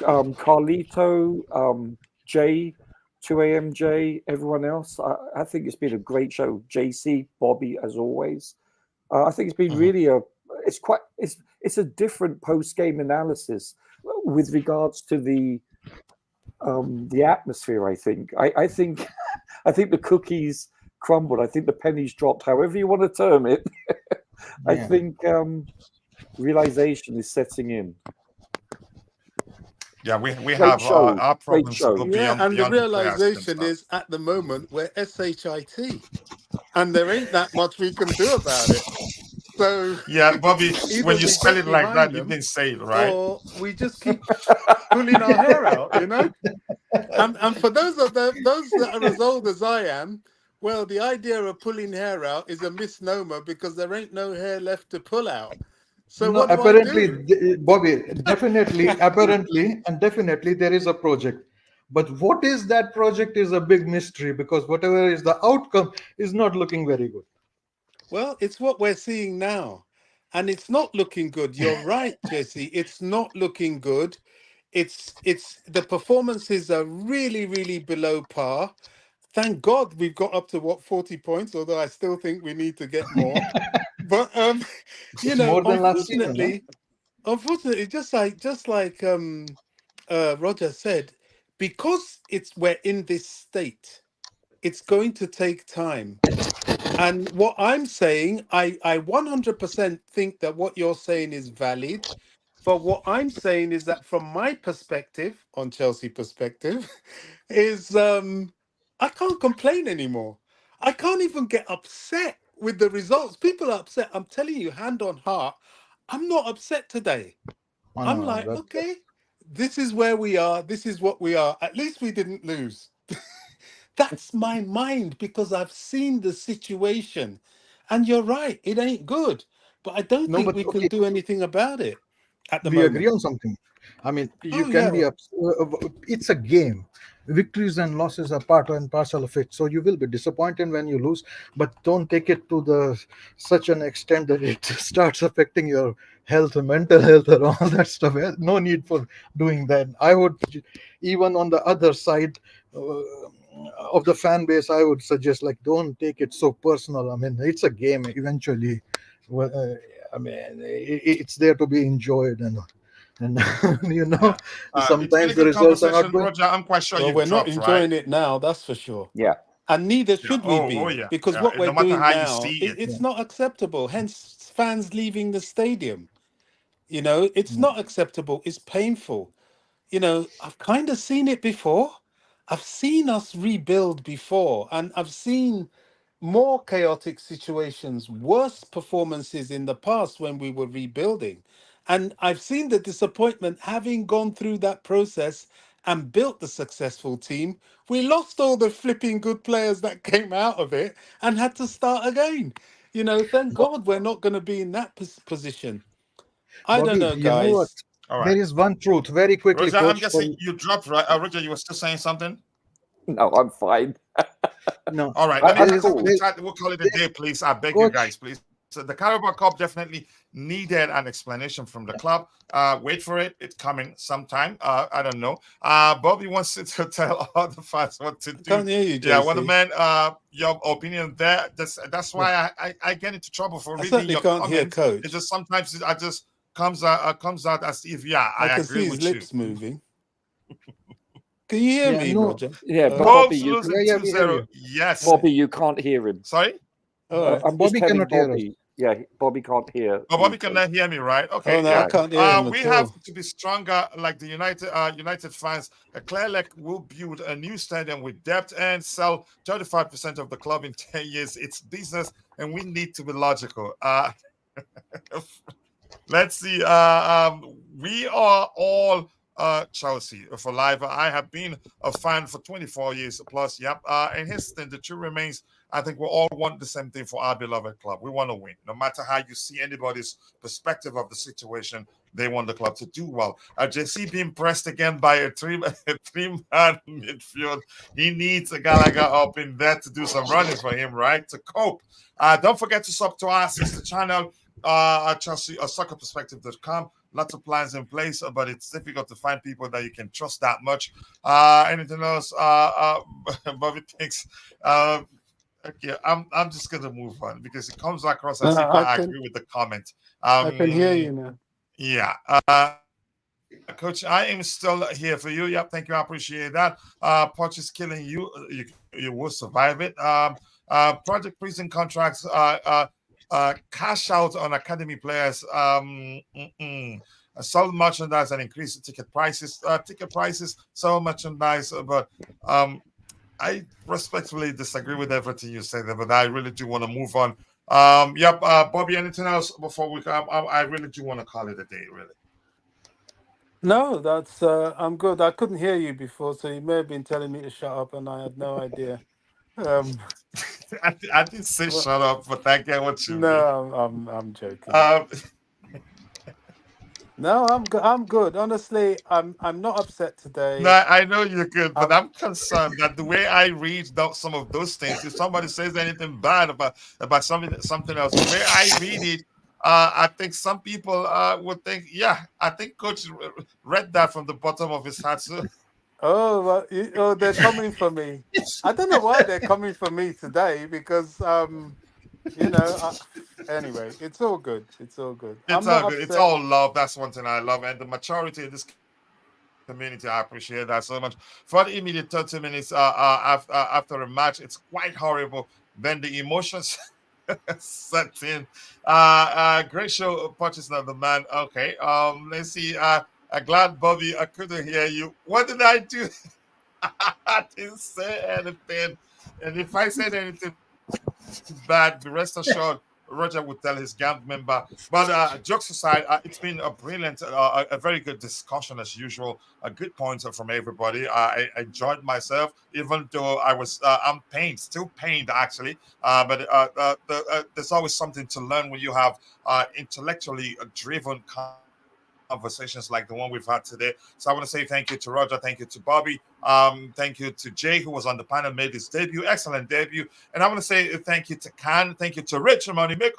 Carlito, Jay, 2AMJ, everyone else. I think it's been a great show. JC, Bobby, as always. I think it's been really it's a different post game analysis with regards to the atmosphere. I think I think I think the cookies crumbled. I think the pennies dropped. However you want to term it. I Yeah. think realization is setting in. Yeah, we Great have show. our Great problems show. go Yeah, and the beyond the players realization themselves. is at the moment we're SHIT, and there ain't that much we can do about it. So Yeah, Bobby, either when you we spell get it like behind that, you them, didn't say it right. or we just keep pulling our hair out, you know. And for those those that are as old as I am, well, the idea of pulling hair out is a misnomer because there ain't no hair left to pull out. So No, what do I apparently, do? Bobby, definitely, apparently, and definitely there is a project. But what is that project is a big mystery because whatever is the outcome is not looking very good. Well, it's what we're seeing now. And it's not looking good. You're right, Jesse. It's not looking good. It's the performances are really, really below par. Thank God we've got up to what, 40 points, although I still think we need to get more. But you It's know, more than last season, huh? unfortunately, just like Roger said, because we're in this state, it's going to take time. And what I'm saying, I 100% think that what you're saying is valid. But what I'm saying is that from my perspective, on Chelsea perspective, is I can't complain anymore. I can't even get upset with the results. People are upset. I'm telling you, hand on heart, I'm not upset today. Oh, I'm no, like, okay, this is where we are. This is what we are. At least we didn't lose. That's my mind because I've seen the situation. And you're right, it ain't good. But I don't no, think but we can okay, do anything about it at the we agree moment. on something. I mean, you Oh, can yeah. be it's a game. Victories and losses are part and parcel of it. So you will be disappointed when you lose, but don't take it to the such an extent that it starts affecting your health, mental health, or all that stuff. No need for doing that. I would, even on the other side of the fan base, I would suggest like don't take it so personal. I mean, it's a game. Eventually, well, I mean, it's there to be enjoyed and you know Yeah. It's been a sometimes the good results are not conversation, going. Roger. I'm quite sure Well, you've we're not dropped, right? enjoying it now, that's for sure. Yeah. And neither Yeah. should we Oh, be, yeah. because Yeah. what we're No matter doing how you now, see it. it's not acceptable. Hence, fans leaving the stadium. You know, it's not acceptable. It's painful. You know, I've kind of seen it before. I've seen us rebuild before, and I've seen more chaotic situations, worse performances in the past when we were rebuilding. And I've seen the disappointment having gone through that process and built the successful team. We lost all the flipping good players that came out of it and had to start again. You know, thank God we're not going to be in that position. I don't Bobby, know, you know what? guys. All right. There is one truth, very quickly, Roger, I'm coach. guessing you dropped, right? Roger, you were still saying something? No, I'm fine. No, All right. I- Let me I'm catch up cool. with the chat. We'll call it a day, please. I beg you Coach. guys, please. So the Carabao Cup definitely needed an explanation from the club. Wait for it. It's coming sometime. I don't know. Bobby wants to tell all the fans what to do. Can't hear you, JC. Yeah, well, the man, your opinion there. That's why I get into trouble for I reading certainly your can't hear comments. Coach. It just sometimes I just comes out as if I can see agree his with lips you. moving. Can you hear Yeah, me, no. Roger? Yeah, but Wolves Bobby, you, losing Yeah, we hear 2-0. you. Yes. Bobby, you can't hear him. Sorry. All right. I'm Bobby just telling cannot hear us. Bobby. Yeah, Bobby can't hear. Oh, Bobby you, cannot hear me, right? Okay, Oh no, yeah. I can't hear him We at have all. to be stronger, like the United fans. Clearlake will build a new stadium with depth and sell 35% of the club in 10 years. It's business, and we need to be logical. Let's see. We are all Chelsea for life. I have been a fan for 24 years plus. Yep. And here's the thing: the truth remains. I think we all want the same thing for our beloved club. We want to win, no matter how you see anybody's perspective of the situation. They want the club to do well. JC being pressed again by a three-man midfield. He needs a Gallagher up in there to do some running for him, right? To cope. Don't forget to sub to our sister channel, Chelsea, soccerperspective.com. Lots of plans in place, but it's difficult to find people that you can trust that much. Anything else? Bobby thinks. Okay, I'm just gonna move on because it comes across as if I agree with the comment. I can hear you now. Yeah. Coach, I am still here for you. Yep, thank you. I appreciate that. Poch is killing you. You will survive it. Project prison contracts. Cash out on academy players. Sell merchandise and increase the ticket prices. Sell merchandise, but I respectfully disagree with everything you say there, but I really do want to move on. Yep, Bobby, anything else before we come? I really do want to call it a day, really. No, that's I'm good. I couldn't hear you before, so you may have been telling me to shut up, and I had no idea. I didn't say shut up, but I get what you mean. No, I'm joking. No, I'm good. Honestly, I'm not upset today. No, I know you're good, but I'm concerned that the way I read some of those things, if somebody says anything bad about something else, the way I read it, I think some people would think, yeah, I think Coach read that from the bottom of his heart. So. Oh, well, they're coming for me. I don't know why they're coming for me today because, anyway, it's all good. It's all good. It's all good. It's all love. That's one thing I love. And the maturity of this community, I appreciate that so much. For the immediate 30 minutes after a match, it's quite horrible. Then the emotions set in. Great show, purchasing of the man. Okay. Let's see. I'm glad, Bobby, I couldn't hear you. What did I do? I didn't say anything. And if I said anything bad, rest assured, Roger would tell his gang member. But jokes aside, it's been a brilliant, a very good discussion as usual. Good points from everybody. I enjoyed myself, even though I'm still pained actually. But there's always something to learn when you have intellectually driven conversations like the one we've had today. So I want to say thank you to Roger, thank you to Bobby, thank you to Jay, who was on the panel, made his debut, excellent debut. And I want to say thank you to Khan, thank you to Rich, Money Mick,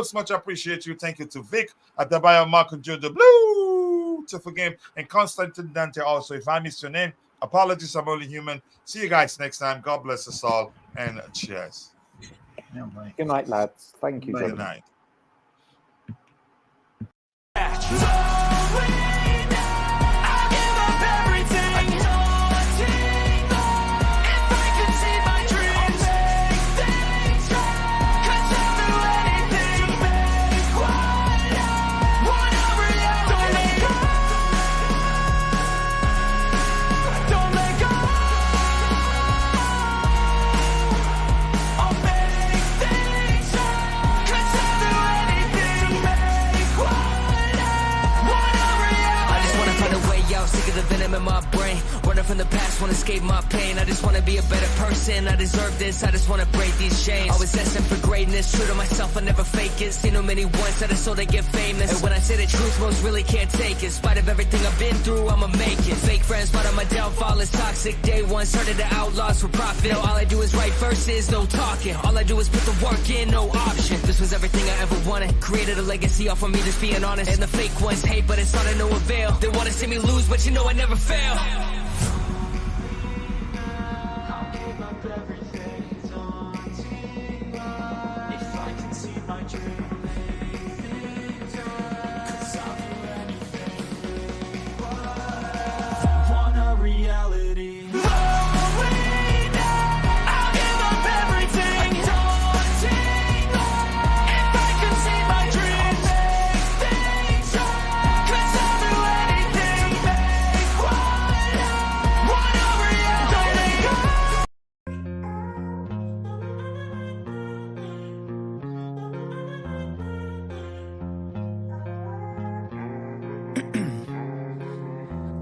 so much appreciate you. Thank you to Vic, Adebayo, Marco Jr. Blue, to Game, and Constantine Dante also. If I missed your name, apologies, I'm only human. See you guys next time. God bless us all, and cheers. Yeah, good night, lads. Thank you. Good night. wanna escape my pain. I just wanna be a better person. I deserve this, I just wanna break these chains. Always destined for greatness, true to myself, I never fake it. Seen too many ones that I saw they get famous. And when I say the truth, most really can't take it. In spite of everything I've been through, I'ma make it. Fake friends, but on my downfall is toxic. Day one, started the outlaws for profit. Now all I do is write verses, no talking. All I do is put the work in, no option. This was everything I ever wanted. Created a legacy off of me, just being honest. And the fake ones hate, but it's not of no avail. They wanna see me lose, but you know I never fail.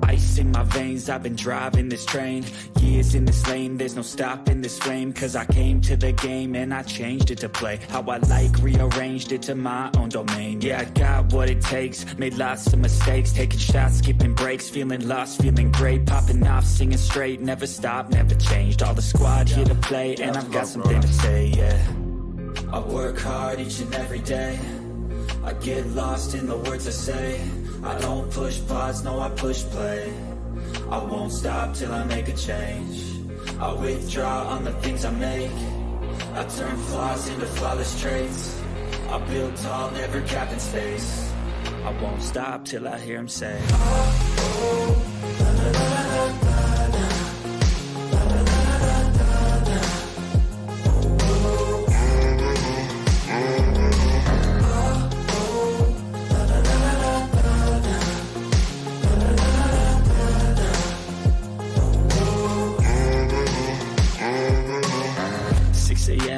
Ice in my veins, I've been driving this train. Years in this lane, there's no stopping this flame. Cause I came to the game and I changed it to play how I like, rearranged it to my own domain. Yeah, I got what it takes, made lots of mistakes. Taking shots, skipping breaks, feeling lost, feeling great. Popping off, singing straight, never stopped, never changed. All the squad here to play and I've got something to say, yeah. I work hard each and every day. I get lost in the words I say. I don't push pause, no I push play. I won't stop till I make a change. I withdraw on the things I make. I turn flaws into flawless traits. I build tall, never capping space. I won't stop till I hear him say, oh, oh, la, la, la, la, la.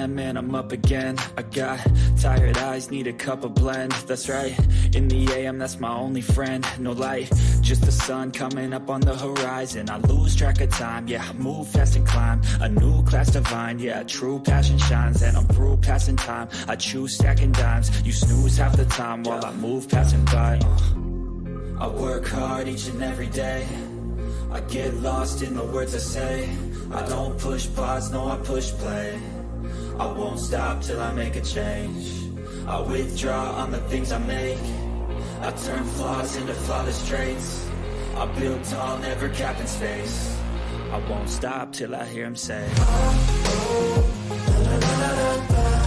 Man, I'm up again. I got tired eyes, need a cup of blend. That's right, in the AM, that's my only friend. No light, just the sun coming up on the horizon. I lose track of time, yeah, I move fast and climb a new class divine, yeah, true passion shines. And I'm through passing time, I choose stacking dimes. You snooze half the time while I move passing by. I work hard each and every day. I get lost in the words I say. I don't push pause, no I push play. I won't stop till I make a change. I withdraw on the things I make. I turn flaws into flawless traits. I build tall, never capping space. I won't stop till I hear him say, oh, oh, la, la, la, la, la.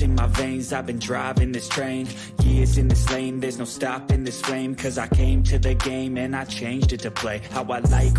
In my veins, I've been driving this train. Years in this lane, there's no stopping this flame. Cause I came to the game and I changed it to play how I like.